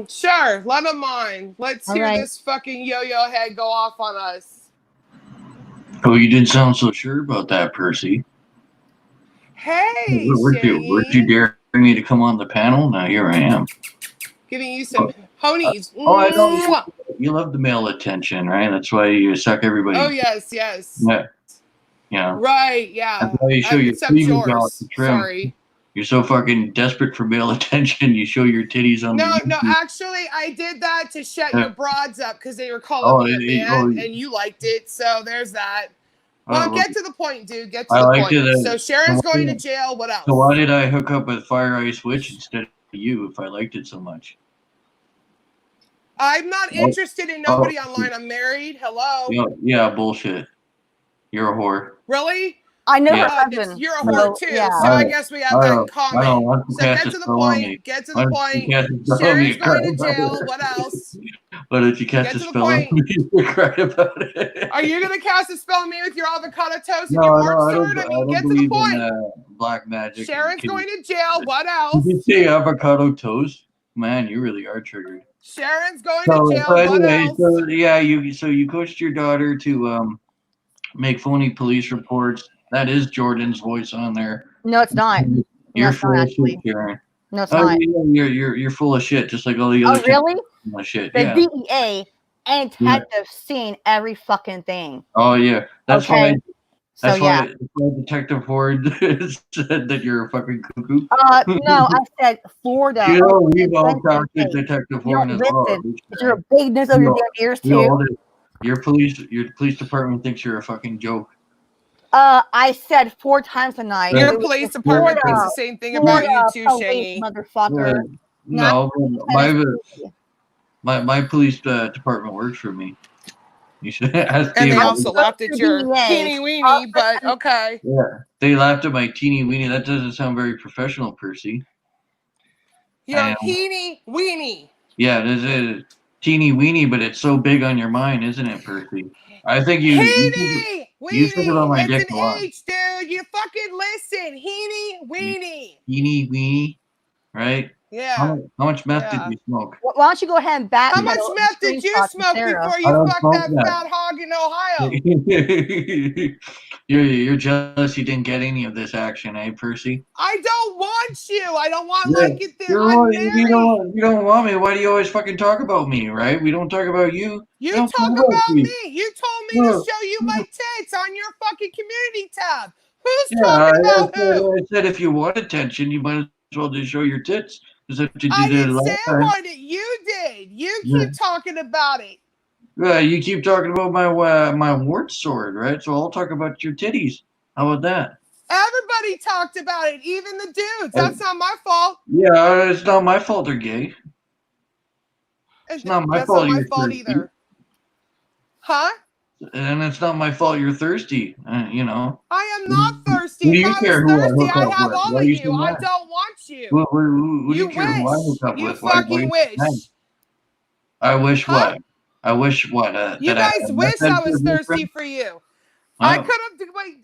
Sure. Let him on. Let's hear this fucking yo-yo head go off on us. Oh, you didn't sound so sure about that, Percy. Hey, Would you dare me to come on the panel? Now here I am. Giving you some ponies. I know. You love the male attention, right? That's why you suck everybody. Oh, yes. Yeah. Right, yeah. That's why you show your except yours. Sorry. You're so fucking desperate for male attention, you show your titties on No, actually, I did that to shut your broads up because they were calling me a man, and you liked it, so there's that. Well, get to the point, dude. Get to the point. So Sharon's going to jail. What else? So why did I hook up with Fire Ice Witch instead of you if I liked it so much? I'm not interested in nobody online. I'm married. Hello? Yeah, bullshit. You're a whore. Really? I know her husband. You're a whore too, so I guess we have that in common. So get to the point. Get to the point. Sharon's going to jail. What else? Why don't you cast a spell on me? You're right about it. Are you going to cast a spell on me with your avocado toast and your warp sword? I mean, get to the point. Black magic. Sharon's going to jail. What else? Did you say avocado toast? Man, you really are triggered. Sharon's going to jail. What else? So you coached your daughter to make phony police reports. That is Jordan's voice on there. No, it's not. You're full of shit, Sharon. No, it's not. You're full of shit, just like all the other. Oh, really? Full of shit. The DEA and detective seen every fucking thing. Oh yeah, that's why. That's why Detective Ford said that you're a fucking cuckoo. No, I said Florida. You know, we've all talked to Detective Ford as well. You're a big nose over your damn ears too. Your police department thinks you're a fucking joke. I said 4 times tonight. Your police department thinks the same thing about you too, Shangy. Motherfucker. No, my police department works for me. You should ask. And they also laughed at your teeny weeny, but okay. Yeah, they laughed at my teeny weeny. That doesn't sound very professional, Percy. Your teeny weeny. Yeah, there's a teeny weeny, but it's so big on your mind, isn't it, Percy? I think you think about my dick a lot. It's an H, dude. You fucking listen. Heeny weeny. Teeny weeny, right? Yeah. How much meth did you smoke? Why don't you go ahead and back? How much meth did you smoke before you fucked that fat hog in Ohio? You're jealous you didn't get any of this action, eh, Percy? I don't want you. I don't want Yeah, like it there. I'm married. You don't want me. Why do you always fucking talk about me, right? We don't talk about you. You We don't talk about about you. me. You told me to No. show you my tits on your fucking community tab. Who's Yeah, talking about who? I said if you want attention, you might as well just show your tits. Is that what you I did didn't last say I time? wanted it. You did. You Yeah. keep talking about it. You keep talking about my wart sword, right? So I'll talk about your titties. How about that? Everybody talked about it, even the dudes. That's not my fault. Yeah, it's not my fault they're gay. It's not my That's fault not my you're fault thirsty. either. Huh? And it's not my fault you're thirsty. You know. I am not thirsty. Who do If you I care was who I thirsty, hook I'd up have with? all Why of you you. so I mad? don't want you. Who do You you care who I wish. hook up You with? Why fucking you wish. mad? I wish Huh? what? I wish what? You that guys I wish met I was your thirsty boyfriend? for you. Huh? I could have gone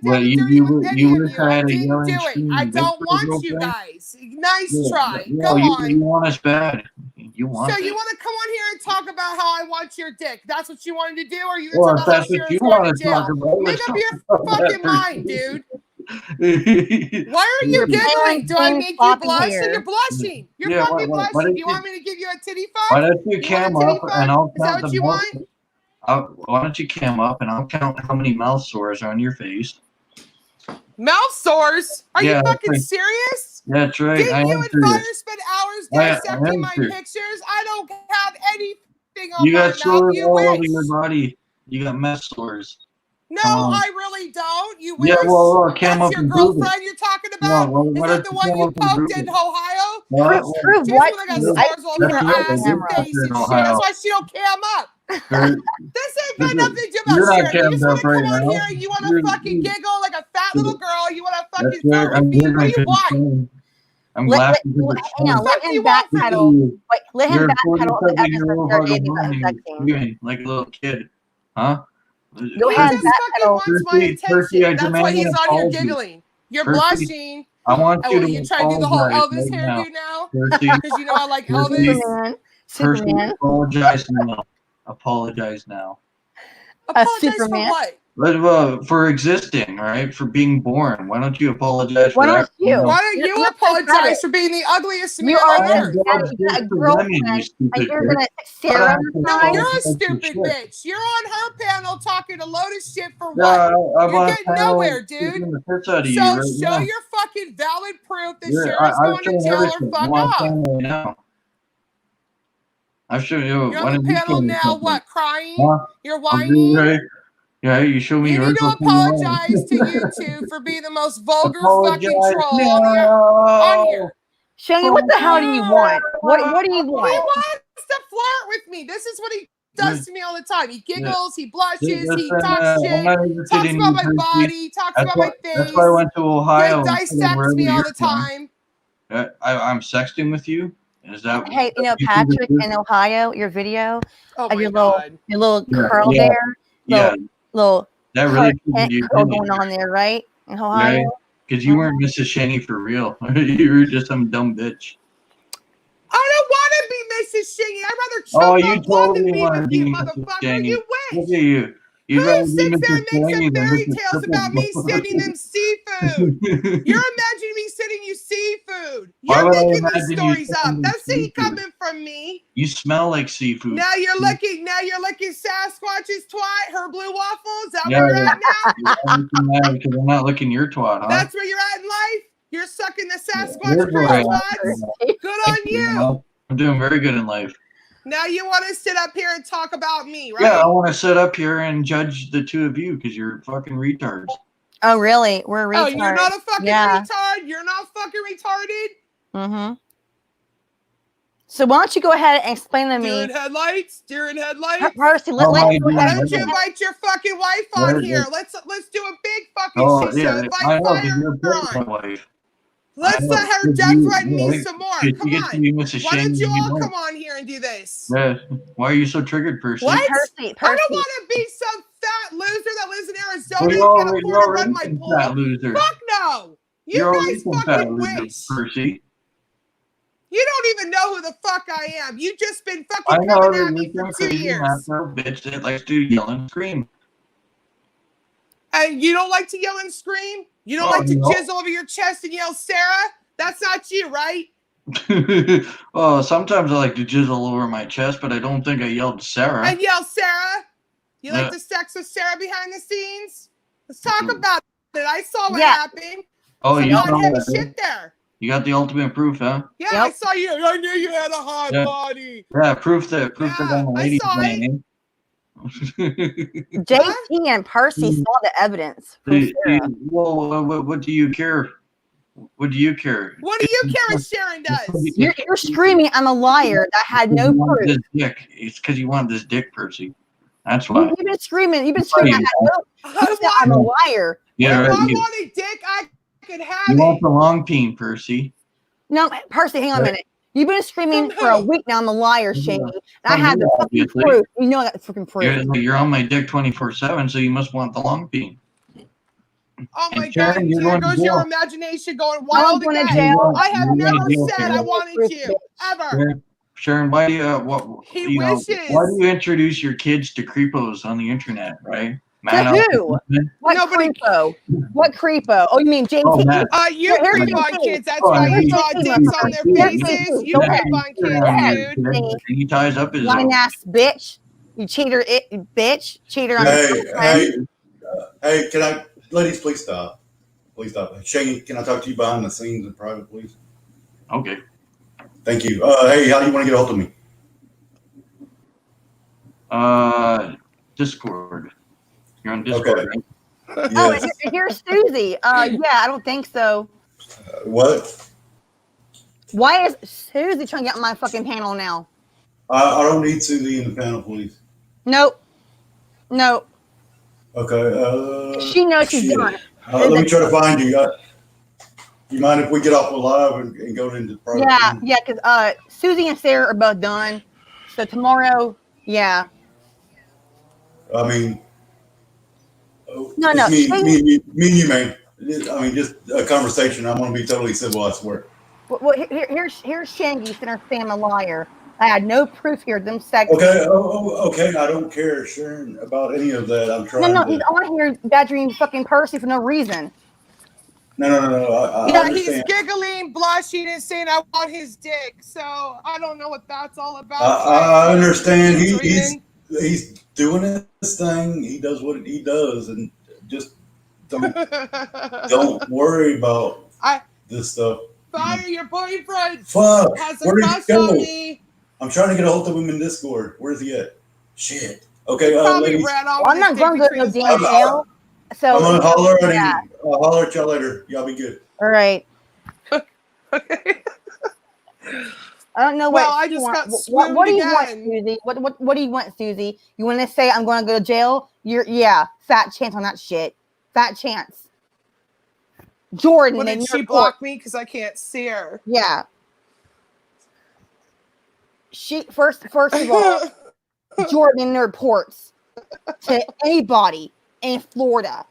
Well, down and dirty with any of wish you. I I had a didn't yelling, do it. I screaming bitch don't for a want you girlfriend. guys. Nice Yeah, try. yeah, Go on. you want us bad. You want So it. you want to come on here and talk about how I want your dick? That's what you wanted to do, or you Well, want if to talk about how that's what you Sharon's going want to to talk jail? about, Make let's up talk your about fucking that mind, dude. Why are you Your giggling? parents Do I came make you flopping blush? here. So you're blushing. You're Yeah, fucking why blushing. don't Do you want me to give you a titty Why fuck? don't you You want a cam titty up fuck? and I'll Is that count what the you mouth? want? Why don't you cam up and I'll count how many mouth sores are on your face? Mouth sores? Are you Yeah, fucking right. serious? That's right. Didn't I you am and serious. Fire spend hours I dissecting am my serious. pictures? I don't have anything on You my got mouth. sores You all over wish. your body. You got mess sores. No, Come on. I really don't. You wish. Yeah, well, cam That's up your and prove it. girlfriend you're talking about? No, Is why that don't the you one cam you up and poked prove in it? Ohio? No, Prove She's what? the one that got You? scars all over That's her not ass and camera. face and shit. Ohio. That's why she don't cam up. This ain't got nothing to do about You're not Sharon. You just cammed want up to right come on now. here and you want to fucking giggle like a fat little girl. You want to That's fucking flirt right. I'm with me. What do giggling you because it's want? funny. I'm Let laughing because it's hang on, funny. let What do him you want from backpedal. me? Wait, let him You're a backpedal the evidence 47-year-old they're dating about vagabond sexting. giggling like a little kid. Huh? Go He ahead, just fucking backpedal. wants my Percy, attention. I That's demand why an he's on here apology. giggling. You're Percy, blushing. I want Oh, you well, to you trying to do the whole apologize Elvis right hairdo now. now? Percy, Because you know I like Percy, Elvis. Superman. apologize now. Apologize now. Apologize for Superman. what? For existing, right? For being born. Why don't you apologize Why for don't that? you? Why don't You're you pathetic. apologize for being the ugliest You man on already earth? had you got a girlfriend, and you're gonna Sarah No, side. you're a stupid bitch. You're on her panel talking a load of shit for what? You're getting nowhere, dude. The piss out of you So right show now. your fucking valid proof that Yeah, Sharon's I've going to shown jail or everything. fuck I'm on off. camera right now. I've shown you. You're Why on the don't you show panel me now, something? what, crying? Huh? You're I'm doing whining? right. Yeah, you show me You need yours. to I'll show you mine. apologize to YouTube for being the most vulgar fucking Apologize troll on here. Shane, what the hell do you want? What do you He want? wants to flirt with me. This is what he does to me all the time. He giggles, he blushes, he Listen, talks I'm shit, not interested talks in about you, my Percy. body, talks about my That's why I face. went to Ohio. He dissects me all the time. I'm sexting with you. Is that? Hey, you know, you Patrick in Ohio, your video Oh of my your God. little Yeah, curl yeah, there, Yeah, little that really curl you going on there, right? In Ohio. right? Because you weren't Mrs. Shanny for real. You were just some dumb bitch. I don't want to be Mrs. Shingy. I'd rather Oh, choke you on blood than totally be want to with be you, Mrs. motherfucker. Shanny. You Look wish. at you. You'd Who rather be sits there Mrs. and makes Shanny up than fairy Mrs. tales about me sending them seafood? You're imagining me sending you seafood. Why You're would I making these imagine you stories up. sending That's it seafood? coming from me. You smell like seafood. Now you're licking Sasquatch's twat, her blue waffle. Is that Yeah, where you're at now? because I'm not licking your twat, huh? That's where you're at in life? You're sucking the Sasquatch Here's where priest I am. twats? Good on you. I'm doing very good in life. Now you want to sit up here and talk about me, right? Yeah, I want to sit up here and judge the two of you because you're fucking retards. Oh, really? We're retards. Oh, you're not a fucking retard? You're not fucking retarded? Mm-hmm. So why don't you go ahead and explain to me? Deer in headlights? Percy, why don't you invite your fucking wife on here? Let's do a big fucking shit show. Invite Fire on. Let's let her death threaten me some more. Come on. Why don't you all come on here and do this? Yeah. Why are you so triggered, Percy? What? Percy. I don't want to be some fat loser that lives in Arizona and can't afford to run my pool. Fuck no. You guys fucking wish. Percy. You don't even know who the fuck I am. You just been fucking coming at me for 2 years. Bitch that likes to yell and scream. You don't like to yell and scream? You don't like to jizz over your chest and yell, Sarah? That's not you, right? Oh, sometimes I like to jizz all over my chest, but I don't think I yelled Sarah. And yell, Sarah? You like to sex with Sarah behind the scenes? Let's talk about it. I saw what happened. Oh, Some you hot heavy shit there. You got the ultimate proof, huh? Yeah, I saw you. I knew you had a hot body. Yeah, proof that I'm a ladies' man. JT and Percy saw the evidence. Well, what do you care? What do you care? What do you care what Sharon does? You're screaming, I'm a liar. That had no proof. This dick. It's because you want this dick, Percy. That's why. You've been screaming. You've been screaming. I'm a liar. Yeah, if I wanted dick, I could have it. You want the long peen, Percy. No, Percy, hang on a minute. You've been screaming for a week now. I'm a liar, Shane. And I have the fucking proof. You know that fucking proof. You're on my dick 24/7, so you must want the long peen. Oh my God! Here goes your imagination going wild again. I have never said I wanted you ever. Sharon, why do you why do you introduce your kids to creepos on the internet, right? To who? What creepo? What creepo? Oh, you mean JT? You creep on kids. That's why you draw dicks on their faces. You creep on kids, dude. He ties up his lying ass bitch. You cheater, bitch. Cheater on hey, can I, ladies, please stop. Please stop. Shane, can I talk to you behind the scenes in private, please? Okay. Thank you. Hey, how do you want to get a hold of me? Discord. You're on Discord, okay. Right? Yes. Oh, here's Susie. Yeah, I don't think so. What? Why is Susie trying to get on my fucking panel now? I don't need Susie in the panel, please. Nope. Okay. She knows she's done. Let me try to find you. You mind if we get off live and go into private? Yeah, because Susie and Sarah are both done. So tomorrow, yeah. I mean, no, me and you, man. I mean, just a conversation. I'm going to be totally civil, I swear. Well, here's Shangy saying her Sam a liar. I had no proof here. Them sex. Okay, okay. I don't care, Sharon, about any of that. I'm trying. No, he's on here badgering fucking Percy for no reason. No. Yeah, he's giggling, blushing, and saying, "I want his dick." So I don't know what that's all about. I understand. He's doing his thing. He does what he does, and just don't worry about this stuff. Fire your boyfriend. Fuck. Has a crush on me. I'm trying to get a hold of him in Discord. Where's he at? Shit. Okay. Probably ran off. I'm not going to go to damn jail. So I'm gonna holler at him. I'll holler at y'all later. Y'all be good. All right. Okay. I don't know what. Well, I just got what do you want, Susie? What do you want, Susie? You want to say I'm going to go to jail? Fat chance on that shit. Fat chance. Jordan. Well, did she block me because I can't see her? Yeah. She first of all, Jordan reports to anybody in Florida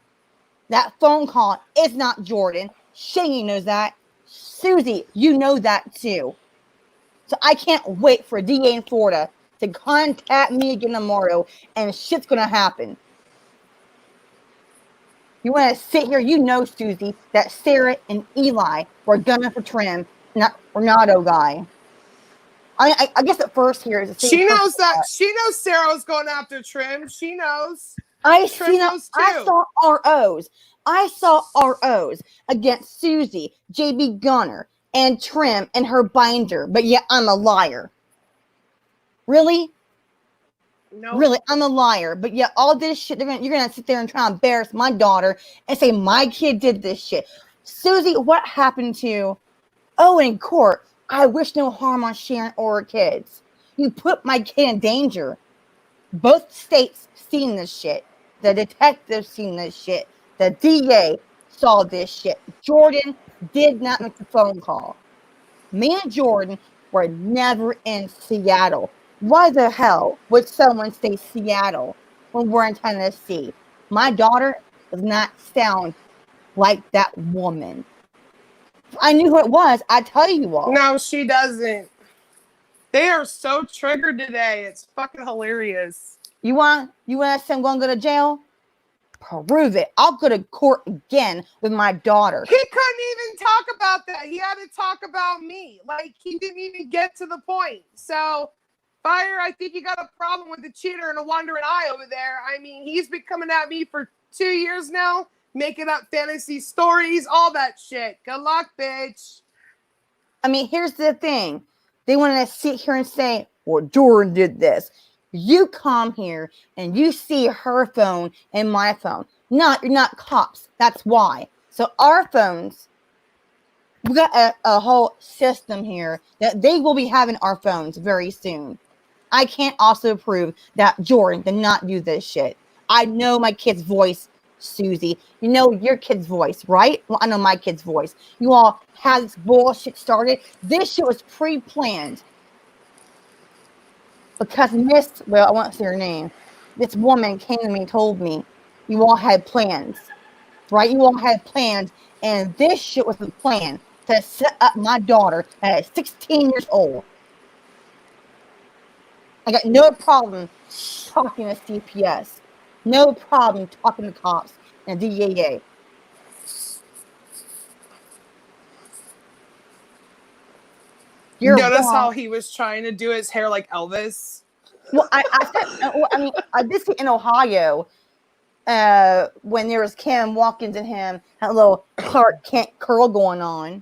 that phone call is not Jordan. Shane knows that. Susie, you know that too. So I can't wait for a DA in Florida to contact me again tomorrow, and shit's gonna happen. You want to sit here? You know, Susie, that Sarah and Eli were gunning for Trim, not Renato guy. I guess at first here is she knows that she knows Sarah was going after Trim. She knows. I saw ROs. I saw ROs against Susie, JB Gunner, and Trim and her binder. But yet I'm a liar. Really? No. Really, I'm a liar. But yet all this shit, you're gonna sit there and try to embarrass my daughter and say my kid did this shit. Susie, what happened to? Oh, in court. I wish no harm on Sharon or her kids. You put my kid in danger. Both states seen this shit. The detectives seen this shit. The DA saw this shit. Jordan did not make the phone call. Me and Jordan were never in Seattle. Why the hell would someone say Seattle when we're in Tennessee? My daughter does not sound like that woman. If I knew who it was, I'd tell you all. No, she doesn't. They are so triggered today. It's fucking hilarious. You want to say I'm going to go to jail? prove it. I'll go to court again with my daughter. He couldn't even talk about that. He had to talk about me. Like, he didn't even get to the point. So, Fire, I think you got a problem with the cheater and a wandering eye over there. I mean, he's been coming at me for 2 years now, making up fantasy stories, all that shit. Good luck, bitch. I mean, here's the thing. They want to sit here and say, well, Jordan did this. You come here and you see her phone and my phone. You're not cops. That's why. So our phones, we got a whole system here that they will be having our phones very soon. I can't also prove that Jordan did not do this shit. I know my kid's voice, Susie. You know your kid's voice, right? Well, I know my kid's voice. You all had this bullshit started. This shit was pre-planned. Because I won't say her name. This woman came to me and told me you all had plans, right? You all had plans, and this shit was the plan to set up my daughter at 16 years old. I got no problem talking to CPS, no problem talking to cops and DEA. Notice how he was trying to do his hair like Elvis? Well, I did see in Ohio when there was Kim walking to him, that little Clark Kent curl going on.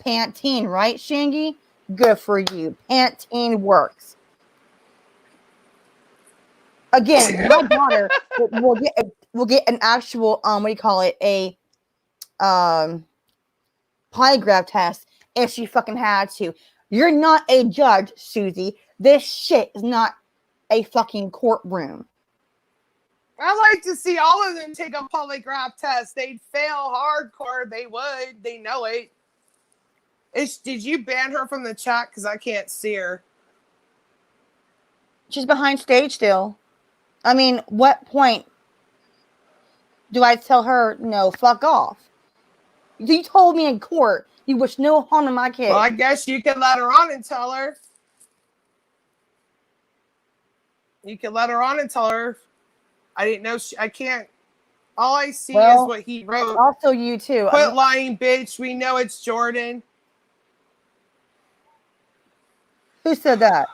Pantene, right, Shangy? Good for you. Pantene works. Again, my daughter will get an actual a polygraph test if she fucking had to. You're not a judge, Susie. This shit is not a fucking courtroom. I like to see all of them take a polygraph test. They'd fail hardcore. They would. They know it. Did you ban her from the chat? Because I can't see her. She's behind stage still. I mean, what point do I tell her, no, fuck off? You told me in court you wish no harm to my kid. Well, I guess you can let her on and tell her. You can let her on and tell her. I didn't know. I can't. All I see is what he wrote. Also, you too. Quit lying, bitch. We know it's Jordan. Who said that?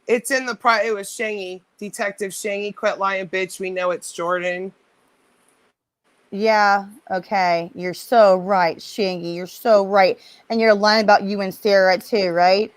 It's in the it was Shangy, Detective Shangy. Quit lying, bitch. We know it's Jordan. Yeah, okay. You're so right, Shangy. You're so right. And you're lying about you and Sara too, right?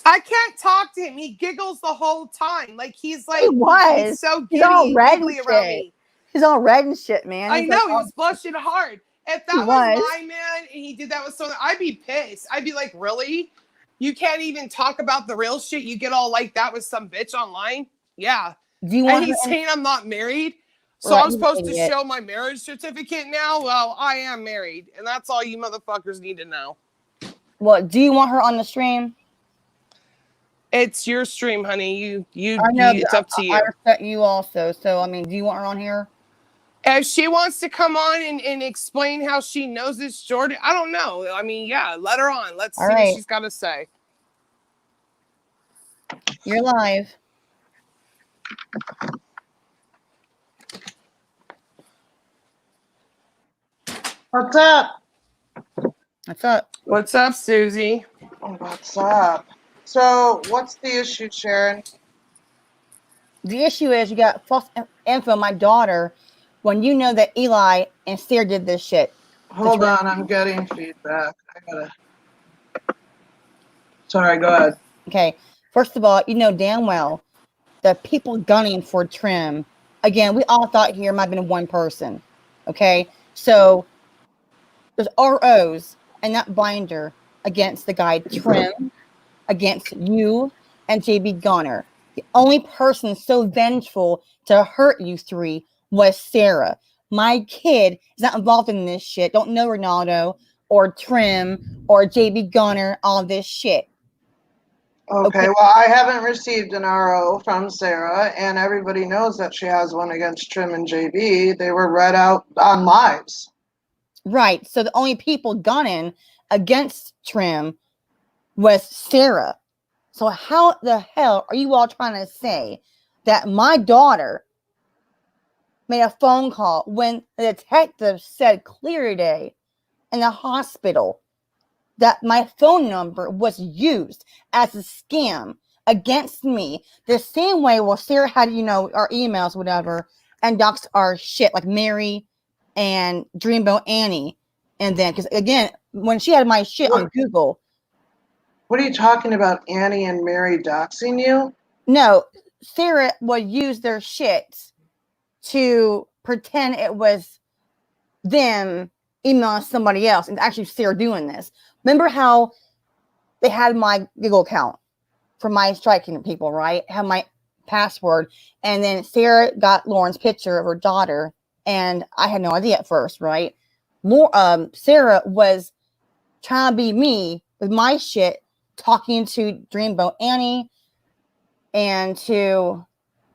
I can't talk to him. He giggles the whole time. Like he's like he's so giddy. He's all red and and around shit. me. He's all red and shit, man. I know, he was blushing hard. If that was my man and he did that with someone, I'd be pissed. I'd be like, really? You can't even talk about the real shit. You get all like that with some bitch online? Yeah. Do you want and he's saying I'm not married? So I'm supposed to show my marriage certificate now? Well, I am married. And that's all you motherfuckers need to know. Well, do you want her on the stream? It's your stream, honey. It's up to you. I respect you also. So, I mean, do you want her on here? If she wants to come on and explain how she knows it's Jordan, I don't know. I mean, yeah, let her on. Let's see what she's got to say. You're live. What's up? What's up? What's up, Susie? What's up? So, what's the issue, Sharon? The issue is you got false info on my daughter when you know that Eli and Sara did this shit. Hold on, I'm getting feedback. Sorry, go ahead. Okay, first of all, you know damn well the people gunning for Trim. Again, we all thought here might have been one person. Okay, so there's ROs and that binder against the guy Trim, against you and JB Gunner. The only person so vengeful to hurt you three was Sara. My kid is not involved in this shit. Don't know Ronaldo or Trim or JB Gunner, all this shit. Okay, well, I haven't received an RO from Sara, and everybody knows that she has one against Trim and JB. They were read out on lives. Right. So the only people gunning against Trim was Sara. So how the hell are you all trying to say that my daughter made a phone call when the detective said clear today in the hospital that my phone number was used as a scam against me. The same way, well, Sarah had, you know, our emails, whatever, and doxed our shit, like Mary and Dreamboat Annie. And then, because again, when she had my shit on Google. What are you talking about, Annie and Mary doxing you? No, Sarah would use their shit to pretend it was them emailing somebody else, and actually Sarah doing this. Remember how they had my Google account for my striking people, right? Have my password, and then Sarah got Lauren's picture of her daughter, and I had no idea at first, right? Sarah was trying to be me with my shit, talking to Dreamboat Annie and to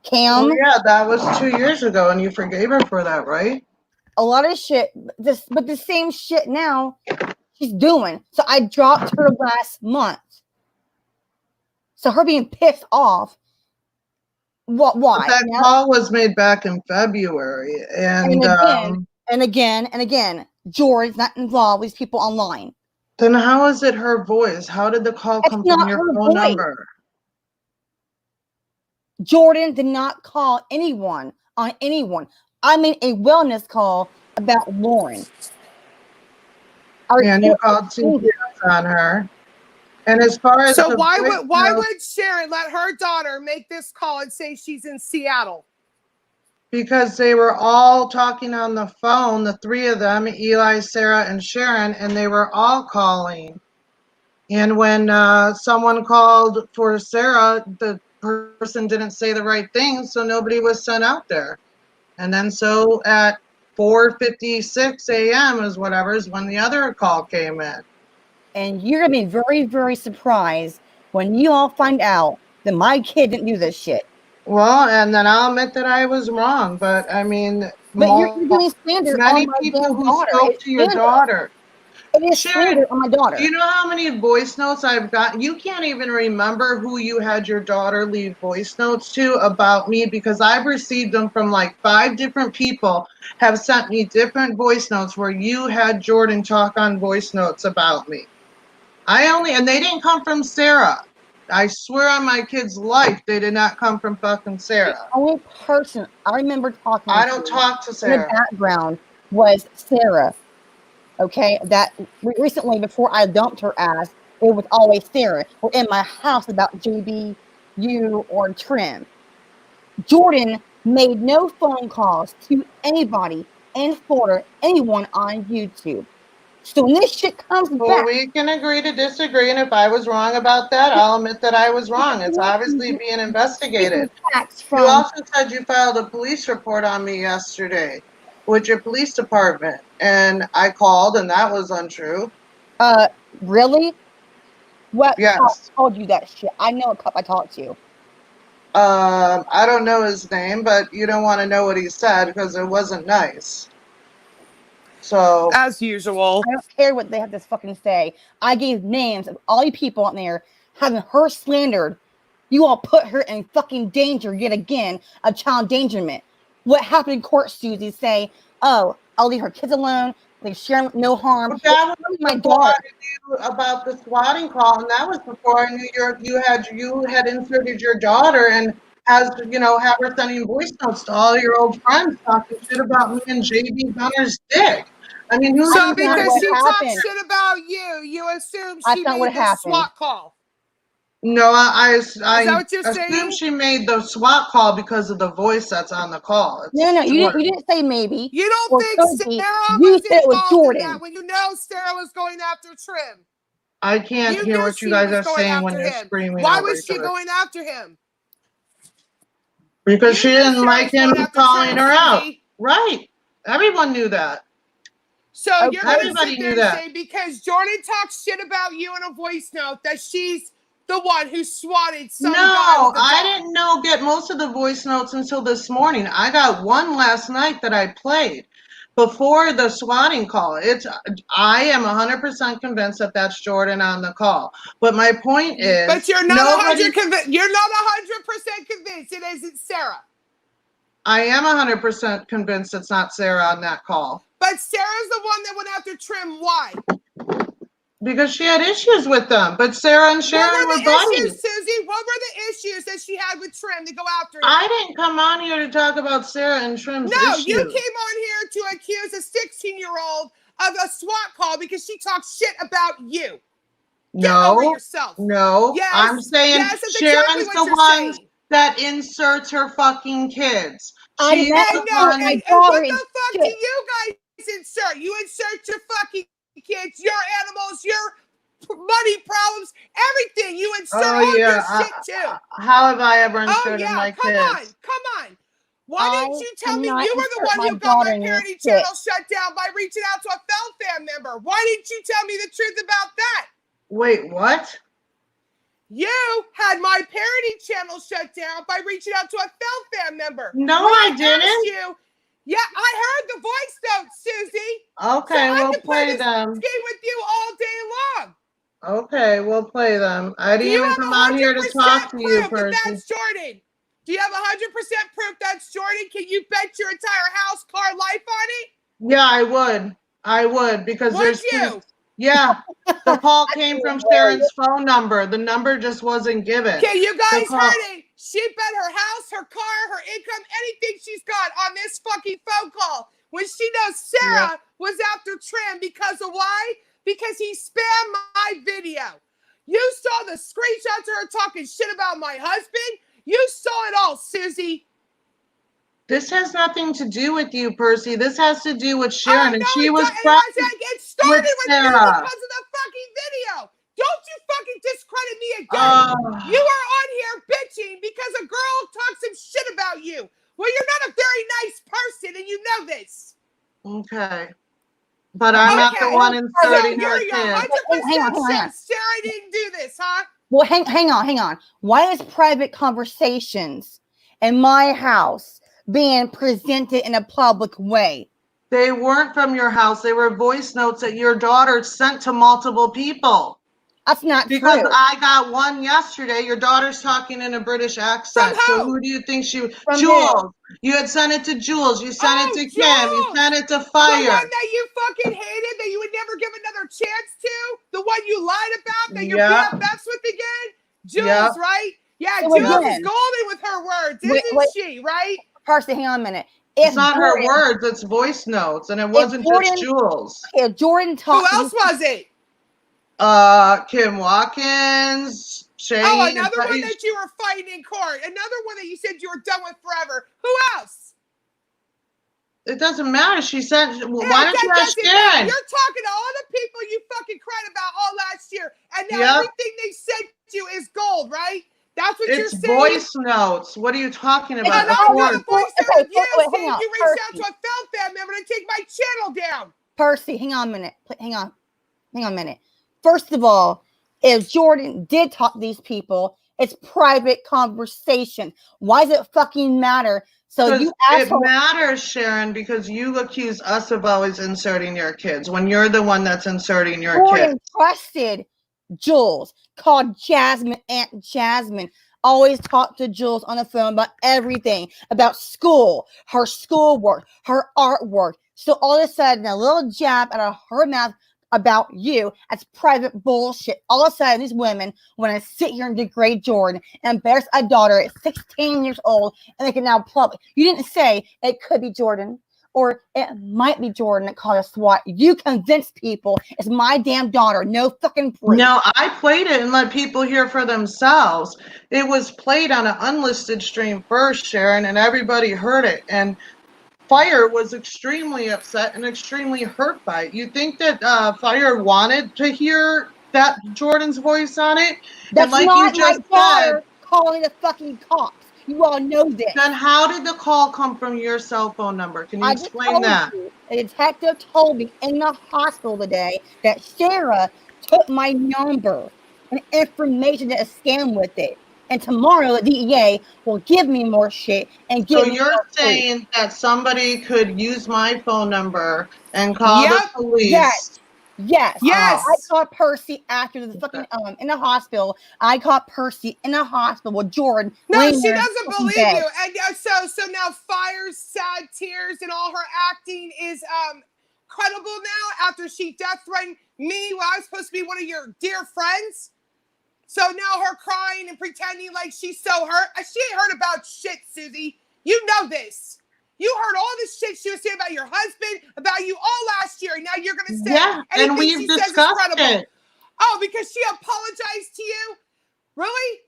Cam. Oh, yeah, that was 2 years ago, and you forgave her for that, right? A lot of shit, but the same shit now she's doing. So I dropped her last month. So her being pissed off. Why? But that call was made back in February, and again, Jordan's not involved with these people online. Then how is it her voice? How did the call come from your phone number? Jordan did not call anyone on anyone. I made a wellness call about Lauren. And you called CPS on her. And as far as so why would Sharon let her daughter make this call and say she's in Seattle? Because they were all talking on the phone, the three of them, Eli, Sara, and Sharon, and they were all calling. And when someone called for Sara, the person didn't say the right thing, so nobody was sent out there. And then so at 4:56 a.m. is when the other call came in. And you're going to be very, very surprised when you all find out that my kid didn't do this shit. Well, and then I'll admit that I was wrong, but I mean, you're doing slander many on my people who daughter. spoke to your daughter. It is slander on my daughter. Do you know how many voice notes I've got? You can't even remember who you had your daughter leave voice notes to about me, because I've received them from like 5 different people have sent me different voice notes where you had Jordan talk on voice notes about me. And they didn't come from Sara. I swear on my kid's life, they did not come from fucking Sara. The only person I remember talking I don't talk to Sara. In the background was Sara. Okay, that recently, before I dumped her ass, it was always Sara. We're in my house about JB, you, or Trim. Jordan made no phone calls to anybody in Florida, anyone on YouTube. So when this shit comes back, we can agree to disagree, and if I was wrong about that, I'll admit that I was wrong. It's obviously being investigated. You also said you filed a police report on me yesterday with your police department, and I called, and that was untrue. Really? What yes. cop told you that shit? I know a cop I talked to. I don't know his name, but you don't want to know what he said because it wasn't nice. So, as usual, I don't care what they have to fucking say. I gave names of all you people out there having her slandered. You all put her in fucking danger yet again of child endangerment. What happened in court, Susie? Say, oh, I'll leave her kids alone. Leave Sharon no harm. But that was my daughter. About the swatting call, and that was before I knew you had inserted your daughter and have her sending voice notes to all your old friends talking shit about me and JB Gunner's dick. I mean, so because she talked shit about you, you assume she made the SWAT call. No, I assume she made the SWAT call because of the voice that's on the call. No, you didn't say maybe. You don't think Sara was involved in that when you know Sara was going after Trim? I can't hear what you guys are saying when you're screaming. Why was she going after him? Because she didn't like him calling her out. Right. Everyone knew that. So you're going to sit there and say because Jordan talks shit about you in a voice note that she's the one who swatted some guy. No, I didn't get most of the voice notes until this morning. I got one last night that I played. before the swatting call. I am 100% convinced that that's Jordan on the call. But my point is, but you're not 100 convinced. You're not 100% convinced it isn't Sara. I am 100% convinced it's not Sara on that call. But Sarah's the one that went after Trim. Why? Because she had issues with them. But Sara and Sharon were buddies. Susie, what were the issues that she had with Trim to go after him? I didn't come on here to talk about Sara and Trim's issues. You came on here to accuse a 16-year-old of a SWAT call because she talked shit about you. Get over yourself. No. Yes, I'm saying Sharon's the one that inserts her fucking kids. And what the fuck do you guys insert? You insert your fucking kids, your animals, your money problems, everything. You insert all your shit too. How have I ever inserted my kids? Come on. Why didn't you tell me you were the one who got my parenting channel shut down by reaching out to a Fell Fam member? Why didn't you tell me the truth about that? Wait, what? You had my parenting channel shut down by reaching out to a Fell Fam member. No, I didn't. Yeah, I heard the voice notes, Susie. Okay, so we'll play them. Game with you all day long. Okay, we'll play them. I didn't even come on here to talk to you, Percy. That's Jordan. Do you have 100% proof that's Jordan? Can you bet your entire house, car, life on it? Yeah, I would. I would because Would you? Yeah, the call came from Sharon's phone number. The number just wasn't given. Okay, you guys heard it. She bet her house, her car, her income, anything she's got on this fucking phone call. When she knows Sara was after Trim because of why? Because he spammed my video. You saw the screenshots of her talking shit about my husband. You saw it all, Susie. This has nothing to do with you, Percy. This has to do with Sharon, and she was it started with you because of the fucking video. Don't you fucking discredit me again. You are on here bitching because a girl talks some shit about you. Well, you're not a very nice person, and you know this. Okay. But I'm not the one inserting her kid. Hang on. Sarah didn't do this, huh? Well, hang on. Why is private conversations in my house being presented in a public way? They weren't from your house. They were voice notes that your daughter sent to multiple people. That's not because true. I got one yesterday. Your daughter's talking in a British accent. So who do you think she was? Jules. You had sent it to Jules. You sent it to Kim. You sent it to Fire. The one that you fucking hated, that you would never give another chance to? The one you lied about, that you're BFFs with again? Jules, right? Yeah, Jules is golden with her words, isn't she, right? Percy, hang on a minute. It's not her words, it's voice notes, and it wasn't just Jules. If Jordan talked, who else was it? Kim Watkins, Shane. Oh, another one that you were fighting in court. Another one that you said you were done with forever. Who else? It doesn't matter. She said, why don't you ask Sharon? You're talking to all the people you fucking cried about all last year, and now everything they said to you is gold, right? That's what you're saying. It's voice notes. What are you talking about? And I'm going to voice note of you saying you reached out to a Fell Fam member to take my channel down. Percy, hang on a minute. Hang on a minute. First of all, if Jordan did talk to these people, it's private conversation. Why does it fucking matter? So you it matters, Sharon, because you accuse us of always inserting your kids when you're the one that's inserting your Jordan kids. Trusted Jules, called Jasmine Aunt Jasmine. Always talk to Jules on the phone about everything, about school, her schoolwork, her artwork. So all of a sudden, a little jab out of her mouth about you, that's private bullshit. All of a sudden, these women want to sit here and degrade Jordan and embarrass a daughter at 16 years old, and they can now public. You didn't say it could be Jordan, or it might be Jordan that called us SWAT. You convinced people it's my damn daughter. No fucking proof. No, I played it and let people hear for themselves. It was played on an unlisted stream first, Sharon, and everybody heard it. And Fire was extremely upset and extremely hurt by it. You think that Fire wanted to hear that Jordan's voice on it? That's and like not you just my said, calling the fucking cops. You all know this. Then how did the call come from your cell phone number? Can you explain that? A detective told me in the hospital today that Sara took my number and information that is scammed with it. and tomorrow the DEA will give me more shit and give So me you're more proof. saying that somebody could use my phone number and call the Yep. police? Yes. Yes. Yes. I caught Percy after the fucking in the hospital. I caught Percy in the hospital with Jordan. No, laying she there in doesn't fucking believe bed. you. And so now Fire's sad tears and all her acting is credible now after she death threatened me when I was supposed to be one of your dear friends. So now her crying and pretending like she's so hurt. She ain't heard about shit, Susie. You know this. You heard all the shit she was saying about your husband, about you all last year, and now you're gonna say and anything we've she says is discussed credible. it. Oh, because she apologized to you? Really?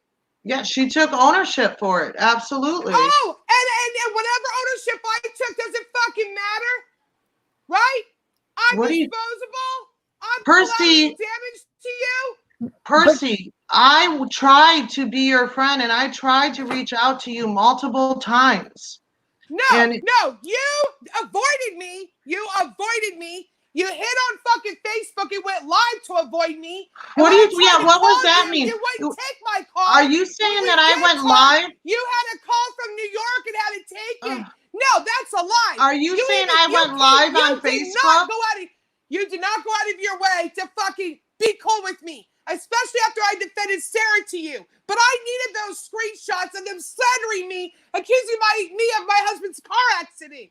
Yeah, she took ownership for it. Absolutely. Oh, and whatever ownership I took doesn't fucking matter, right? I'm What do you- disposable. I'm Percy- collateral damage to you. Percy, I tried to be your friend and I tried to reach out to you multiple times. No, And- no, you avoided me. You avoided me. You hid on fucking Facebook and went live to avoid me. And What do when I you? tried Yeah, to what was call that you, mean? You wouldn't take my call. Are you When saying we that I did went talk, live? You had a call from New York and had it taken. No, that's a lie. Are you saying I went live on Facebook? You did not go out of your way to fucking be cool with me, especially after I defended Sara to you. But I needed those screenshots of them slandering me, accusing me of my husband's car accident.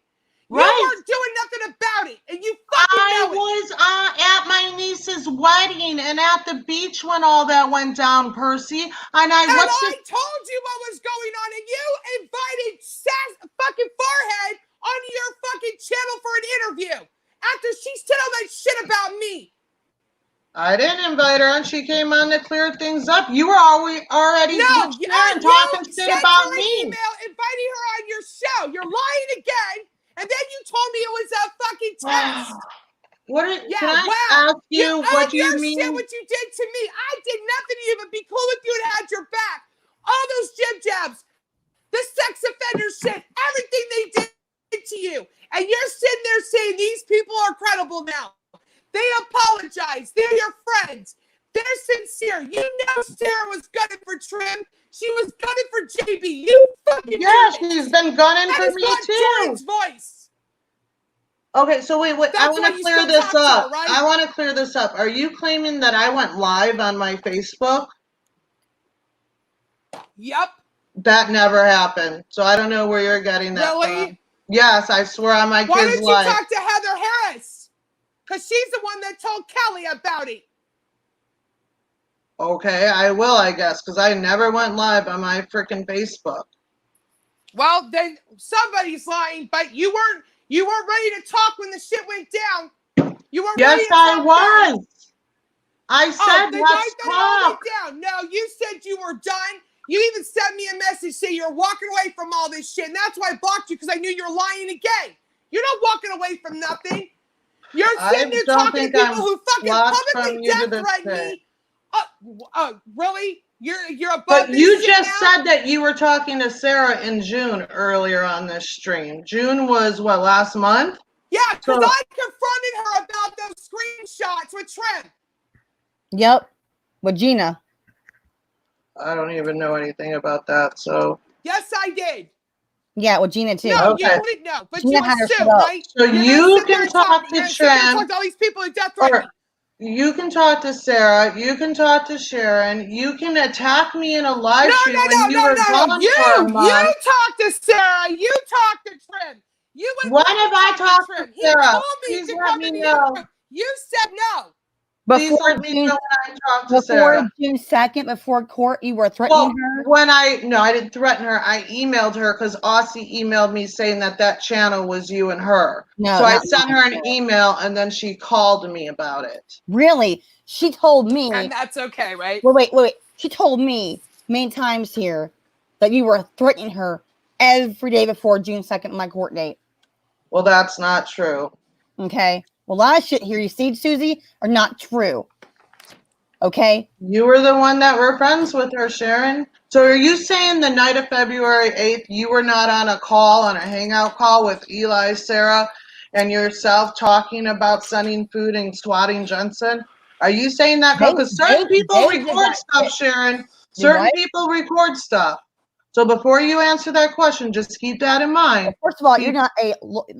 Right. You weren't doing nothing about it, and you fucking know it. I was at my niece's wedding and at the beach when all that went down, Percy. And I And what's I told you what was going on, and you invited fucking Forehead onto your fucking channel for an interview after she said all that shit about me. I didn't invite her, and she came on to clear things up. You were already No, with Sharon talking shit about me. Email inviting her on your show. You're lying again, and then you told me it was a fucking test. Can I ask you what you mean? Shit, what you did to me. I did nothing to you but be cool with you and had your back. All those jib jabs, the sex offender shit, everything they did to you. And you're sitting there saying these people are credible now. They apologize. They're your friends. They're sincere. You know Sara was gunning for Trim. She was gunning for JB. You fucking she's been gunning for me too. Jordan's voice. Okay, so wait. That's I want why to you clear still this talk to up. her, right? I want to clear this up. Are you claiming that I went live on my Facebook? Yep. That never happened. So I don't know where you're getting that Really? from. Yes, I swear on my Why kid's didn't you life. talk to Heather Harris? Because she's the one that told Kelly about it. Okay, I will, I guess, because I never went live on my freaking Facebook. Well, then somebody's lying, but you weren't ready to talk when the shit went down. You weren't ready to talk. Yes, I was. I said, the let's night that it all talk. went down. No, you said you were done. You even sent me a message saying you're walking away from all this shit, and that's why I blocked you, because I knew you were lying again. You're not walking away from nothing. You're sitting there talking to people who fucking publicly death threatened me. Really? You're above But this you shit just now? said that you were talking to Sara in June earlier on this stream. June was what, last month? Yeah, because I confronted her about those screenshots with Trim. Yep, with Gina. I don't even know anything about that, so. Yes, I did. Yeah, with Gina too. No, Okay. you didn't know, but Gina you had her assumed, shit up. right? So You're you gonna sit there can and talk to you're gonna sit there and Trim. talk to all these people who death threatened me. You can talk to Sara. You can talk to Sharon. You can attack me in a live stream when you were gone for a month. You talk to Sara. You talk to Trim. You went. When have I talked to Trim? Sara? He told me Please to let come me to the know. interview. You said no. Please Before let me know June, when I talk to Sara. June 2nd, before court, you were threatening her? I didn't threaten her. I emailed her because Aussie emailed me saying that channel was you and her. No, so I not sent mine. her an email and then she called me about it. Really? She told me. And that's okay, right? Wait. She told me many times here that you were threatening her every day before June 2nd, my court date. Well, that's not true. Okay? Well, a lot of shit here you see, Susie, are not true. Okay? You were the one that were friends with her, Sharon. So are you saying the night of February 8th, you were not on a hangout call with Eli, Sara, and yourself talking about sending food and swatting Jensen? Are you saying that? Because certain people record stuff, Sharon. Certain people record stuff. So before you answer that question, just keep that in mind. Well, first of all, you're not a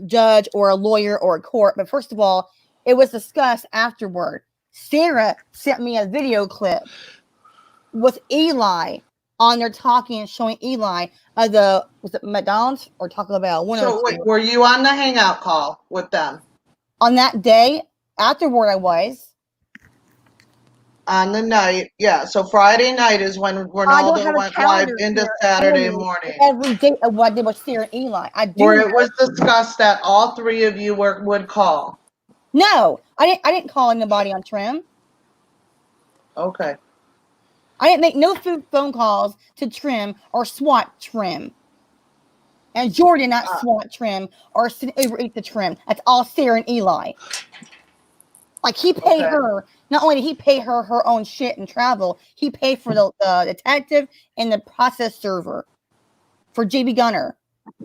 judge or a lawyer or a court, but first of all, it was discussed afterward. Sara sent me a video clip with Eli on there talking and showing Eli was it McDonald's or Taco Bell? So wait, were you on the hangout call with them? On that day, afterward I was. On the night, yeah. So Friday night is when Ronaldo went live into Saturday morning. Every day of what I did with Sara and Eli. Where it was discussed that all three of you would call. No, I didn't call anybody on Trim. Okay. I didn't make no phone calls to Trim or SWAT Trim. And Jordan not SWAT Trim or overeat the Trim. That's all Sara and Eli. Like he paid her. Not only did he pay her her own shit and travel, he paid for the detective and the process server for JB Gunner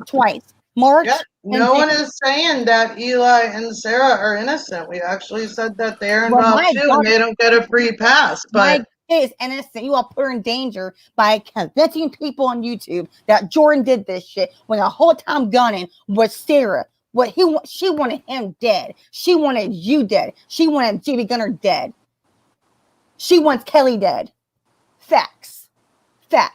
twice. March. Yeah, no one is saying that Eli and Sara are innocent. We actually said that they're involved too, and they don't get a free pass. But my kid is innocent. You all put her in danger by convincing people on YouTube that Jordan did this shit when the whole time gunning was Sara. She wanted him dead. She wanted you dead. She wanted JB Gunner dead. She wants Kelly dead. Facts. But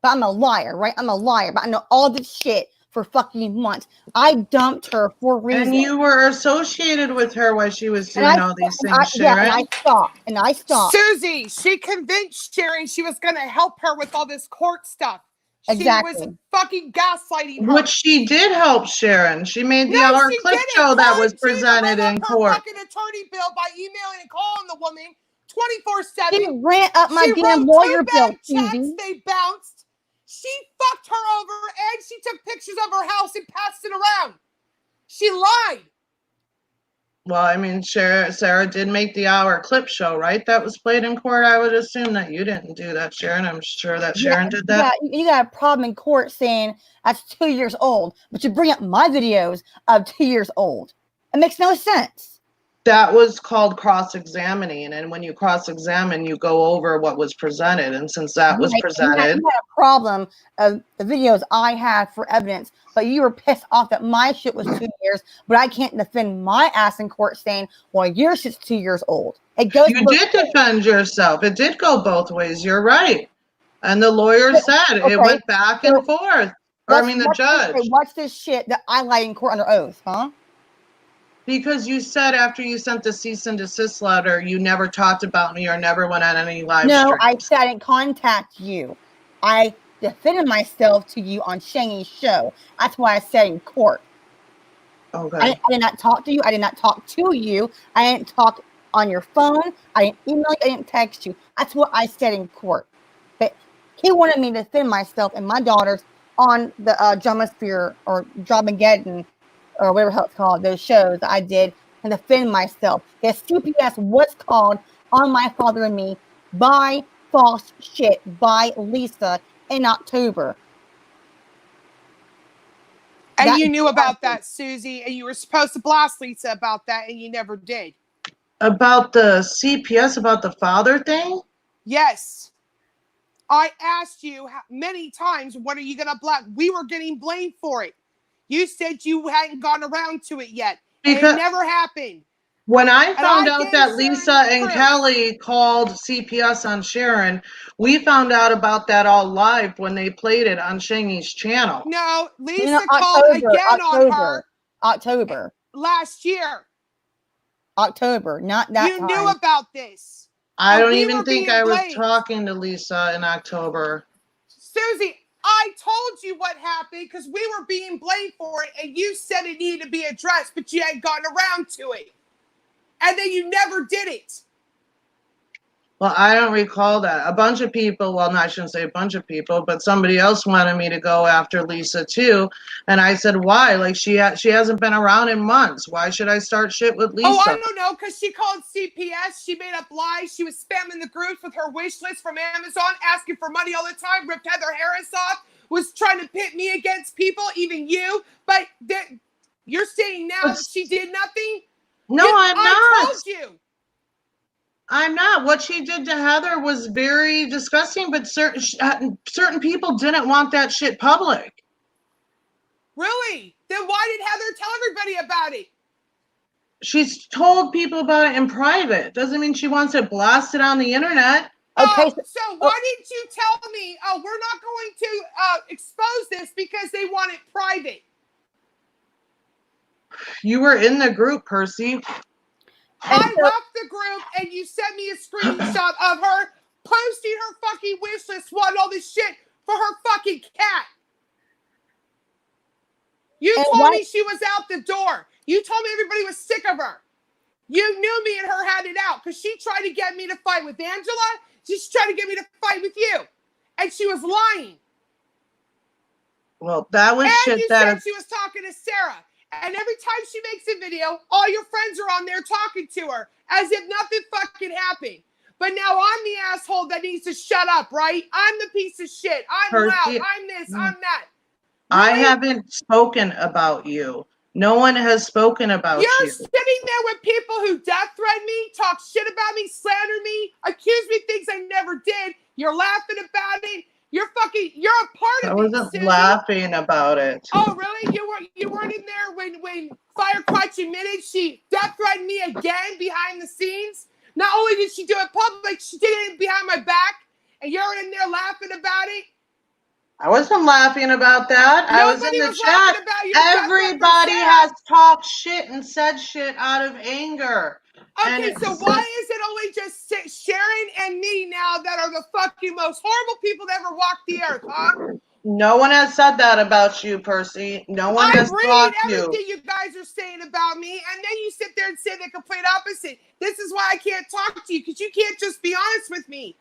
I'm a liar, right? I'm a liar, but I know all this shit for fucking months. I dumped her for a reason. And you were associated with her while she was doing all these things, Sharon. And I stopped. Susie, she convinced Sharon she was going to help her with all this court stuff. Exactly. She was fucking gaslighting her. Which she did help Sharon. She made the hour clip show that was presented in court. Her fucking attorney bill by emailing and calling the woman 24/7. She ran up my damn lawyer bill, checks, they bounced. She fucked her over and she took pictures of her house and passed it around. She lied. Well, I mean, Sara did make the hour clip show, right? That was played in court. I would assume that you didn't do that, Sharon. I'm sure that Sharon did that. Yeah, you got a problem in court saying that's 2 years old, but you bring up my videos of 2 years old. It makes no sense. That was called cross-examining, and when you cross-examine, you go over what was presented, and since that was presented... You had a problem of the videos I had for evidence, but you were pissed off that my shit was 2 years, but I can't defend my ass in court saying, well, your shit's 2 years old. It goes. You did defend yourself. It did go both ways. You're right. And the lawyer said it went back and forth. Or, I mean, the judge. What's this shit that I lied in court under oath, huh? Because you said after you sent the cease and desist letter, you never talked about me or never went on any live streams. No, I said I didn't contact you. I defended myself to you on Shangy's show. That's why I said in court. Okay. I did not talk to you. I did not talk to you. I didn't talk on your phone. I didn't email you. I didn't text you. That's what I said in court. But he wanted me to defend myself and my daughters on the Dramasphere or Dramageddon or whatever it's called, those shows I did, and defend myself. The CPS was called on my father and me by false shit by Lisa in October. And you knew about that, Susie, and you were supposed to blast Lisa about that, and you never did. About the CPS, about the father thing? Yes. I asked you many times, what are you going to blast? We were getting blamed for it. You said you hadn't gone around to it yet. And it never happened. When I found out that Lisa and Kelly called CPS on Sharon, we found out about that all live when they played it on Shangy's channel. No, Lisa called again on her. October. Last year. October, not that You knew about this. I don't even think I was talking to Lisa in October. Susie, I told you what happened because we were being blamed for it, and you said it needed to be addressed, but you hadn't gotten around to it. And then you never did it. Well, I don't recall that. A bunch of people, well, no, I shouldn't say a bunch of people, but somebody else wanted me to go after Lisa too. And I said, why? Like, she hasn't been around in months. Why should I start shit with Lisa? Oh, I don't know, because she called CPS. She made up lies. She was spamming the groups with her wish list from Amazon, asking for money all the time, ripped Heather Harris off, was trying to pit me against people, even you. But you're saying now that she did nothing? No, I'm not. I told you. I'm not. What she did to Heather was very disgusting, but certain people didn't want that shit public. Really? Then why did Heather tell everybody about it? She's told people about it in private. Doesn't mean she wants it blasted on the internet. Okay, So why didn't you tell me, oh, we're not going to expose this because they want it private? You were in the group, Percy. I left the group and you sent me a screenshot of her posting her fucking wish list, wanting all this shit for her fucking cat. You told me she was out the door. You told me everybody was sick of her. You knew me and her had it out because she tried to get me to fight with Angela. She's trying to get me to fight with you. And she was lying. Well, that was shit you that... said she was talking to Sara. And every time she makes a video, all your friends are on there talking to her as if nothing fucking happened. But now I'm the asshole that needs to shut up, right? I'm the piece of shit. I'm loud. I'm this. I'm that. Really? I haven't spoken about you. No one has spoken about you. You're sitting there with people who death threaten me, talk shit about me, slander me, accuse me of things I never did. You're laughing about it. You're a part of it. I wasn't laughing about it. Oh, really? You weren't in there when Firecrotch admitted she death threatened me again behind the scenes? Not only did she do it public, she did it behind my back, and you're in there laughing about it? I wasn't laughing about that. I was in the chat. Everybody has talked shit and said shit out of anger. Okay, so why is it only just Sharon and me now that are the fucking most horrible people that ever walked the earth, huh? No one has said that about you, Percy. No one has blocked you. I'm reading everything you guys are saying about me, and then you sit there and say the complete opposite. This is why I can't talk to you, because you can't just be honest with me.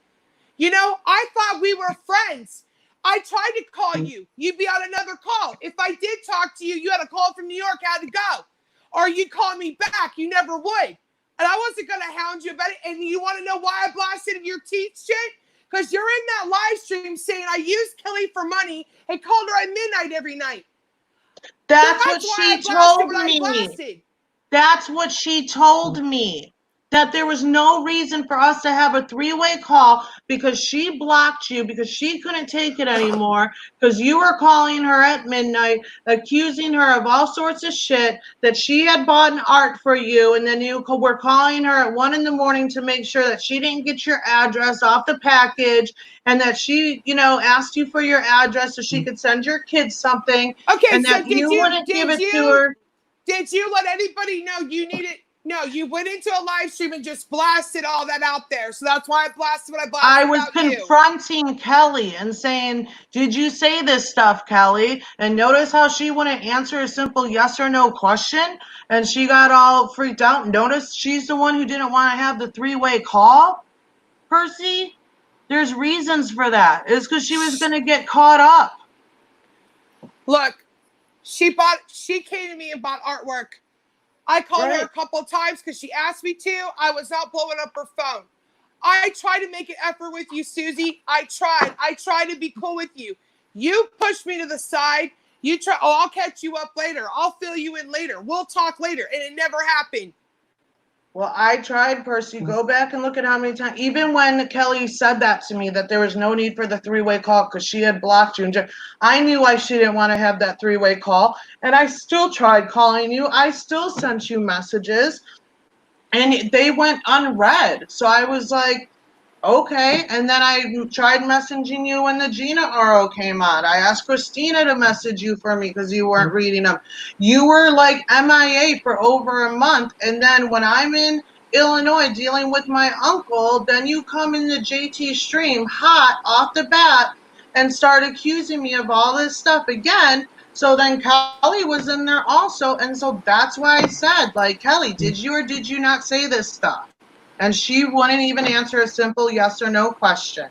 You know, I thought we were friends. I tried to call you. You'd be on another call. If I did talk to you, you had a call from New York, I had to go. Or you'd call me back. You never would. And I wasn't going to hound you about it. And you want to know why I blasted your teeth shit? Because you're in that live stream saying I used Kelly for money and called her at midnight every night. That's what she told me. That's what she told me. That there was no reason for us to have a three-way call because she blocked you because she couldn't take it anymore because you were calling her at midnight, accusing her of all sorts of shit, that she had bought an art for you, and then you were calling her at 1 a.m. to make sure that she didn't get your address off the package, and that she, you know, asked you for your address so she could send your kids something. Okay, and that you wouldn't give it to her. Did you let anybody know you needed? No, you went into a live stream and just blasted all that out there. So that's why I blasted what I blasted. I was confronting Kelly and saying, did you say this stuff, Kelly? And notice how she wouldn't answer a simple yes or no question. And she got all freaked out. Notice she's the one who didn't want to have the three-way call. Percy, there's reasons for that. It's because she was going to get caught up. Look, she came to me and bought artwork. I called her a couple of times because she asked me to. I was not blowing up her phone. I tried to make an effort with you, Susie. I tried to be cool with you. You pushed me to the side. You try. Oh, I'll catch you up later. I'll fill you in later. We'll talk later. And it never happened. Well, I tried, Percy. Go back and look at how many times. Even when Kelly said that to me, that there was no need for the three-way call because she had blocked you. And I knew why she didn't want to have that three-way call. And I still tried calling you. I still sent you messages. And they went unread. So I was like, okay. And then I tried messaging you when the Gina RO came on. I asked Christina to message you for me because you weren't reading them. You were like MIA for over a month. And then when I'm in Illinois dealing with my uncle, then you come in the JT stream hot off the bat and start accusing me of all this stuff again. So then Kelly was in there also. And so that's why I said, like, Kelly, did you or did you not say this stuff? And she wouldn't even answer a simple yes or no question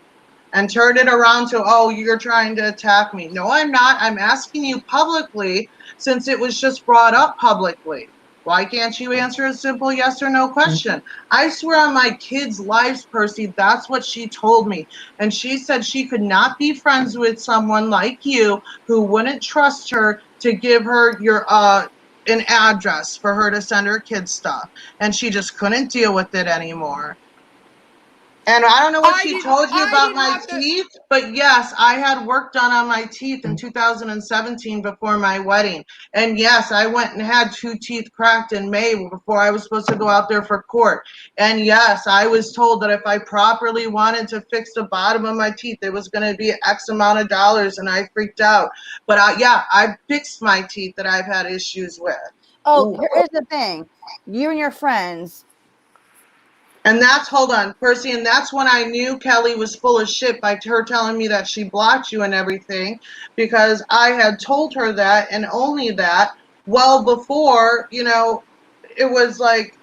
and turned it around to, oh, you're trying to attack me. No, I'm not. I'm asking you publicly since it was just brought up publicly. Why can't you answer a simple yes or no question? I swear on my kids' lives, Percy, that's what she told me. And she said she could not be friends with someone like you who wouldn't trust her to give her your an address for her to send her kids stuff. And she just couldn't deal with it anymore. And I don't know what I she didn't- told you I about didn't my have to- teeth, but yes, I had work done on my teeth in 2017 before my wedding. And yes, I went and had 2 teeth cracked in May before I was supposed to go out there for court. And yes, I was told that if I properly wanted to fix the bottom of my teeth, it was going to be X amount of dollars, and I freaked out. But I fixed my teeth that I've had issues with. Oh, here's the thing. You and your friends. And that's, hold on, Percy, and that's when I knew Kelly was full of shit by her telling me that she blocked you and everything, because I had told her that and only that well before, it was like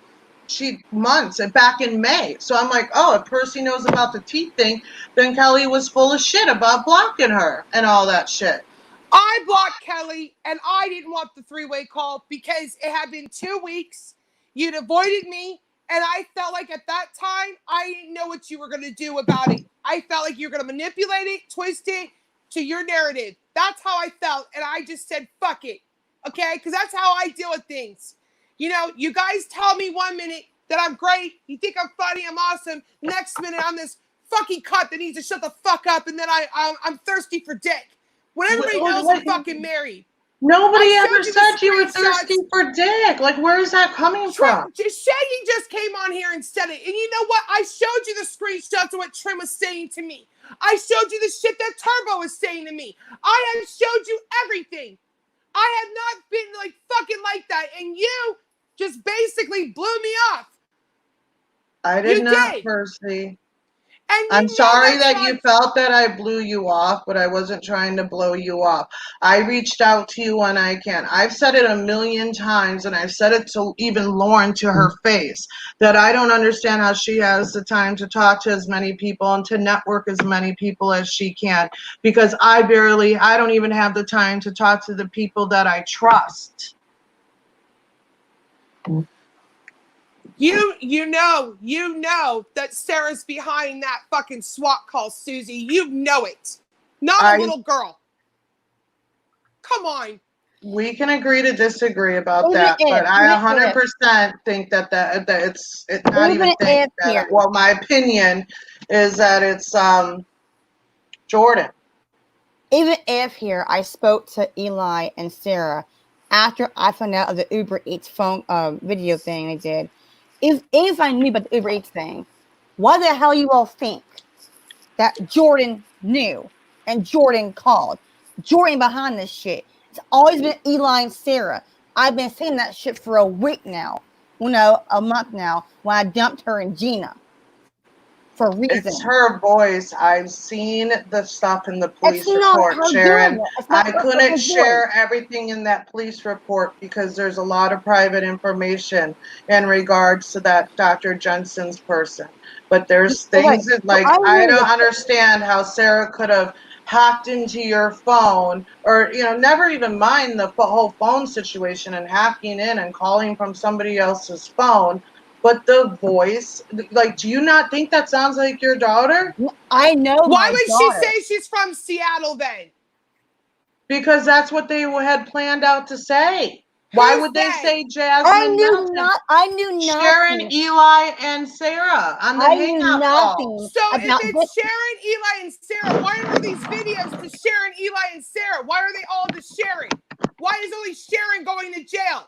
months back in May. So I'm like, oh, if Percy knows about the teeth thing, then Kelly was full of shit about blocking her and all that shit. I blocked Kelly, and I didn't want the 3-way call because it had been 2 weeks. You'd avoided me, and I felt like at that time, I didn't know what you were going to do about it. I felt like you were going to manipulate it, twist it to your narrative. That's how I felt, and I just said, fuck it, okay? Because that's how I deal with things. You guys tell me 1 minute that I'm great. You think I'm funny, I'm awesome. Next minute, I'm this fucking cunt that needs to shut the fuck up, and then I'm thirsty for dick. When everybody knows I'm fucking married. Nobody ever said you were thirsty for dick. Like, where is that coming from? Shaggy just came on here and said it. And you know what? I showed you the screenshots of what Trim was saying to me. I showed you the shit that Turbo was saying to me. I have showed you everything. I have not been fucking like that. And you just basically blew me off. I did not, Percy. And I'm sorry that you felt that I blew you off, but I wasn't trying to blow you off. I reached out to you when I can. I've said it a million times, and I've said it to even Lauren to her face, that I don't understand how she has the time to talk to as many people and to network as many people as she can, because I don't even have the time to talk to the people that I trust. You know that Sarah's behind that fucking SWAT call, Susie. You know it. Not a little girl. Come on. We can agree to disagree about that, but I 100% think that it's not even think that. Well, my opinion is that it's Jordan. Even if here I spoke to Eli and Sara after I found out of the Uber Eats phone video thing they did. If I knew about the Uber Eats thing, why the hell you all think that Jordan knew and Jordan called? Jordan behind this shit. It's always been Eli and Sara. I've been saying that shit for a week now. A month now, when I dumped her and Gina. For a reason. It's her voice. I've seen the stuff in the police report, Sharon. I couldn't share everything in that police report because there's a lot of private information in regards to that Dr. Jensen's person. But there's things that, I don't understand how Sara could have hacked into your phone, or never even mind the whole phone situation and hacking in and calling from somebody else's phone. But the voice, do you not think that sounds like your daughter? I know. Why would she say she's from Seattle then? Because that's what they had planned out to say. Why would they say Jasmine? I knew nothing. Sharon, Eli, and Sara on the hangout call. So if it's Sharon, Eli, and Sara, why are these videos to Sharon, Eli, and Sara? Why are they all to Sharon? Why is only Sharon going to jail?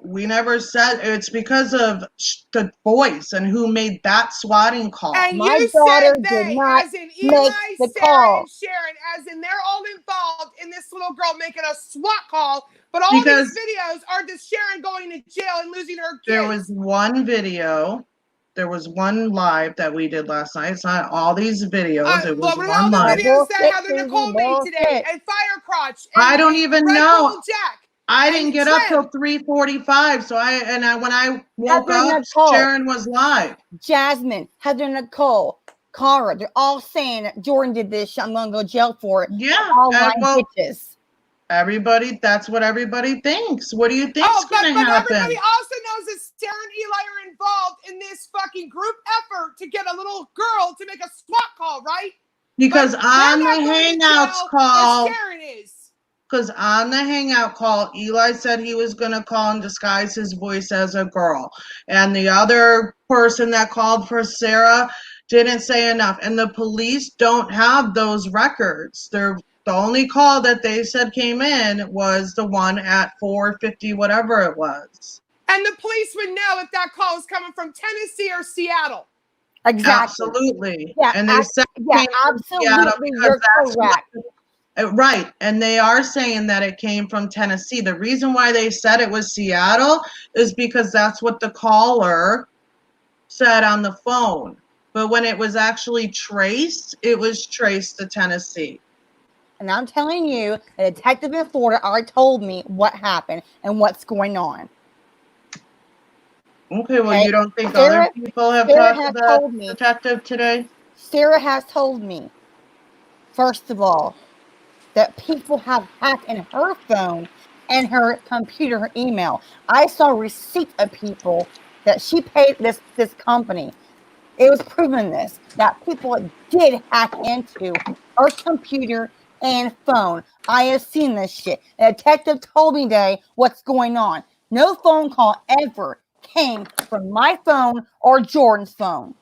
We never said it's because of the voice and who made that swatting call. And my daughter did not as in Eli, Sara, and Sharon, as in they're all involved in this little girl making a SWAT call. But all these videos are just Sharon going to jail and losing her kids. There was one video. There was one live that we did last night. It's not all these videos. It was one live. Videos that Heather Nicole made today and Firecrotch. I don't even know. Jack. I didn't get up till 3:45, so when I woke up, Sharon was live. Jasmine, Heather Nicole, Cara, they're all saying that Jordan did this shit. I'm gonna go to jail for it. Yeah, all bitches. Everybody, that's what everybody thinks. What do you think's gonna happen? Everybody also knows that Sarah and Eli are involved in this fucking group effort to get a little girl to make a SWAT call, right? Because on the Hangouts call, Sharon is. Because on the hangout call, Eli said he was going to call and disguise his voice as a girl. And the other person that called for Sara didn't say enough. And the police don't have those records. The only call that they said came in was the one at 4:50, whatever it was. And the police would know if that call was coming from Tennessee or Seattle. Exactly. Absolutely. Yeah, And they said it yeah, came from Seattle absolutely. because You're that's correct. right. And they are saying that it came from Tennessee. The reason why they said it was Seattle is because that's what the caller said on the phone. But when it was actually traced, it was traced to Tennessee. And I'm telling you, a detective in Florida already told me what happened and what's going on. Okay, well, Okay. you don't think Sara- other people have Sara talked has to the told me. detective today? Sara has told me, first of all, that people have hacked in her phone and her computer, her email. I saw receipts of people that she paid this company. It was proven that people did hack into her computer and phone. I have seen this shit. A detective told me today what's going on. No phone call ever came from my phone or Jordan's phone.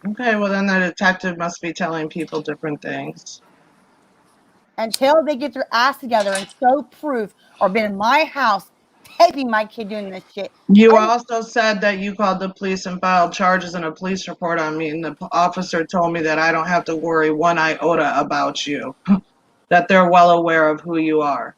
Okay, well, then the detective must be telling people different things. Until they get their ass together and show proof or been in my house taping my kid doing this shit. You also said that you called the police and filed charges and a police report on me, and the officer told me that I don't have to worry one iota about you, that they're well aware of who you are.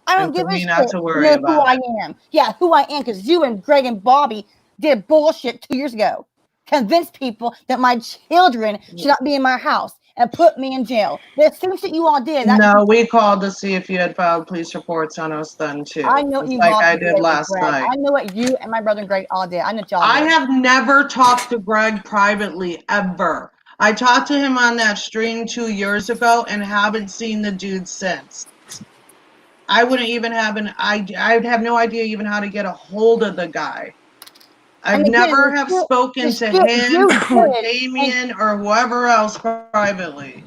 I don't And give for a me shit. not to worry You know who about I it. am. Yeah, who I am, because you and Greg and Bobby did bullshit 2 years ago. Convinced people that my children should not be in my house and put me in jail. The same shit you all did. No, we called to see if you had filed police reports on us then too. I know what you like all I did did with last Greg. night. I know what you and my brother and Greg all did. I know what y'all I did. have never talked to Greg privately ever. I talked to him on that stream 2 years ago and haven't seen the dude since. I wouldn't even have I'd have no idea even how to get a hold of the guy. I've And again, never have spoken to him you or did. Damien or whoever else privately.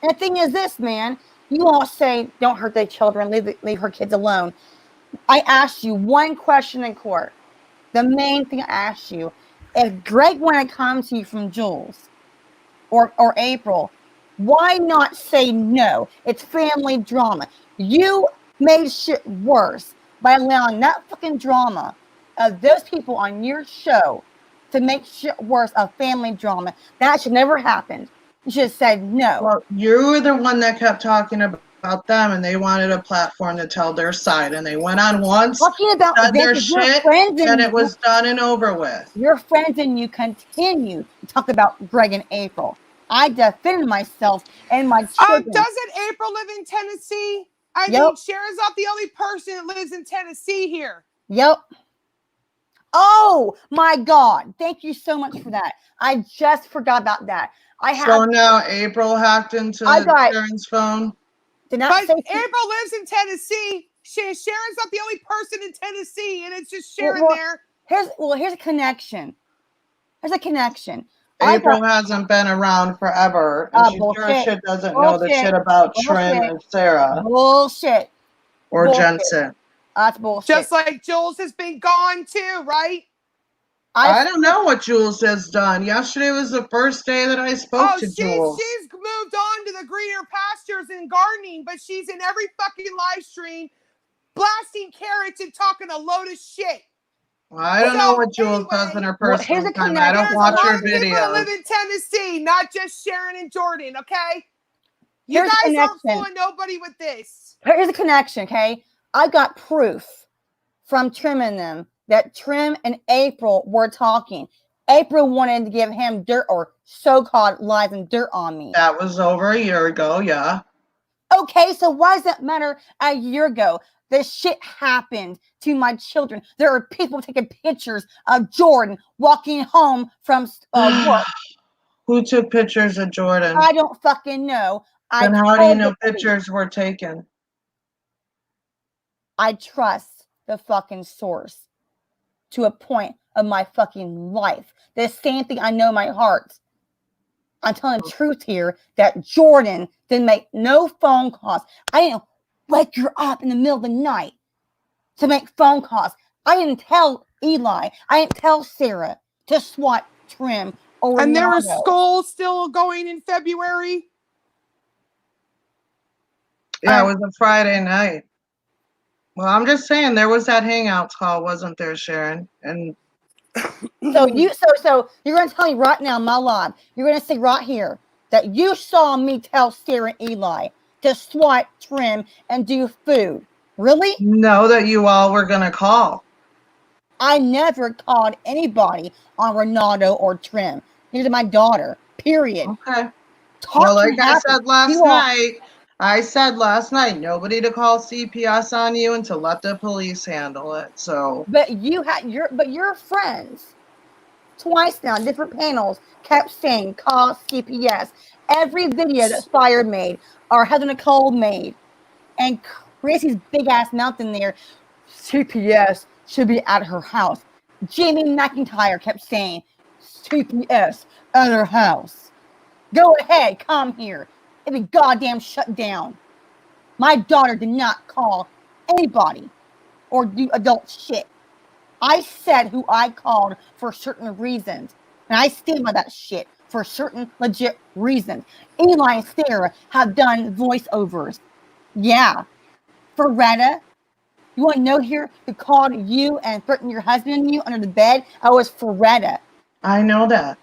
And the thing is this, man. You all say don't hurt their children, leave her kids alone. I asked you one question in court. The main thing I asked you, if Greg wanted to come to you from Jules or April, why not say no? It's family drama. You made shit worse by allowing that fucking drama of those people on your show to make shit worse of family drama. That should never happen. You should have said no. Well, you were the one that kept talking about them, and they wanted a platform to tell their side, and they went on once, Talking about said their Vince, your shit, friends and and it was done and over with. your friends and you continue to talk about Greg and April. I defended myself and my children. Doesn't April live in Tennessee? I Yep. mean, Sharon's not the only person that lives in Tennessee here. Yep. Oh my God. Thank you so much for that. I just forgot about that. So now April hacked into Sharon's phone. Did not But say April lives in Tennessee. Sharon's not the only person in Tennessee, and it's just Sharon there. Here's a connection. There's a connection. April hasn't been around forever, and she sure shit doesn't know the shit about Trim and Sara. Bullshit. Or Jensen. That's bullshit. Just like Jules has been gone too, right? I don't know what Jules has done. Yesterday was the first day that I spoke to Jules. She's moved on to the greener pastures and gardening, but she's in every fucking live stream blasting carrots and talking a load of shit. I don't know what Jules does in her personal time. I don't watch her videos. There's a lot of people that live in Tennessee, not just Sharon and Jordan, okay? You guys aren't fooling nobody with this. Here's a connection, okay? I got proof from Trim and them that Trim and April were talking. April wanted to give him dirt or so-called lies and dirt on me. That was over a year ago, yeah. Okay, so why does that matter a year ago? This shit happened to my children. There are people taking pictures of Jordan walking home from work. Who took pictures of Jordan? I don't fucking know. Then how do you know pictures were taken? I trust the fucking source to a point of my fucking life. The same thing I know in my heart. I'm telling the truth here that Jordan didn't make no phone calls. I didn't wake her up in the middle of the night to make phone calls. I didn't tell Eli. I didn't tell Sara to swat trim or And there was Ronaldo. school still going in February. Yeah, it was a Friday night. Well, I'm just saying there was that Hangouts call, wasn't there, Sharon? And So you're gonna tell me right now, my live, you're gonna say right here that you saw me tell Sara and Eli to swat trim and do food. Really? know that you all were going to call. I never called anybody on Ronaldo or trim. Neither my daughter. Period. Okay. Talk Well, like I happy. said last You all- night, I said last night, nobody to call CPS on you and to let the police handle it. So, But your friends twice now, different panels, kept saying call CPS. Every video that Fire made or Heather Nicole made, and Chrissy's big ass mouth in there, CPS should be at her house. Jamie McIntyre kept saying CPS at her house. Go ahead, come here. It'd be goddamn shut down. My daughter did not call anybody or do adult shit. I said who I called for certain reasons. And I stand by that shit for certain legit reasons. Eli and Sara have done voiceovers. Yeah. Ferretta, you want to know here who called you and threatened your husband and you under the bed? I was Ferretta. I know that.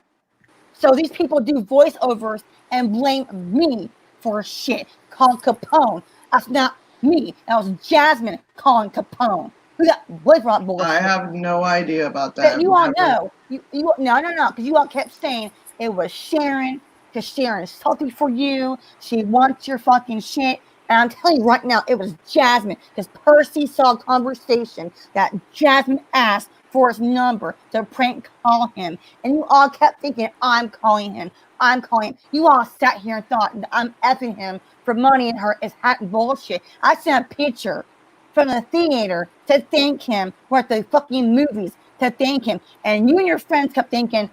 So these people do voiceovers and blame me for shit called Capone. That's not me. That was Jasmine calling Capone. Who that was brought bullshit. I have no idea about that. But you all know. No, because you all kept saying it was Sharon, because Sharon is salty for you. She wants your fucking shit. And I'm telling you right now, it was Jasmine, because Percy saw a conversation that Jasmine asked for his number to prank call him. And you all kept thinking, I'm calling him. I'm calling him. You all sat here and thought that I'm effing him for money and her is hot bullshit. I sent a picture from the theater to thank him, or at the fucking movies to thank him. And you and your friends kept thinking,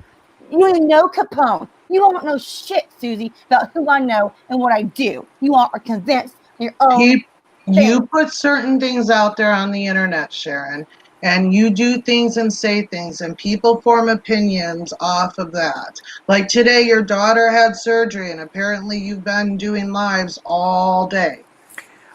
you even know Capone. You don't know shit, Susie, about who I know and what I do. You all are convinced your own. You put certain things out there on the internet, Sharon, and you do things and say things, and people form opinions off of that. Like today, your daughter had surgery, and apparently you've been doing lives all day.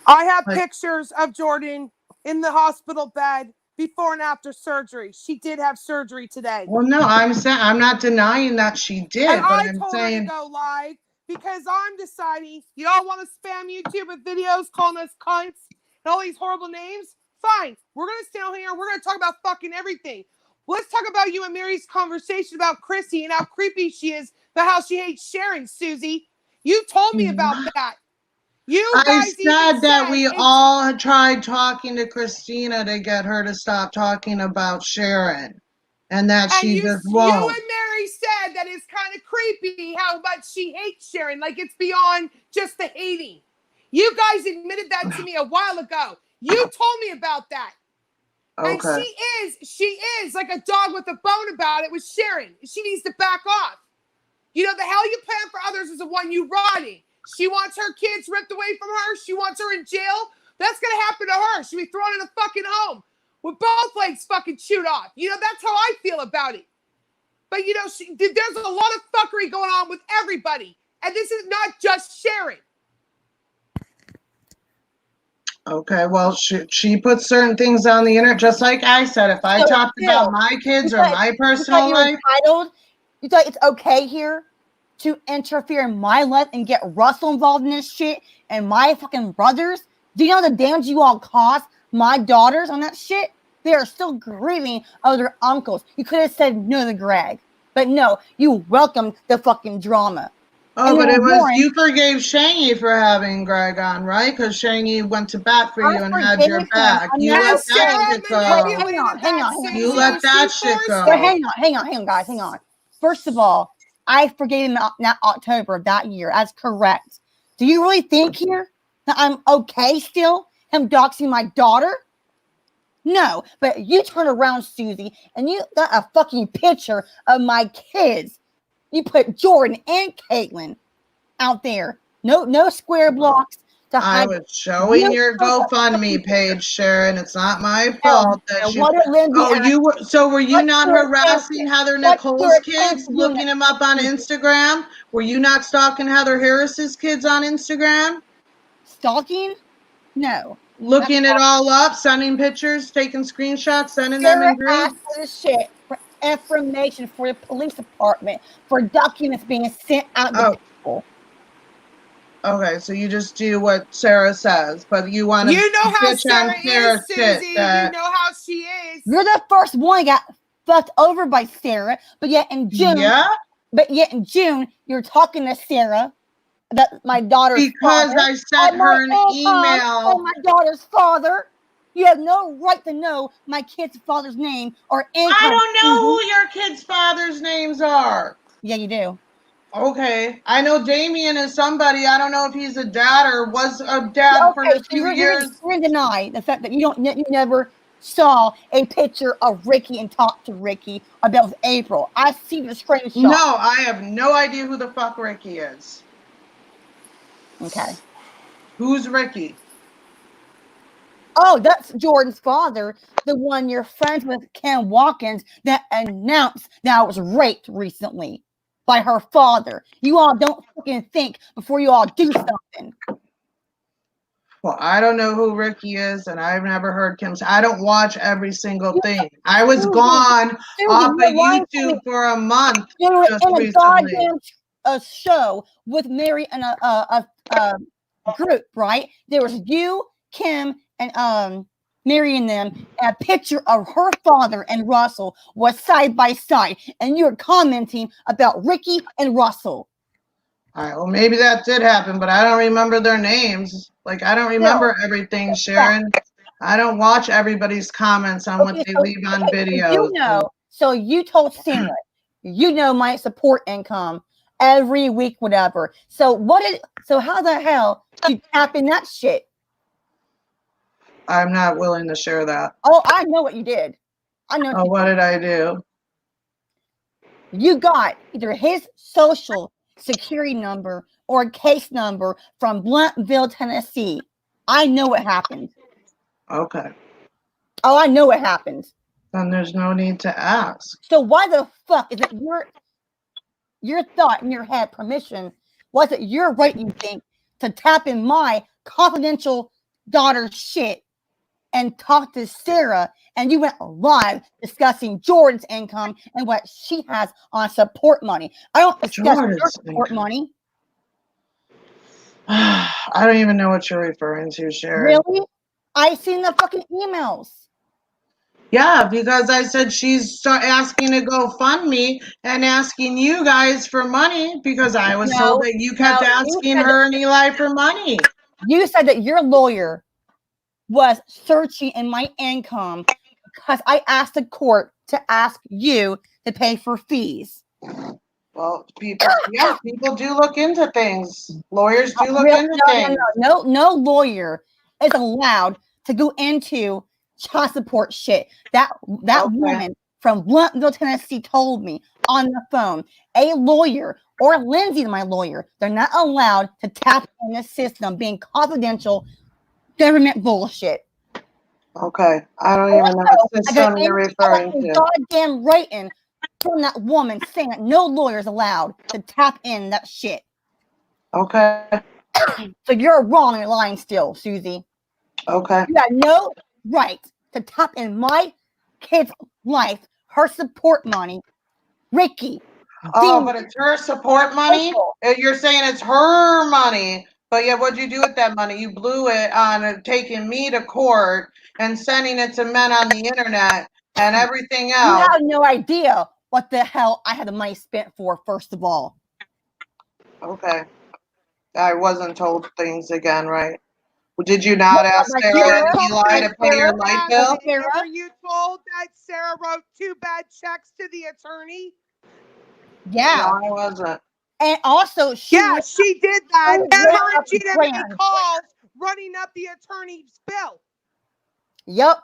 I have pictures of Jordan in the hospital bed before and after surgery. She did have surgery today. Well, no, I'm not denying that she did, and but I I'm told saying her to go live because I'm deciding you all want to spam YouTube with videos calling us cunts and all these horrible names. Fine, we're gonna stand here. We're gonna talk about fucking everything. Let's talk about you and Mary's conversation about Chrissy and how creepy she is, but how she hates Sharon. Susie, you told me about that. I said that we all had tried talking to Christina to get her to stop talking about Sharon, and that she just won't. You and Mary said that it's kind of creepy how much she hates Sharon, like it's beyond just the hating. You guys admitted that to me a while ago. You told me about that. Okay. And she is like a dog with a bone about it with Sharon. She needs to back off. You know, the hell you plan for others is the one you rotting. She wants her kids ripped away from her. She wants her in jail. That's going to happen to her. She'll be thrown in a fucking home with both legs fucking chewed off. You know, that's how I feel about it. But, you know, there's a lot of fuckery going on with everybody. And this is not just Sharon. Okay, well, she put certain things on the internet, just like I said. If I talked about my kids or my personal life. You thought it's okay here to interfere in my life and get Russell involved in this shit and my fucking brothers? Do you know the damage you all caused my daughters on that shit? They are still grieving of their uncles. You could have said no to Greg, but no, you welcomed the fucking drama. Oh, but it was, you forgave Shangy for having Greg on, right? Because Shangy went to bat for you and had your back. You let that shit go. Hang on. You let that shit go. Hang on, guys, hang on. First of all, I forgave him in October of that year. That's correct. Do you really think here that I'm okay still? Him doxing my daughter? No, but you turn around, Susie, and you got a fucking picture of my kids You put Jordan and Caitlin out there. No square blocks to I hide. was showing your GoFundMe page, Sharon. It's not my fault that you. What did Lindsay Oh, ask? were you What's not your harassing intention? Heather What's your Nicole's kids, intention doing looking that? them up on Instagram? Were you not stalking Heather Harris's kids on Instagram? Stalking? No. Looking it all up, sending pictures, taking screenshots, sending them Sarah in groups? asked for the shit for information for the police department for documents being sent out to people. Okay, so you just do what Sara says, but you want to You know how bitch on Sarah Sarah's is, shit. Susie. You know how she is. You're the first one that got fucked over by Sarah, but yet in June, you're talking to Sarah, that my daughter's because father, I sent her an email. and my daughter's father. You have no right to know my kid's father's name or income. I don't know who your kids' father's names are. Yeah, you do. Okay, I know Damien is somebody. I don't know if he's a dad or was a dad for a few years. You're in deny the fact that you never saw a picture of Ricky and talked to Ricky about April. I see the screenshot. No, I have no idea who the fuck Ricky is. Okay. Who's Ricky? Oh, that's Jordan's father, the one you're friends with, Ken Watkins, that announced that I was raped recently by her father. You all don't fucking think before you all do something. Well, I don't know who Ricky is, and I've never heard Kim. I don't watch every single thing. I was gone off of YouTube for a month. You were just in a recently. goddamn show with Mary and a group, right? There was you, Kim, and Mary and them. And a picture of her father and Russell was side by side, and you were commenting about Ricky and Russell. All right, well, maybe that did happen, but I don't remember their names. Like, I don't remember everything, Sharon. I don't watch everybody's comments on what they leave on videos. You know, so you told Sarah, you know my support income every week, whatever. So how the hell did you tap in that shit? I'm not willing to share that. Oh, I know what you did. I know. Oh, what did I do? You got either his social security number or a case number from Blunttville, Tennessee. I know what happened. Okay. Oh, I know what happened. Then there's no need to ask. So why the fuck is it your thought in your head, permission, was it your right, you think, to tap in my confidential daughter's shit and talk to Sarah, and you went live discussing Jordan's income and what she has on support money? I don't discuss your support money. I don't even know what you're referring to, Sharon. Really? I seen the fucking emails. Yeah, because I said she's asking to go fund me and asking you guys for money because I was told that you kept asking her and Eli for money. You said that your lawyer was searching in my income because I asked the court to ask you to pay for fees. Well, people do look into things. Lawyers do look into things. No lawyer is allowed to go into child support shit. That woman from Blunttville, Tennessee told me on the phone. A lawyer or Lindsay, my lawyer, they're not allowed to tap in the system being confidential government bullshit. Okay. I don't even know what system you're referring to. Goddamn writing from that woman saying that no lawyer is allowed to tap in that shit. Okay. So you're wrong and you're lying still, Susie. Okay. You have no right to tap in my kid's life, her support money, Ricky. Oh, but it's her support money? You're saying it's her money, but yeah, what'd you do with that money? You blew it on taking me to court and sending it to men on the internet and everything else. You have no idea what the hell I had the money spent for, first of all. Okay. I wasn't told things again, right? Did you not ask Sarah and Eli to pay your light bill? Were you told that Sarah wrote 2 bad checks to the attorney? Yeah. No, I wasn't. And also, she did that. Her and Gina made calls running up the attorney's bill. Yep.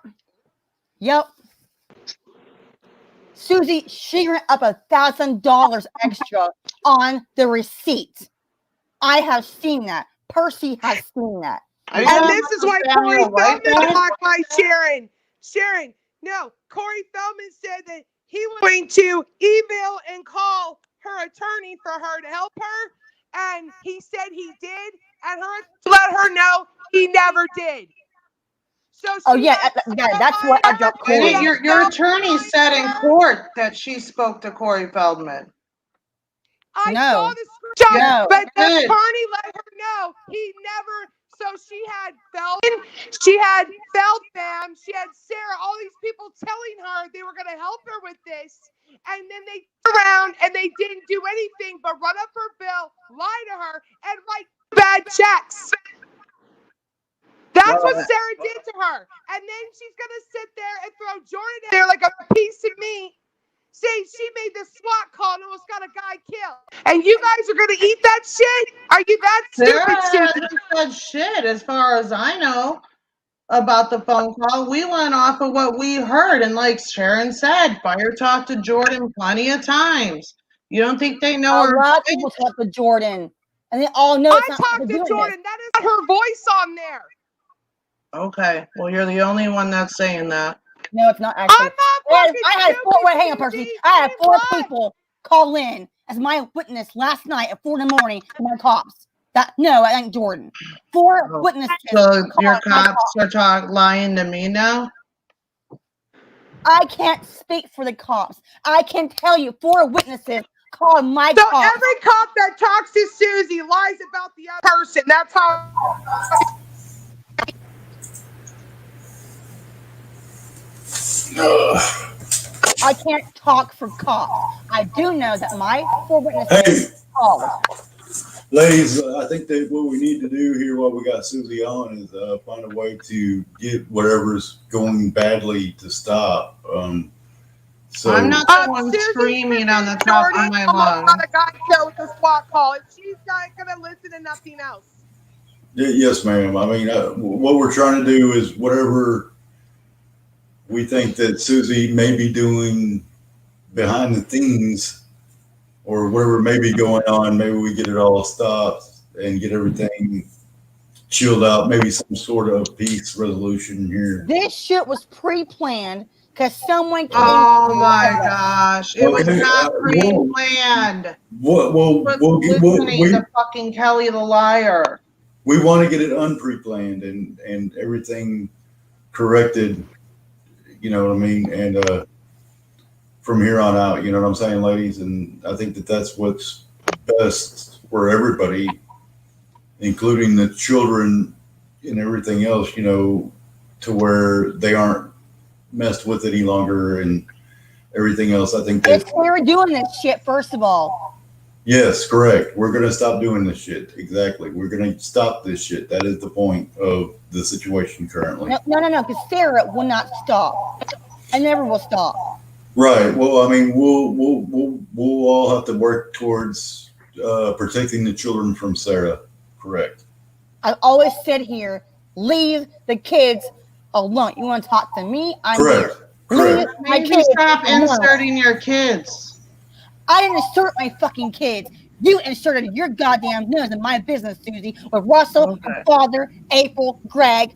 Susie, she ran up $1,000 extra on the receipt. I have seen that. Percy has seen that. And this is why Corey Feldman talked by Sharon. Sharon, no, Corey Feldman said that he was going to email and call her attorney for her to help her. And he said he did. And her let her know he never did. So that's what I dropped Corey. Your attorney said in court that she spoke to Corey Feldman. I saw the screenshot, but the attorney let her know he never. So she had Feldman, she had Feldman, she had Sara, all these people telling her they were going to help her with this. And then they turned around and they didn't do anything but run up her bill, lie to her, and write bad checks. That's what Sara did to her. And then she's going to sit there and throw Jordan in there like a piece of meat. Say she made the SWAT call and almost got a guy killed. And you guys are going to eat that shit? Are you that stupid? Sara hasn't said shit as far as I know about the phone call. We went off of what we heard. And like Sharon said, Fire talked to Jordan plenty of times. You don't think they know her? A lot of people talk to Jordan. And they all know it's not talked to Jordan. That is not her voice on there. Okay. Well, you're the only one that's saying that. No, it's not actually. I had four people call in as my witness last night at 4 a.m. to my cops. I ain't Jordan. 4 witnesses. So your cops are lying to me now? I can't speak for the cops. I can tell you 4 witnesses called my cops. So every cop that talks to Susie lies about the other person. That's how. I can't talk for cops. I do know that my 4 witnesses called. Ladies, I think that what we need to do here while we got Susie on is find a way to get whatever's going badly to stop. So I'm not the one screaming on the top of my lungs. Got a guy killed with a SWAT call, and she's not going to listen to nothing else. Yes, ma'am. I mean, what we're trying to do is whatever we think that Susie may be doing behind the scenes or whatever may be going on, maybe we get it all stopped and get everything chilled out, maybe some sort of peace resolution here. This shit was pre-planned because someone came. Oh my gosh. It was not pre-planned. The fucking Kelly the liar. We want to get it unpre-planned and everything corrected. You know what I mean? And from here on out, you know what I'm saying, ladies? And I think that that's what's best for everybody, including the children and everything else, you know, to where they aren't messed with any longer and everything else. I think that we're doing this shit, first of all. Yes, correct. We're going to stop doing this shit. Exactly. We're going to stop this shit. That is the point of the situation currently. No, because Sara will not stop. I never will stop. Right. Well, I mean, we'll all have to work towards protecting the children from Sara. Correct. I always said here, leave the kids alone. You want to talk to me? I'm correct. Here. Correct. Maybe stop inserting your kids. I didn't insert my fucking kids. You inserted your goddamn nose in my business, Susie, with Russell, her father, April, Greg.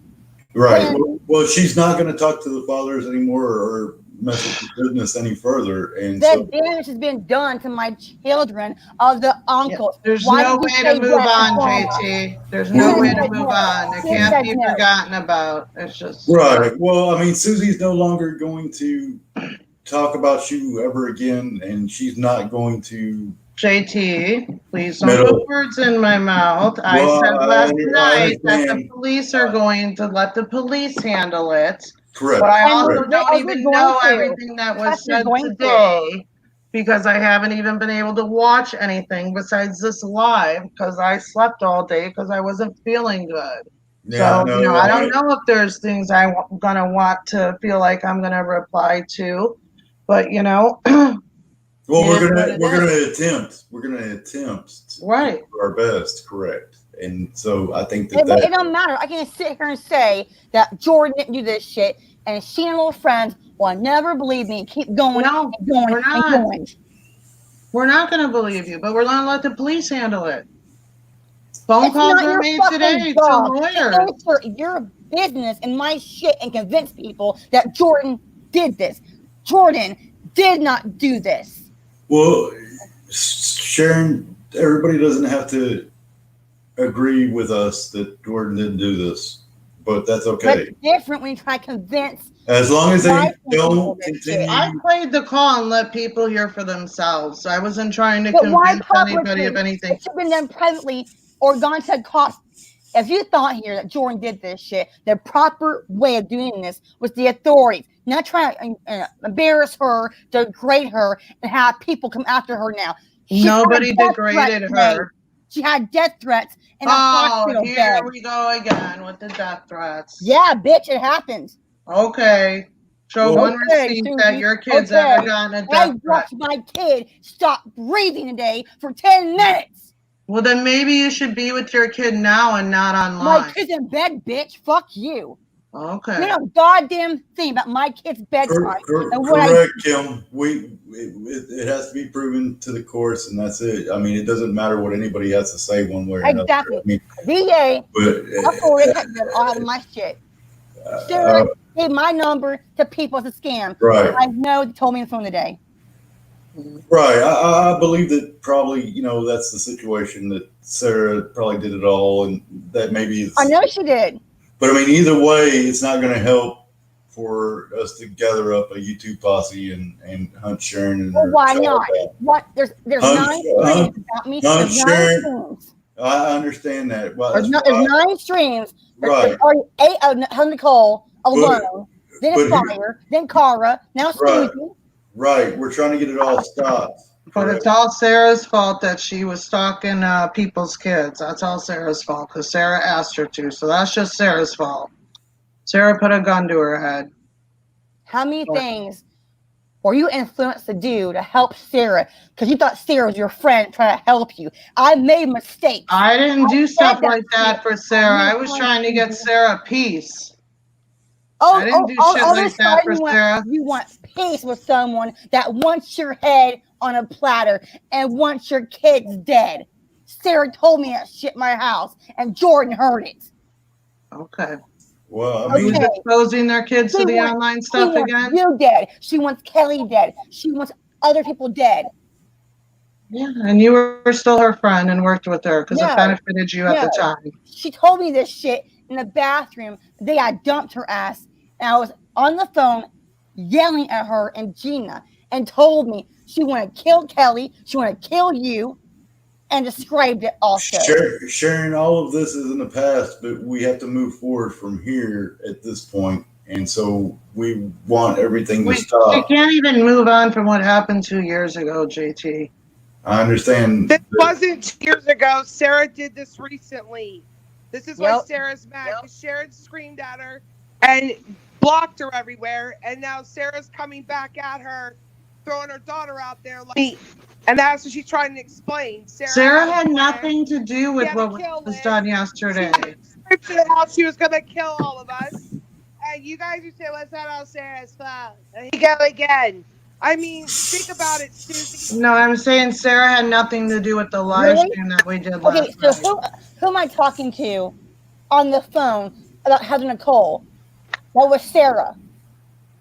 Right. Well, she's not going to talk to the fathers anymore or mess with the business any further. And that damage has been done to my children of the uncles. Yeah, there's no way to move on, JT. There's no way to move on. It can't be forgotten about. It's just right. Well, I mean, Susie's no longer going to talk about you ever again, and she's not going to. JT, please don't put words in my mouth. I said last night that the police are going to let the police handle it. Correct. But I also don't even know everything that was said today because I haven't even been able to watch anything besides this live because I slept all day because I wasn't feeling good. Yeah, so, I don't know if there's things I'm going to want to feel like I'm going to reply to, but well, we're gonna attempt. We're gonna attempt to do our best, correct? And so I think It don't matter. I can sit here and say that Jordan didn't do this shit, and she and little friends will never believe me and keep going No, and going we're not. and going. We're not going to believe you, but we're going to let the police handle it. Phone calls were made today to lawyers. Answer your business and my shit and convince people that Jordan did this. Jordan did not do this. Well, Sharon, everybody doesn't have to agree with us that Jordan didn't do this, but that's okay. But it's different when you try to convince. As long as they don't continue. I played the call and let people hear for themselves. I wasn't trying to convince anybody of anything. It should have been done privately or gone to cost. If you thought here that Jordan did this shit, the proper way of doing this was the authorities, not trying to embarrass her, degrade her, and have people come after her now. Nobody degraded her. She had death threats in a hospital bed. Here we go again with the death threats. Yeah, bitch, it happened. Okay. Show one receipt that your kid's ever gotten a death threat. I watched my kid stop breathing today for 10 minutes. Well, then maybe you should be with your kid now and not online. My kid's in bed, bitch. Fuck you. Okay. You know, goddamn thing about my kid's bedtime. Correct, Kim. It has to be proven to the courts, and that's it. I mean, it doesn't matter what anybody has to say one way or another. Exactly. I mean, VA, all of my shit. Sarah gave my number to people as a scam. Right. I know they told me on the phone today. Right. I believe that probably, that's the situation, that Sara probably did it all, and that maybe I know she did. But I mean, either way, it's not going to help for us to gather up a YouTube posse and hunt Sharon. Well, why not? What? There's 9 streams about me. There's 9 streams. I understand that. Well, there's 9 streams. Right. There's 8 of Nicole alone. Then it's Fire. Then Kara. Now SuziQ. Right. We're trying to get it all stopped. But it's all Sarah's fault that she was stalking people's kids. That's all Sarah's fault because Sara asked her to. So that's just Sarah's fault. Sara put a gun to her head. How many things were you influenced to do to help Sara? Because you thought Sara was your friend trying to help you. I made mistakes. I didn't do stuff like that for Sara. I was trying to get Sara peace. I didn't do shit like that for Sara. You want peace with someone that wants your head on a platter and wants your kids dead. Sara told me that shit in my house, and Jordan heard it. Okay. Well, I mean, exposing their kids to the online stuff again. You dead. She wants Kelly dead. She wants other people dead. Yeah, and you were still her friend and worked with her because it benefited you at the time. She told me this shit in the bathroom the day I dumped her ass, and I was on the phone yelling at her and Gina, and told me she wanted to kill Kelly, she wanted to kill you, and described it also. Sharon, all of this is in the past, but we have to move forward from here at this point, and so we want everything to stop. We can't even move on from what happened 2 years ago, JT. I understand. This wasn't 2 years ago. Sara did this recently. This is why Sara's mad. Because Sharon screamed at her and blocked her everywhere, and now Sara's coming back at her, throwing her daughter out there like, and that's what she's trying to explain. Sara had nothing to do with what was done yesterday. She was going to kill all of us, and you guys would say, "What's that all Sara's fault?" And he go again. I mean, think about it, Susie. No, I'm saying Sara had nothing to do with the live stream that we did last night. So who am I talking to on the phone about Heather Nicole? That was Sara.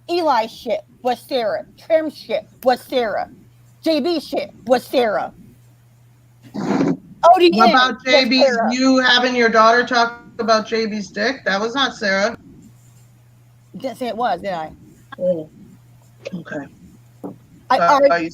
Eli shit was Sara. Trim shit was Sara. JB shit was Sara. What about JB's? You having your daughter talk about JB's dick? That was not Sara. Didn't say it was, did I? Oh. Okay. I already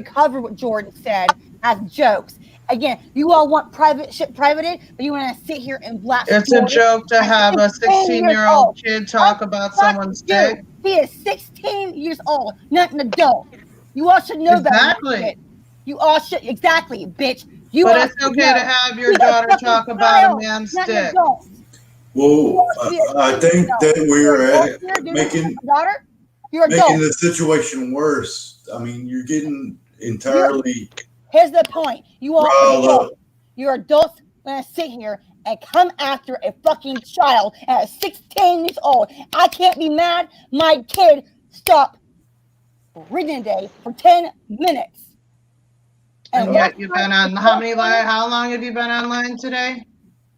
covered what Jordan said as jokes. Again, you all want private shit privated, but you want to sit here and blast. It's a joke to have a 16-year-old kid talk about someone's dick. He is 16 years old, not an adult. You all should know that. You all should, exactly, bitch. But it's okay to have your daughter talk about a man's dick. Well, I think that we're making the situation worse. I mean, you're getting entirely Here's the point. You all Roll adults, you're adults gonna sit here and come after a fucking child at 16 years old. I can't be mad. My kid stopped reading today for 10 minutes. And yet you've been on how long have you been online today?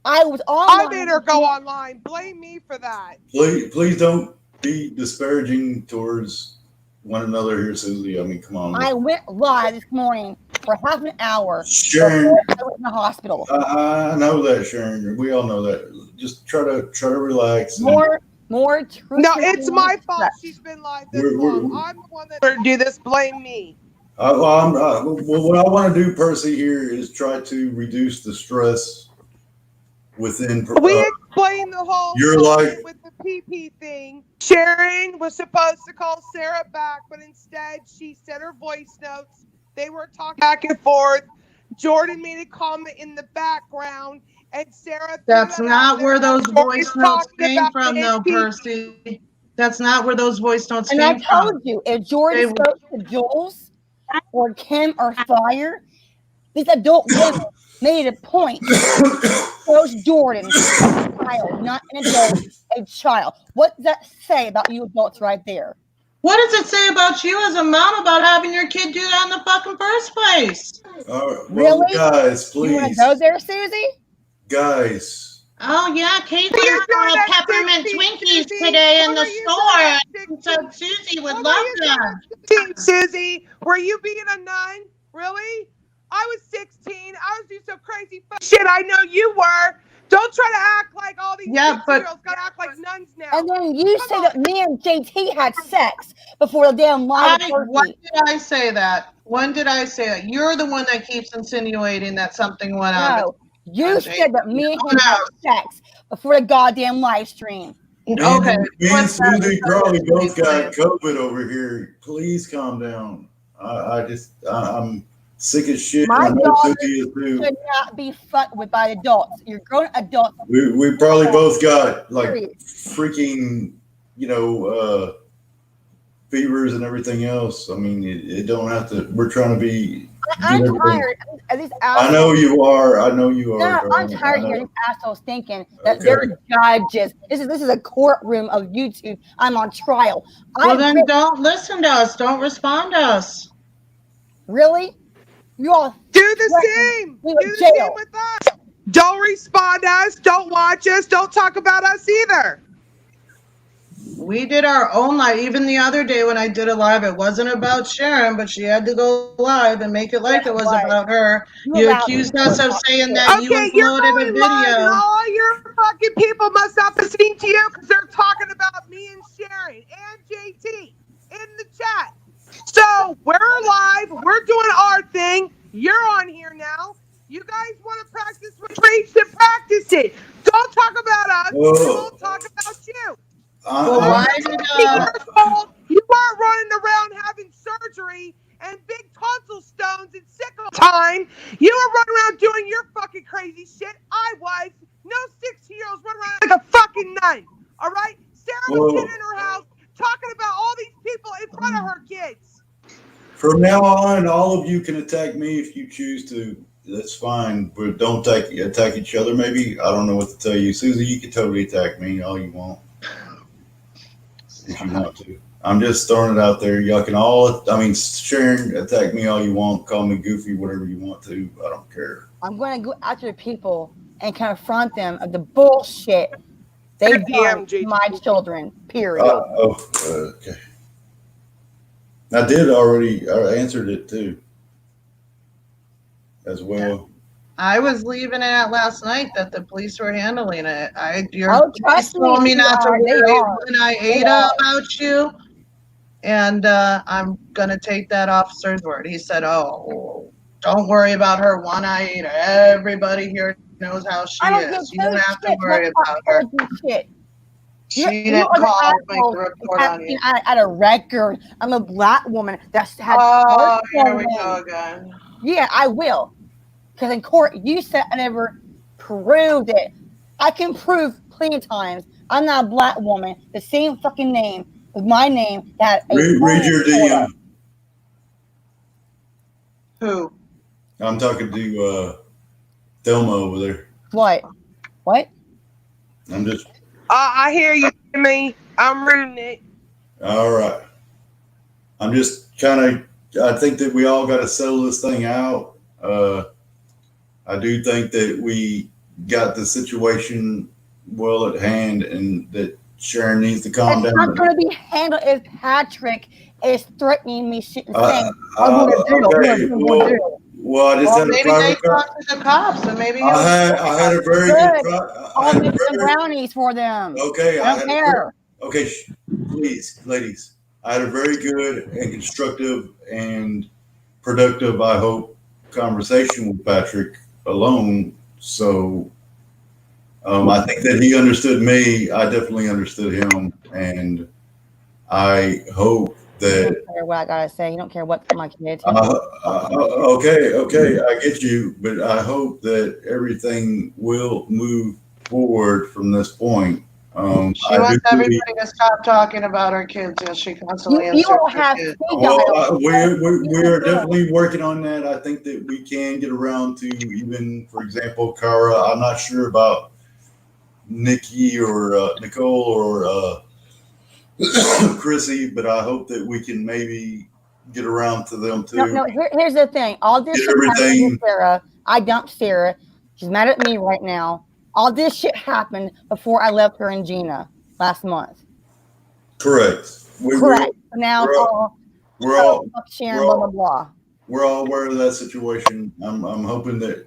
I was I online. made her go online. Blame me for that. Please don't be disparaging towards one another here, Susie. I mean, come on. I went live this morning for half an hour Sharon, before I went in the hospital. I know that, Sharon. We all know that. Just try to relax. More truth. No, it's my fault she's been live this long. I'm the one that do this. Blame me. What I want to do, Percy, here is try to reduce the stress within. We explained the whole with the PP thing. Sharon was supposed to call Sara back, but instead she sent her voice notes. They were talking back and forth. Jordan made a comment in the background, and Sara. That's not where those voice notes came from, though, Percy. That's not where those voice notes came from. And I told you, if Jordan spoke to Jules or Kim or Fire, these adult women made a point. Shows Jordan a child, not an adult, a child. What does that say about you adults right there? What does it say about you as a mom about having your kid do that in the fucking first place? Really? Guys, please. You want to go there, Susie? Guys. Oh, yeah, Kate got peppermint Twinkies today in the store. So Susie would love them. Susie, were you being a nun? Really? I was 16. I was doing some crazy shit. I know you were. Don't try to act like all these girls gotta act like nuns now. And then you say that me and JT had sex before the damn live. When did I say that? When did I say that? You're the one that keeps insinuating that something went on. No, you said that me and him had sex before the goddamn live stream. Okay. Me and Susie probably both got COVID over here. Please calm down. I'm sick as shit. My daughter should not be fucked with by adults. You're grown adults. We probably both got like freaking, fevers and everything else. I mean, it don't have to. We're trying to be. I'm tired of these assholes. I know you are. No, I'm tired of hearing assholes thinking that they're judges. This is a courtroom of YouTube. I'm on trial. Well, then don't listen to us. Don't respond to us. Really? You all do the same. Do the same with us. Don't respond to us. Don't watch us. Don't talk about us either. We did our own live. Even the other day when I did a live, it wasn't about Sharon, but she had to go live and make it like it was about her. You accused us of saying that you uploaded a video. And all your fucking people must not be listening to you because they're talking about me and Sharon and JT in the chat. So we're live. We're doing our thing. You're on here now. You guys want to practice what preach to practice it. Don't talk about us. We'll talk about you. You weren't running around having surgery and big tonsil stones and sickle time. You were running around doing your fucking crazy shit. I was. No 16-year-olds running around like a fucking nun. All right? Sara was sitting in her house talking about all these people in front of her kids. From now on, all of you can attack me if you choose to. That's fine, but don't attack each other. Maybe I don't know what to tell you, Susie. You can totally attack me all you want. If you want to. I'm just throwing it out there. Y'all can all, Sharon, attack me all you want. Call me goofy, whatever you want to. I don't care. I'm going to go after the people and confront them of the bullshit they've done to my children, period. Okay. I did already. I answered it, too. As well. I was leaving it at last night that the police were handling it. Trust me, told me not to worry when I ate about you, and I'm gonna take that officer's word. He said, "Oh, don't worry about her. One I Everybody here knows how she is. You don't have to worry about her." She didn't call make the report on you. At a record, I'm a black woman that's had. Oh, here we go again. Yeah, I will. Because in court, you said I never proved it. I can prove plenty of times. I'm not a black woman. The same fucking name with my name that. Read your DM. Who? I'm talking to Thelma over there. What? What? I'm just. I hear you, Jimmy. I'm reading it. All right. I'm just kind of. I think that we all got to settle this thing out. I do think that we got the situation well at hand, and that Sharon needs to calm It's down. not going to be handled if Patrick is threatening me, saying, I'm going to do okay. Well, I just had a maybe they private. talked to the cops, and maybe I had a very good. I'll make some brownies for them. Okay, I don't care. Okay, please, ladies. I had a very good and constructive and productive, I hope, conversation with Patrick alone. So I think that he understood me. I definitely understood him, and I hope You that. don't care what I gotta say. You don't care what my kids. Okay, I get you, but I hope that everything will move forward from this point. She wants everybody to stop talking about her kids as she constantly You all have kids. Well, we're definitely working on that. I think that we can get around to even, for example, Kara. I'm not sure about Nikki or Nicole or Chrissy, but I hope that we can maybe get around to them too. No. Here's the thing. All this shit happened with Sarah. I dumped Sarah. She's mad at me right now. All this shit happened before I left her and Gina last month. Correct. Correct. Now we're all Sharon, blah blah blah. We're all aware of that situation. I'm hoping that,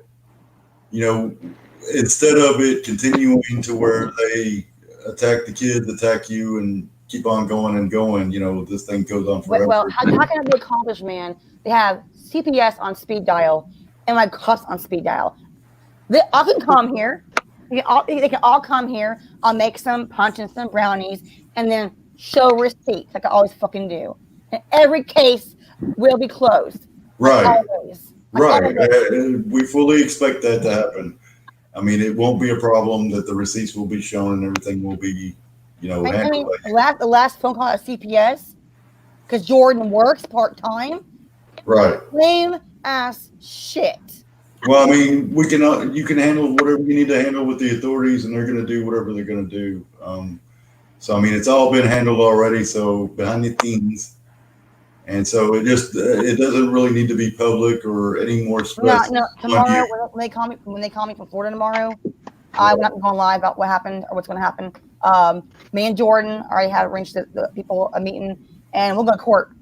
instead of it continuing to where they attack the kids, attack you, and keep on going and going, this thing goes on forever. Well, how can I be accomplished, man? They have CPS on speed dial and my cops on speed dial. I can come here. They can all come here. I'll make some punch and some brownies and then show receipts like I always fucking do. And every case will be closed. Right. Always. Right. We fully expect that to happen. I mean, it won't be a problem that the receipts will be shown and everything will be, handled. I mean, the last phone call at CPS, because Jordan works part-time. Right. Lame ass shit. Well, I mean, you can handle whatever you need to handle with the authorities, and they're going to do whatever they're going to do. So, I mean, it's all been handled already. So behind the scenes, and so it doesn't really need to be public or any more stress. No. Tomorrow, when they call me from Florida tomorrow, I'm not going live about what happened or what's going to happen. Me and Jordan already have arranged the people a meeting, and we'll go to court.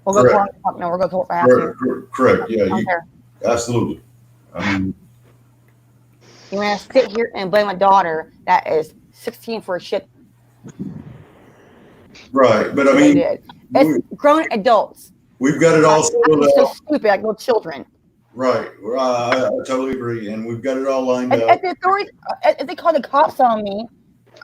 We'll go to court. No, we'll go to court if I have to. Correct. Yeah. Absolutely. I mean, you want to sit here and blame a daughter that is 16 for a shit? Right, but I mean, it's grown adults. We've got it all settled out. So stupid, like little children. Right, I totally agree, and we've got it all lined out. If the authorities, if they call the cops on me,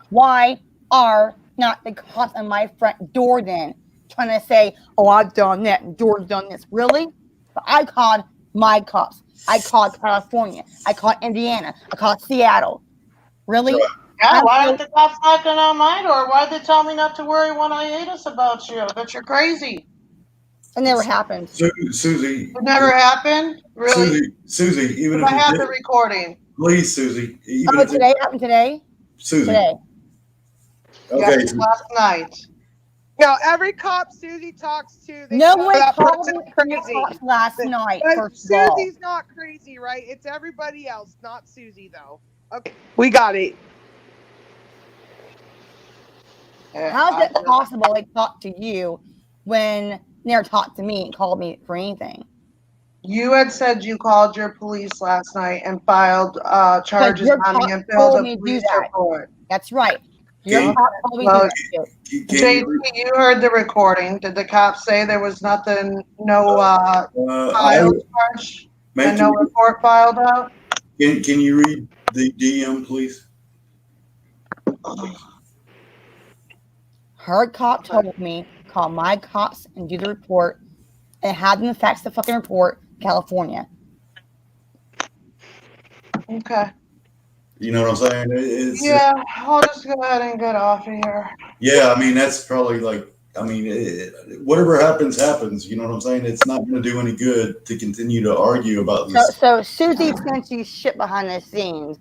why are not the cops on my front door then trying to say, "Oh, I've done that, and Jordan's done this"? Really? But I called my cops. I called California. I called Indiana. I called Seattle. Really? Right. Yeah, why aren't the cops knocking on my door? Why'd they tell me not to worry one iota about you? That you're crazy. It never happened. Susie. It never happened? Really? Susie, even if I have the recording. Please, Susie. Today happened today? Susie. Today. Okay. Yes, last night. No, every cop Susie talks to, no one called me crazy last night. Susie's not crazy, right? It's everybody else, not Susie, though. Okay, we got it. How's it possible they talk to you when they never talked to me and called me for anything? You had said you called your police last night and filed charges on me and filled a police report. That's right. JT, you heard the recording. Did the cops say there was nothing, no filed charge and no report filed out? Can you read the DM, please? Her cop told me, call my cops and do the report and have them fax the fucking report, California. Okay. You know what I'm saying? I'll just go ahead and get off of here. Yeah, I mean, that's probably like I mean, whatever happens, happens. You know what I'm saying? It's not going to do any good to continue to argue about this. So Susie sends you shit behind the scenes,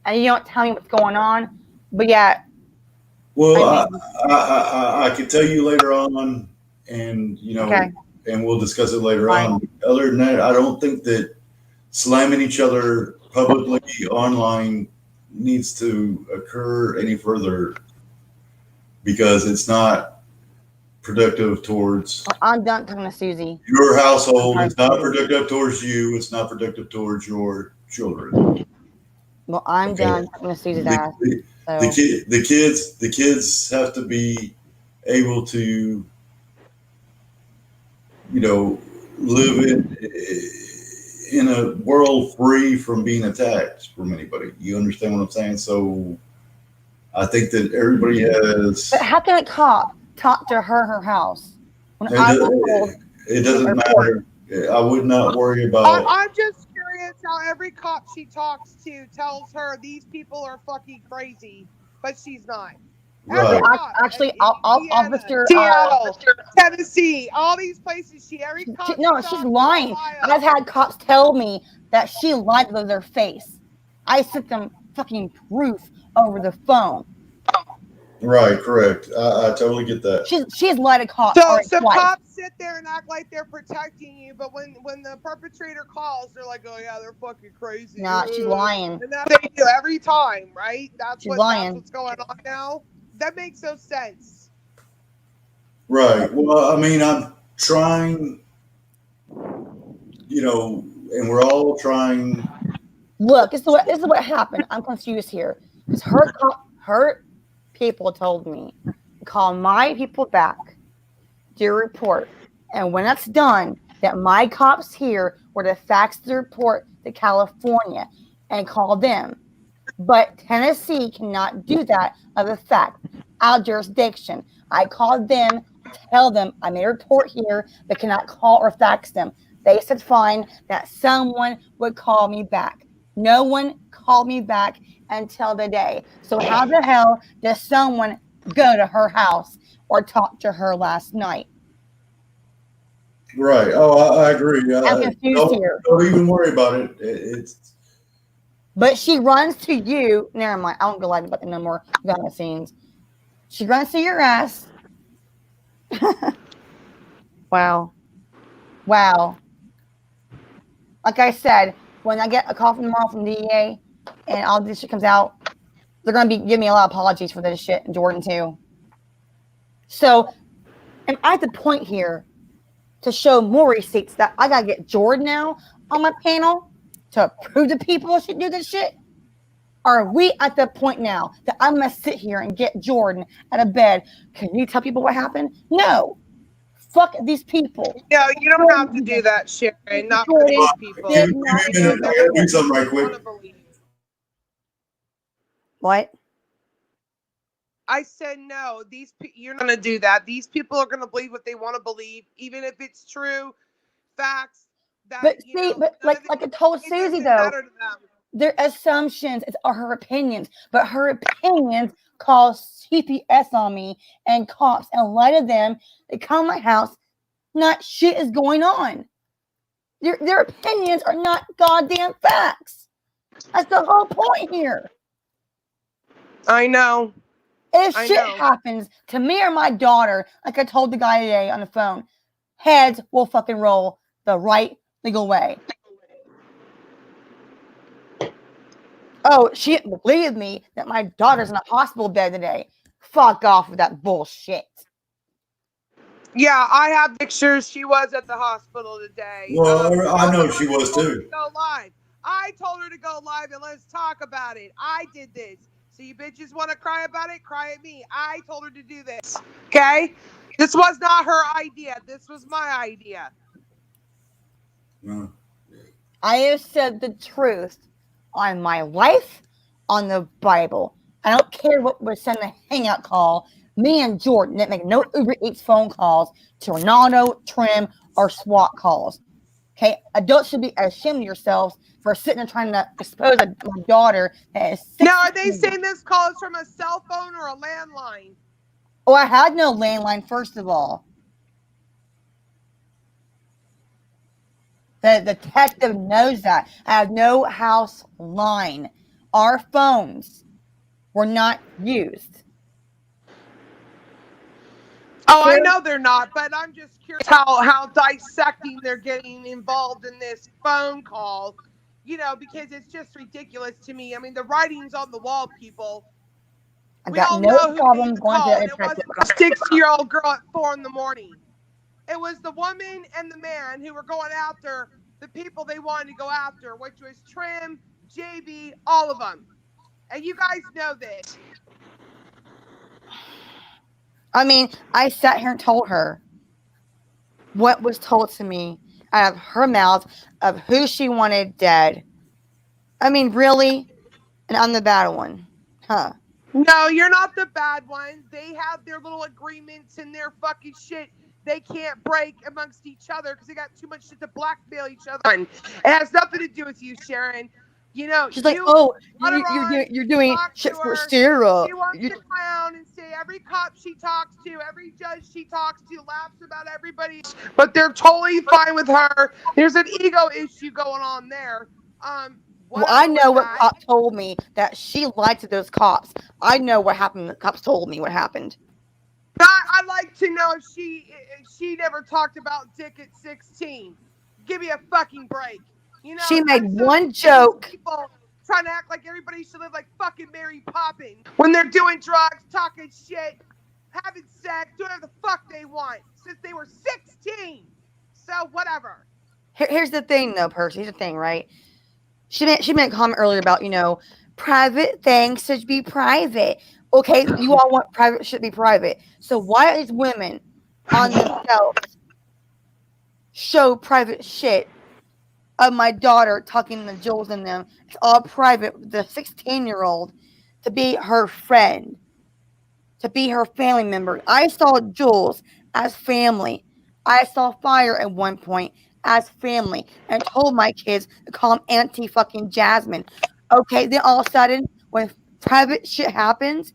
and you don't tell me what's going on. But yeah. Well, I could tell you later on, and Okay. and we'll discuss it later on. Other than that, I don't think that slamming each other publicly online needs to occur any further because it's not productive towards. I'm done talking to Susie. Your household. It's not productive towards you. It's not productive towards your children. Well, I'm done talking to Susie's ass. So. The kids have to be able to, live in a world free from being attacked from anybody. You understand what I'm saying? So I think that everybody has. But how can a cop talk to her house? It doesn't matter. I would not worry about. I'm just curious how every cop she talks to tells her these people are fucking crazy, but she's not. Right. Actually, Officer Seattle, Tennessee, all these places. Every cop. She's lying. I've had cops tell me that she lied to their face. I sent them fucking proof over the phone. Right, correct. I totally get that. She's lied to cops. So cops sit there and act like they're protecting you, but when the perpetrator calls, they're like, "Oh yeah, they're fucking crazy." Nah, she's lying. And that's what they do every time, right? That's what's going on now. That makes no sense. Right. Well, I mean, I'm trying, and we're all trying. Look, this is what happened. I'm confused here. Because her people told me to call my people back, do a report, and when that's done, that my cops here were to fax the report to California and call them. But Tennessee cannot do that of the fact, our jurisdiction. I called them, tell them I made a report here, but cannot call or fax them. They said fine, that someone would call me back. No one called me back until today. So how the hell does someone go to her house or talk to her last night? Right. Oh, I agree. I'm confused here. Don't even worry about it. But she runs to you. Never mind. I won't go live about it no more. Behind the scenes. She runs to your ass. Wow. Like I said, when I get a call from tomorrow from DEA and all this shit comes out, they're going to be giving me a lot of apologies for this shit, and Jordan too. So, am I at the point here to show more receipts that I got to get Jordan now on my panel to prove to people should do this shit? Are we at the point now that I'm going to sit here and get Jordan out of bed? Can you tell people what happened? No. Fuck these people. No, you don't have to do that, Sharon. Not for these people. I gotta do something right quick. What? I said no. You're not gonna do that. These people are gonna believe what they want to believe, even if it's true, facts. But like I told Susie though, their assumptions are her opinions, but her opinions cause CPS on me and cops and lie to them. They come to my house, not shit is going on. Their opinions are not goddamn facts. That's the whole point here. I know. If shit happens to me or my daughter, like I told the guy today on the phone, heads will fucking roll the right legal way. Oh, she didn't believe me that my daughter's in a hospital bed today. Fuck off with that bullshit. Yeah, I have pictures. She was at the hospital today. Well, I know she was too. Go live. I told her to go live and let's talk about it. I did this. So you bitches want to cry about it? Cry at me. I told her to do this. Okay? This was not her idea. This was my idea. I have said the truth on my life, on the Bible. I don't care what we're sending a hangout call. Me and Jordan didn't make no Uber Eats phone calls to Ronaldo, Trim, or SWAT calls. Okay? Adults should be ashamed of yourselves for sitting and trying to expose my daughter that is 16. Now, are they saying this call is from a cell phone or a landline? Oh, I had no landline, first of all. The detective knows that. I have no house line. Our phones were not used. Oh, I know they're not, but I'm just curious how dissecting they're getting involved in this phone call, because it's just ridiculous to me. I mean, the writing's on the wall, people. I We got all no know who problem made the going to call, a and it detective. wasn't a 60-year-old girl at 4 in the morning. It was the woman and the man who were going after the people they wanted to go after, which was Trim, JB, all of them. And you guys know this. I mean, I sat here and told her what was told to me out of her mouth of who she wanted dead. I mean, really? And I'm the bad one. Huh. No, you're not the bad one. They have their little agreements and their fucking shit they can't break amongst each other because they got too much shit to blackmail each other. And it has nothing to do with you, Sharon. She's like, oh, you're doing talk shit to for her. Sara. She wants to clown and say every cop she talks to, every judge she talks to laughs about everybody, but they're totally fine with her. There's an ego issue going on there. Well, I know what that. cop told me, that she lied to those cops. I know what happened. The cops told me what happened. I'd like to know if she never talked about dick at 16. Give me a fucking break. She made one joke. People trying to act like everybody should live like fucking Mary Poppins when they're doing drugs, talking shit, having sex, doing whatever the fuck they want since they were 16. So whatever. Here's the thing, though, Percy. Here's the thing, right? She made a comment earlier about, private things should be private. Okay, you all want private should be private. So why is women on themselves show private shit of my daughter talking to Jules and them? It's all private. The 16-year-old to be her friend, to be her family member. I saw Jules as family. I saw Fire at one point as family and told my kids to call him Auntie fucking Jasmine. Okay, then all of a sudden, when private shit happens,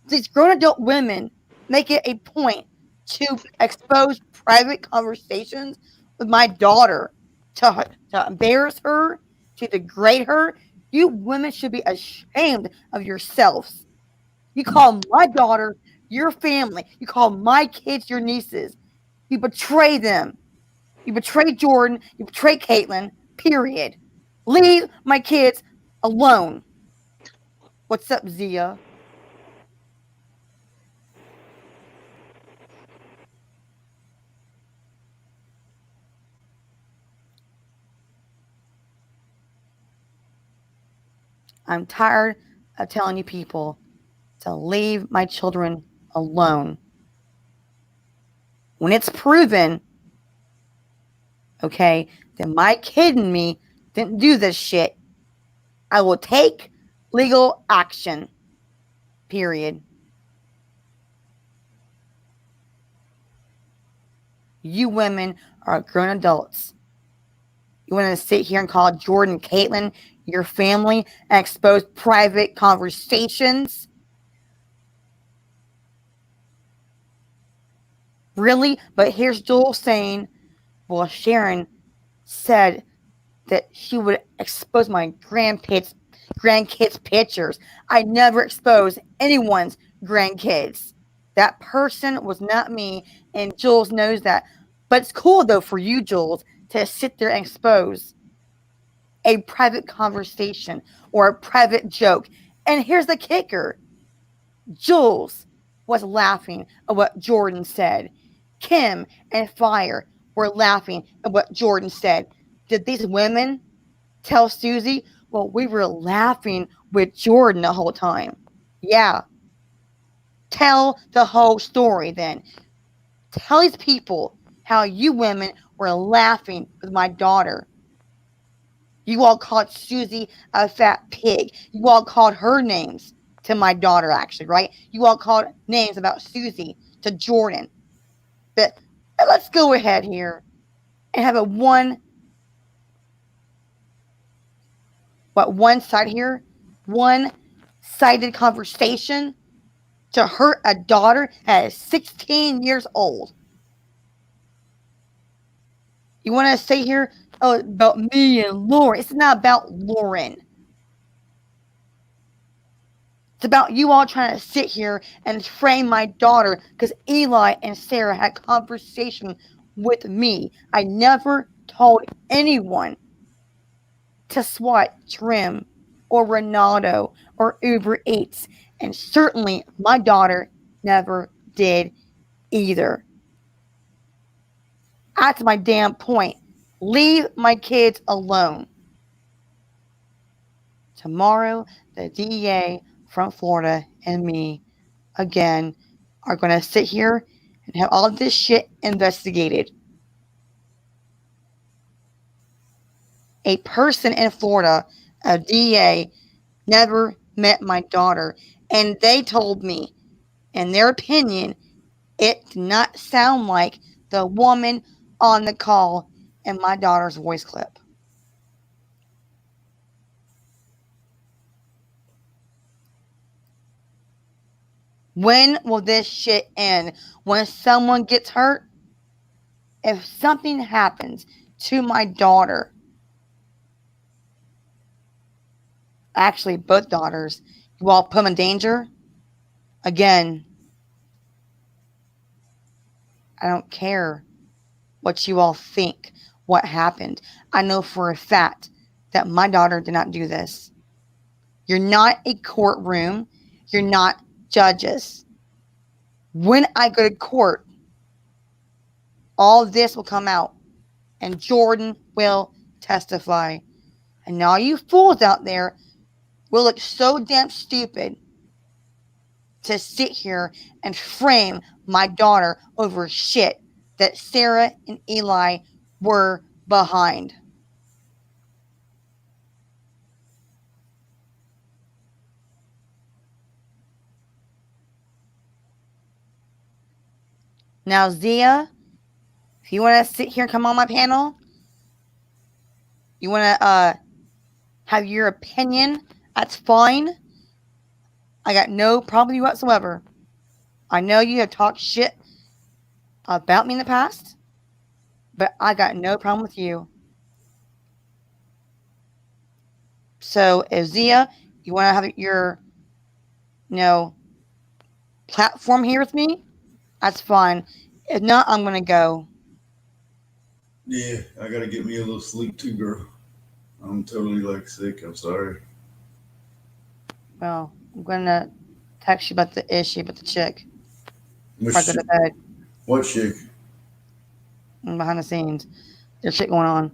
these grown adult women make it a point to expose private conversations with my daughter, to embarrass her, to degrade her. You women should be ashamed of yourselves. You call my daughter your family. You call my kids your nieces. You betray them. You betray Jordan. You betray Caitlin. Period. Leave my kids alone. What's up, Zia? I'm tired of telling you people to leave my children alone. When it's proven, okay, that my kid and me didn't do this shit, I will take legal action. Period. You women are grown adults. You want to sit here and call Jordan and Caitlin your family and expose private conversations? Really? But here's Joel saying, well, Sharon said that she would expose my grandkids' pictures. I never expose anyone's grandkids. That person was not me, and Jules knows that. But it's cool, though, for you, Jules, to sit there and expose a private conversation or a private joke. And here's the kicker. Jules was laughing at what Jordan said. Kim and Fire were laughing at what Jordan said. Did these women tell Susie, well, we were laughing with Jordan the whole time? Yeah. Tell the whole story then. Tell these people how you women were laughing with my daughter. You all called Susie a fat pig. You all called her names to my daughter, actually, right? You all called names about Susie to Jordan. But let's go ahead here and have a one side here, one-sided conversation to hurt a daughter that is 16 years old. You want to say here, oh, about me and Lauren. It's not about Lauren. It's about you all trying to sit here and frame my daughter because Eli and Sara had a conversation with me. I never told anyone to swat Trim or Ronaldo or Uber Eats. And certainly my daughter never did either. That's my damn point. Leave my kids alone. Tomorrow, the DEA from Florida and me, again, are going to sit here and have all this shit investigated. A person in Florida, a DEA, never met my daughter. And they told me, in their opinion, it did not sound like the woman on the call in my daughter's voice clip. When will this shit end? When someone gets hurt? If something happens to my daughter, actually both daughters, you all put them in danger? Again, I don't care what you all think, what happened. I know for a fact that my daughter did not do this. You're not a courtroom. You're not judges. When I go to court, all this will come out and Jordan will testify. And all you fools out there will look so damn stupid to sit here and frame my daughter over shit that Sara and Eli were behind. Now, Zia, if you want to sit here and come on my panel, you want to have your opinion, that's fine. I got no problem with you whatsoever. I know you have talked shit about me in the past, but I got no problem with you. So, if Zia, you want to have your, platform here with me, that's fine. If not, I'm going to go. Yeah, I gotta get me a little sleep too, girl. I'm totally sick. I'm sorry. Well, I'm going to text you about the issue, about the chick. Which Before I go to bed. What chick? Behind the scenes. There's shit going on.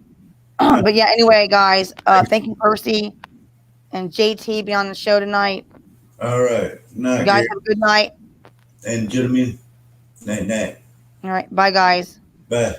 But yeah, anyway, guys, thank you, Percy and JT, be on the show tonight. All right. Night, you guys have a good night. And gentlemen, night. All right. Bye, guys. Bye.